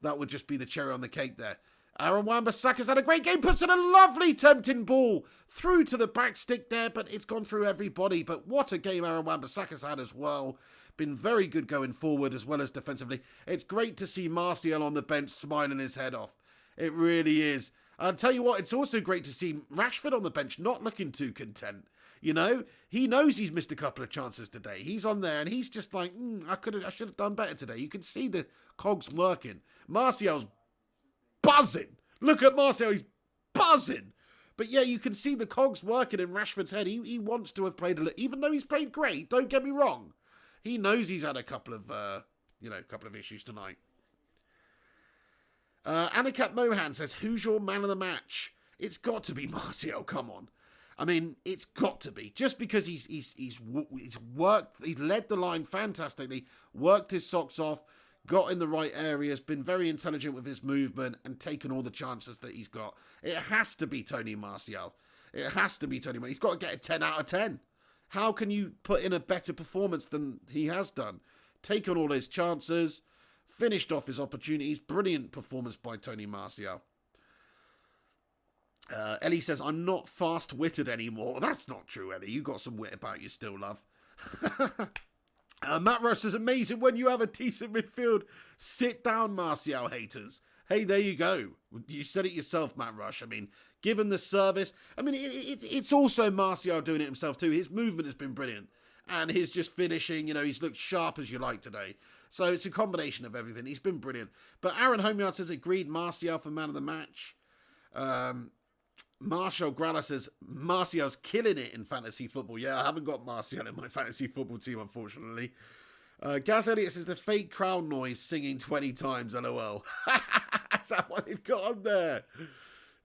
That would just be the cherry on the cake there. Aaron Wan-Bissaka's had a great game, puts in a lovely tempting ball through to the back stick there, but it's gone through everybody. But what a game Aaron Wan-Bissaka's had as well. Been very good going forward as well as defensively. It's great to see Martial on the bench smiling his head off. It really is. I'll tell you what, it's also great to see Rashford on the bench not looking too content. You know, he knows he's missed a couple of chances today. He's on there and he's just like, I should have done better today. You can see the cogs working. Martial's buzzing. Look at Martial, he's buzzing. But yeah, you can see the cogs working in Rashford's head. He wants to have played a little, even though he's played great, don't get me wrong. He knows he's had a couple of issues tonight. Anikat Mohan says, who's your man of the match? It's got to be Martial, come on. I mean, it's got to be. Just because he's worked, he's led the line fantastically, worked his socks off, got in the right areas, been very intelligent with his movement, and taken all the chances that he's got. It has to be Tony Martial. It has to be Tony Martial. He's got to get a 10 out of 10. How can you put in a better performance than he has done? Taken all his chances, finished off his opportunities. Brilliant performance by Tony Martial. Ellie says, I'm not fast-witted anymore. That's not true, Ellie. You got some wit about you still, love. Matt Rush says, amazing when you have a decent midfield. Sit down, Martial haters. Hey, there you go. You said it yourself, Matt Rush. I mean, given the service. I mean, it's also Martial doing it himself too. His movement has been brilliant. And his just finishing, he's looked sharp as you like today. So it's a combination of everything. He's been brilliant. But Aaron Homeyard says, agreed Martial for man of the match. Marshall Gralla says, Martial's killing it in fantasy football. Yeah, I haven't got Martial in my fantasy football team, unfortunately. Gaz Elliott says, the fake crowd noise singing 20 times, LOL. Is that what they've got on there?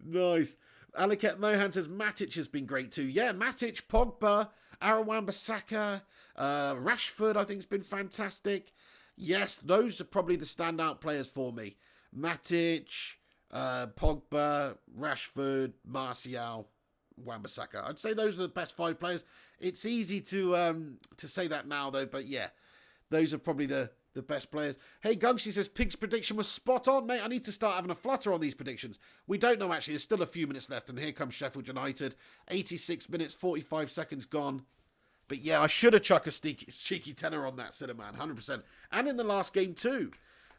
Nice. Aliket Mohan says, Matic has been great too. Yeah, Matic, Pogba, Aaron Wan-Bissaka, Rashford, I think, has been fantastic. Yes, those are probably the standout players for me. Matic, Pogba, Rashford, Martial, Wan-Bissaka. I'd say those are the best 5 players. It's easy to say that now, though, but yeah, those are probably the best players. Hey, Gunshi says, Pig's prediction was spot on, mate. I need to start having a flutter on these predictions. We don't know, actually. There's still a few minutes left, and here comes Sheffield United. 86 minutes, 45 seconds gone. But yeah, I should have chucked a cheeky tenner on that, Cinnamon, 100%. And in the last game, too.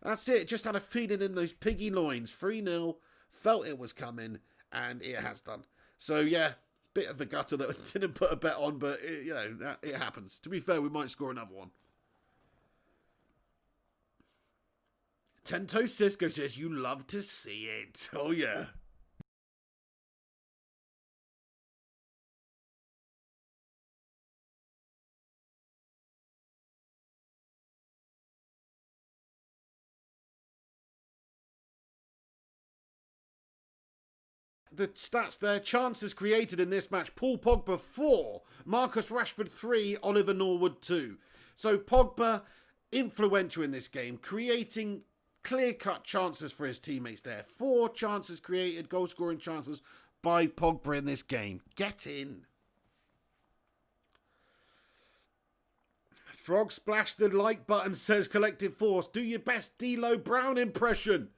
That's it. Just had a feeling in those piggy loins. 3-0. Felt it was coming, and it has done. So, yeah, bit of a gutter that I didn't put a bet on, but, it happens. To be fair, we might score another one. Tento Cisco says, you love to see it. Oh, yeah. The stats there, chances created in this match, Paul Pogba 4, Marcus Rashford 3, Oliver Norwood 2. So Pogba, influential in this game, creating clear-cut chances for his teammates there. 4 chances created, goal-scoring chances by Pogba in this game. Get in. Frog Splash the like button says Collective Force. Do your best D'Lo Brown impression.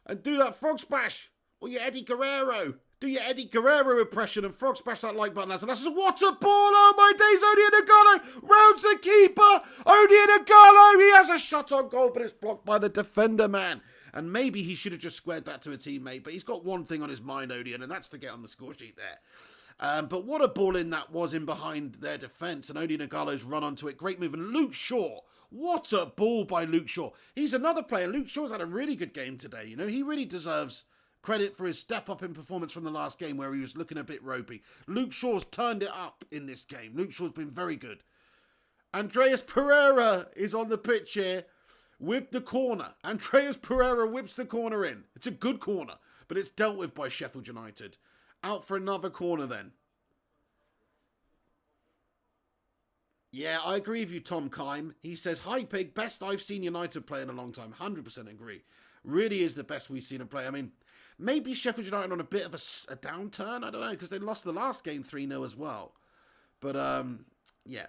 And do that Frog Splash. Or your Eddie Guerrero. Do your Eddie Guerrero impression and Frog Splash that like button. And that's what a ball. Oh my days. Odion Igalo rounds the keeper. Odion Igalo. He has a shot on goal, but it's blocked by the defender, man. And maybe he should have just squared that to a teammate. But he's got one thing on his mind, Odion, and that's to get on the score sheet there. But what a ball in that was in behind their defence. And Odion Igalo's run onto it. Great move. And Luke Shaw. What a ball by Luke Shaw. He's another player. Luke Shaw's had a really good game today. You know, he really deserves credit for his step up in performance from the last game where he was looking a bit ropey. Luke Shaw's turned it up in this game. Luke Shaw's been very good. Andreas Pereira is on the pitch here with the corner. Andreas Pereira whips the corner in. It's a good corner, but it's dealt with by Sheffield United. Out for another corner then. Yeah, I agree with you, Tom Kime. He says, hi, Pig, best I've seen United play in a long time. 100% agree. Really is the best we've seen him play. I mean, maybe Sheffield United on a bit of a downturn. I don't know, because they lost the last game 3-0 as well. But, yeah.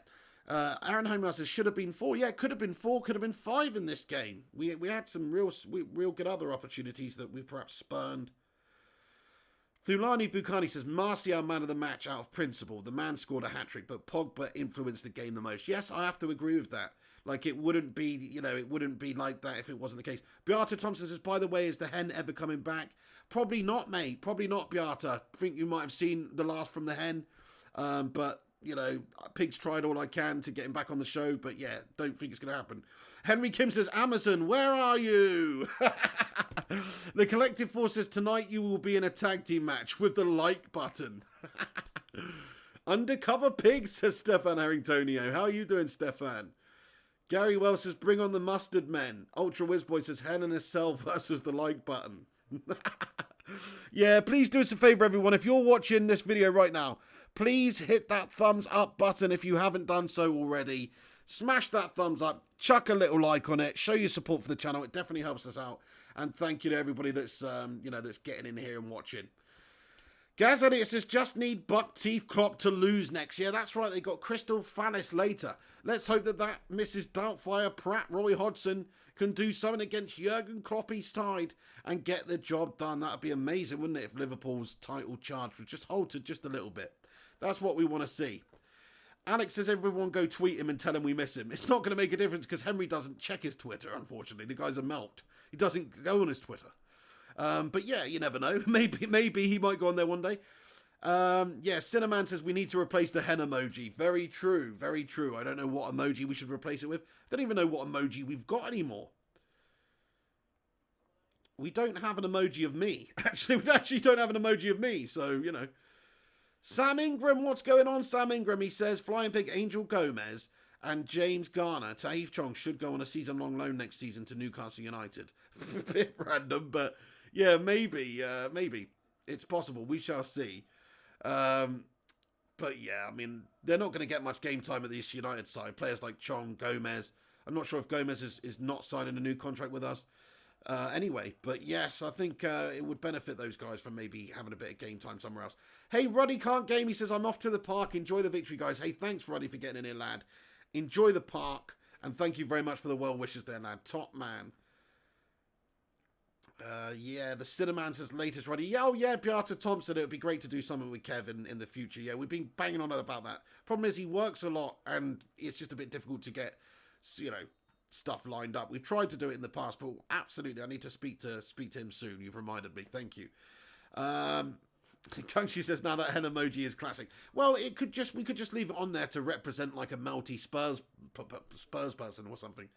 Aaron Homer says, should have been 4. Yeah, it could have been 4, could have been 5 in this game. We had some real good other opportunities that we perhaps spurned. Thulani Bukhani says, Martial man of the match out of principle. The man scored a hat-trick, but Pogba influenced the game the most. Yes, I have to agree with that. Like, it wouldn't be, it wouldn't be like that if it wasn't the case. Beata Thompson says, by the way, is the hen ever coming back? Probably not, mate. Probably not, Beata. I think you might have seen the last from the hen. But, Pig's tried all I can to get him back on the show. But, yeah, don't think it's going to happen. Henry Kim says, Amazon, where are you? The Collective Force says, tonight you will be in a tag team match with the like button. Undercover Pig, says Stefan Harringtonio. How are you doing, Stefan? Gary Wells says, bring on the mustard men. Ultra Wizboy says, Hell in a Cell versus the like button. Yeah, please do us a favour, everyone. If you're watching this video right now, please hit that thumbs up button if you haven't done so already. Smash that thumbs up. Chuck a little like on it. Show your support for the channel. It definitely helps us out. And thank you to everybody that's, that's getting in here and watching. Gaz Elliott says, just need Buck Teeth Klopp to lose next year. That's right, they got Crystal Palace later. Let's hope that Mrs. Doubtfire, Pratt, Roy Hodgson can do something against Jurgen Klopp's side and get the job done. That would be amazing, wouldn't it, if Liverpool's title charge was just halted just a little bit. That's what we want to see. Alex says, everyone go tweet him and tell him we miss him. It's not going to make a difference because Henry doesn't check his Twitter, unfortunately. The guy's a melt. He doesn't go on his Twitter. But yeah, you never know. Maybe he might go on there one day. Yeah, Cinnamon says we need to replace the hen emoji. Very true, very true. I don't know what emoji we should replace it with. I don't even know what emoji we've got anymore. We don't have an emoji of me. Actually, we actually don't have an emoji of me. So, Sam Ingram, what's going on, Sam Ingram? He says, Flying Pig, Angel Gomez and James Garner, Tahith Chong should go on a season-long loan next season to Newcastle United. A bit random, but yeah, maybe. It's possible. We shall see. But yeah, I mean, they're not going to get much game time at the East United side. Players like Chong, Gomez. I'm not sure if Gomez is not signing a new contract with us. Anyway, but yes, I think it would benefit those guys from maybe having a bit of game time somewhere else. Hey, Ruddy can't game. He says, I'm off to the park. Enjoy the victory, guys. Hey, thanks, Ruddy, for getting in here, lad. Enjoy the park. And thank you very much for the well wishes there, lad. Top man. Yeah, the Cinnamon says latest Ruddy. Yeah, oh yeah, Beata Thompson. It would be great to do something with Kevin in the future. Yeah, we've been banging on about that. Problem is he works a lot and it's just a bit difficult to get, stuff lined up. We've tried to do it in the past, but absolutely, I need to speak to him soon. You've reminded me. Thank you. Kungshi says now that hen emoji is classic. Well, we could just leave it on there to represent like a melty Spurs person or something.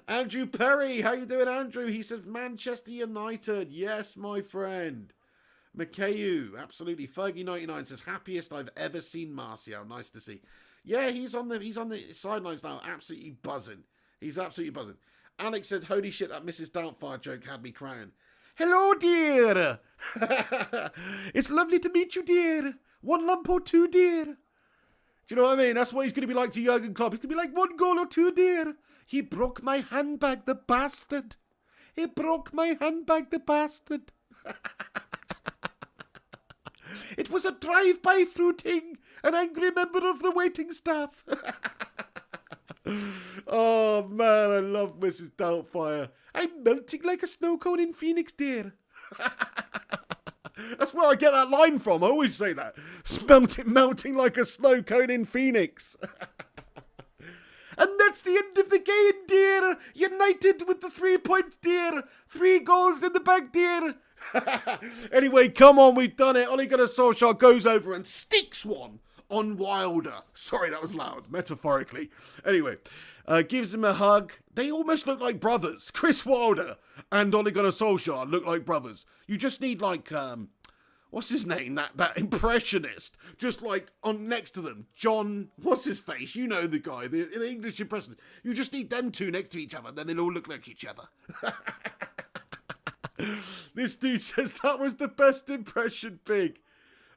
Andrew Perry, how you doing, Andrew? He says Manchester United. Yes, my friend. Mikhayu, absolutely. Fergie99 says happiest I've ever seen Martial. Nice to see. Yeah, he's on the sidelines now, absolutely buzzing. He's absolutely buzzing. Alex said, holy shit, that Mrs. Doubtfire joke had me crying. Hello, dear. It's lovely to meet you, dear. 1 lump or 2, dear. Do you know what I mean? That's what he's going to be like to Jurgen Klopp. He's going to be like, 1 goal or 2, dear. He broke my handbag, the bastard. He broke my handbag, the bastard. It was a drive-by fruiting, an angry member of the waiting staff. Oh, man, I love Mrs. Doubtfire. I'm melting like a snow cone in Phoenix, dear. That's where I get that line from. I always say that. Melting like a snow cone in Phoenix. And that's the end of the game, dear. United with the 3 points, dear. 3 goals in the bag, dear. Anyway, come on, we've done it. Ole Gunnar Solskjaer goes over and sticks one on Wilder. Sorry, that was loud, metaphorically. Anyway, gives him a hug. They almost look like brothers. Chris Wilder and Ole Gunnar Solskjaer look like brothers. You just need like, what's his name? That impressionist. Just like on next to them. John, what's his face? You know the guy, the English impressionist. You just need them two next to each other. Then they'll all look like each other. This dude says that was the best impression, Pig.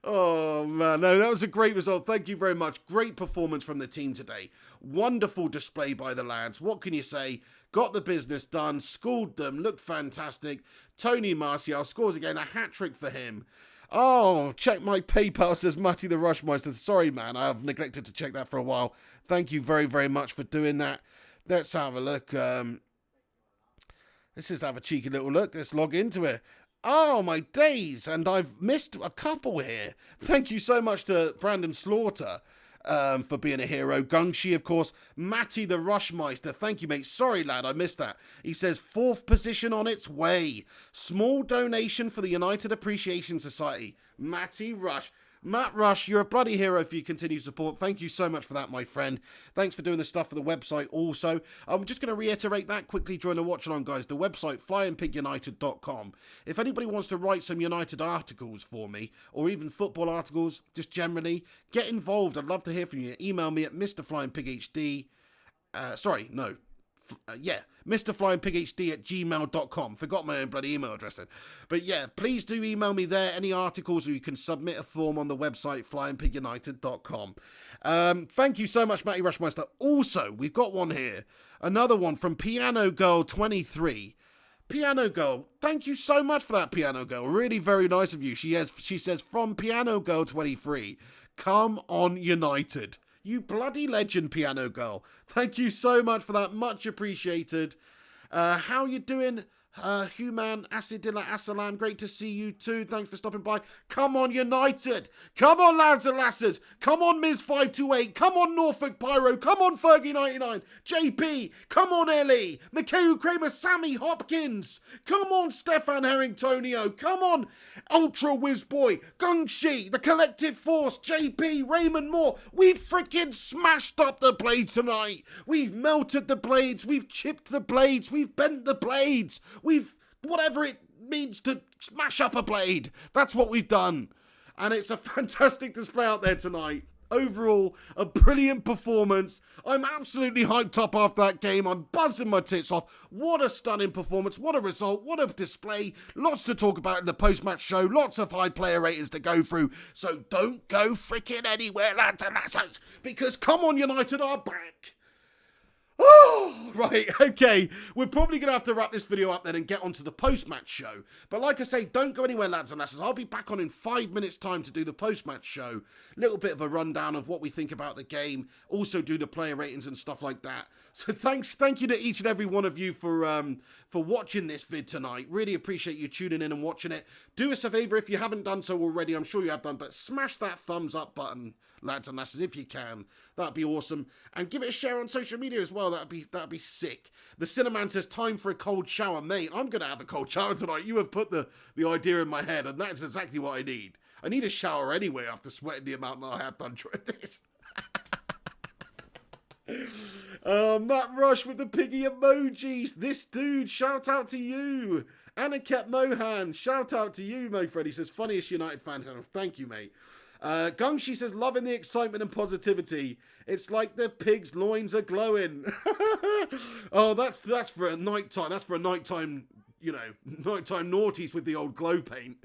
Oh, man. No, that was a great result. Thank you very much. Great performance from the team today. Wonderful display by the lads. What can you say? Got the business done. Schooled them. Looked fantastic. Tony Martial scores again. A hat-trick for him. Oh, check my PayPal, says Matty the Rushmeister. Sorry, man. I have neglected to check that for a while. Thank you very, very much for doing that. Let's have a look. Let's just have a cheeky little look. Let's log into it. Oh, my days. And I've missed a couple here. Thank you so much to Brandon Slaughter for being a hero. Gungshi, of course. Matty the Rushmeister. Thank you, mate. Sorry, lad. I missed that. He says 4th position on its way. Small donation for the United Appreciation Society. Matt Rush, you're a bloody hero for your continued support. Thank you so much for that, my friend. Thanks for doing the stuff for the website also. I'm just going to reiterate that quickly during the watch along, guys. The website, flyandpigunited.com. If anybody wants to write some United articles for me, or even football articles, just generally, get involved. I'd love to hear from you. Email me at mrflyingpighd. mrflyingpighd@gmail.com. Forgot my own bloody email address then. But yeah, please do email me there, any articles, or you can submit a form on the website, flyingpigunited.com. Thank you so much, Matty Rushmeister. Also, we've got one here. Another one from Piano Girl 23. Piano Girl, thank you so much for that, Piano Girl. Really very nice of you. She says, from Piano Girl 23, come on United. You bloody legend, Piano Girl. Thank you so much for that. Much appreciated. How you doing? Human Acidilla Asalam, great to see you too. Thanks for stopping by. Come on, United. Come on, lads and lasses. Come on, Ms528. Come on, Norfolk Pyro. Come on, Fergie99. JP. Come on, Ellie. Mikhail Kramer, Sammy Hopkins. Come on, Stefan Harringtonio. Come on, Ultra Whiz Boy. Gungshi, the Collective Force, JP, Raymond Moore. We've freaking smashed up the blades tonight. We've melted the blades. We've chipped the blades. We've bent the blades. We've, whatever it means to smash up a blade. That's what we've done. And it's a fantastic display out there tonight. Overall, a brilliant performance. I'm absolutely hyped up after that game. I'm buzzing my tits off. What a stunning performance. What a result. What a display. Lots to talk about in the post-match show. Lots of high player ratings to go through. So don't go freaking anywhere, lads and lasses. Because Come On United are back. Oh, right, okay. We're probably going to have to wrap this video up then and get onto the post-match show. But like I say, don't go anywhere, lads and lasses. I'll be back on in 5 minutes' time to do the post-match show. Little bit of a rundown of what we think about the game. Also do the player ratings and stuff like that. So thank you to each and every one of you for watching this vid tonight. Really appreciate you tuning in and watching it. Do us a favour if you haven't done so already. I'm sure you have done, but smash that thumbs up button, lads and lasses, if you can. That'd be awesome. And give it a share on social media as well. That'd be sick. The Cinnamon says, time for a cold shower. Mate, I'm going to have a cold shower tonight. You have put the idea in my head, and that's exactly what I need. I need a shower anyway after sweating the amount that I have done during this. Matt Rush with the piggy emojis. This dude, shout out to you. Aniket Mohan, shout out to you, my friend. He says, funniest United fan. Thank you, mate. Gungshi says, loving the excitement and positivity. It's like the pig's loins are glowing. Oh, that's for a night time. That's for a nighttime, nighttime naughties with the old glow paint.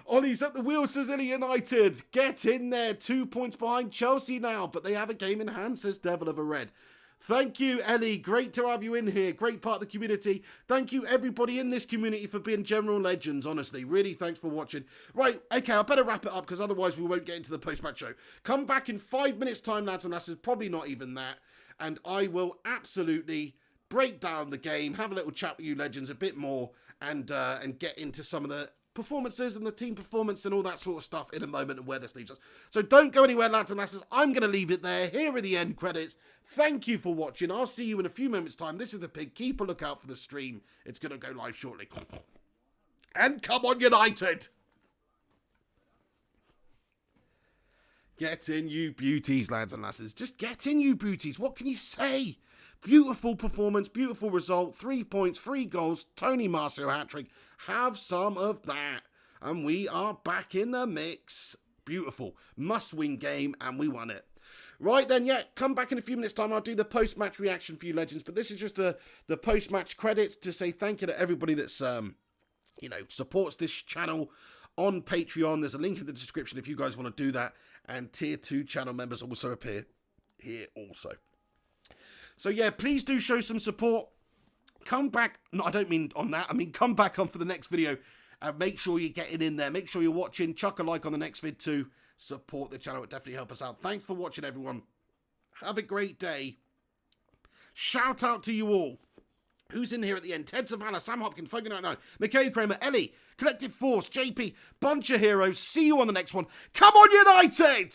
Ollie's at the wheel, says Illy United. Get in there. 2 points behind Chelsea now, but they have a game in hand, says Devil of a Red. Thank you, Ellie. Great to have you in here. Great part of the community. Thank you, everybody in this community, for being general legends, honestly. Really, thanks for watching. Right, okay, I better wrap it up, because otherwise we won't get into the post-match show. Come back in 5 minutes' time, lads and lasses. Probably not even that. And I will absolutely break down the game, have a little chat with you legends a bit more, and get into some of the performances and the team performance and all that sort of stuff in a moment and where this leaves us. So don't go anywhere, lads and lasses. I'm going to leave it there. Here are the end credits. Thank you for watching. I'll see you in a few moments' time. This is the Pig. Keep a lookout for the stream. It's going to go live shortly. And come on, United! Get in, you beauties, lads and lasses. Just get in, you beauties. What can you say? Beautiful performance, beautiful result. 3 points, 3 goals. Tony Marcio hat-trick. Have some of that. And we are back in the mix. Beautiful. Must-win game, and we won it. Right then, yeah, come back in a few minutes' time. I'll do the post-match reaction for you legends. But this is just the post-match credits to say thank you to everybody that's, supports this channel on Patreon. There's a link in the description if you guys want to do that. And Tier 2 channel members also appear here also. So yeah, please do show some support. Come back. No, I don't mean on that. I mean, come back on for the next video. And make sure you're getting in there. Make sure you're watching. Chuck a like on the next vid too. Support the channel. It definitely help us out. Thanks for watching, everyone. Have a great day. Shout out to you all. Who's in here at the end? Ted Savannah, Sam Hopkins, Fogan99, Mikhail Kramer, Ellie, Collective Force, JP, bunch of heroes. See you on the next one. Come on, United!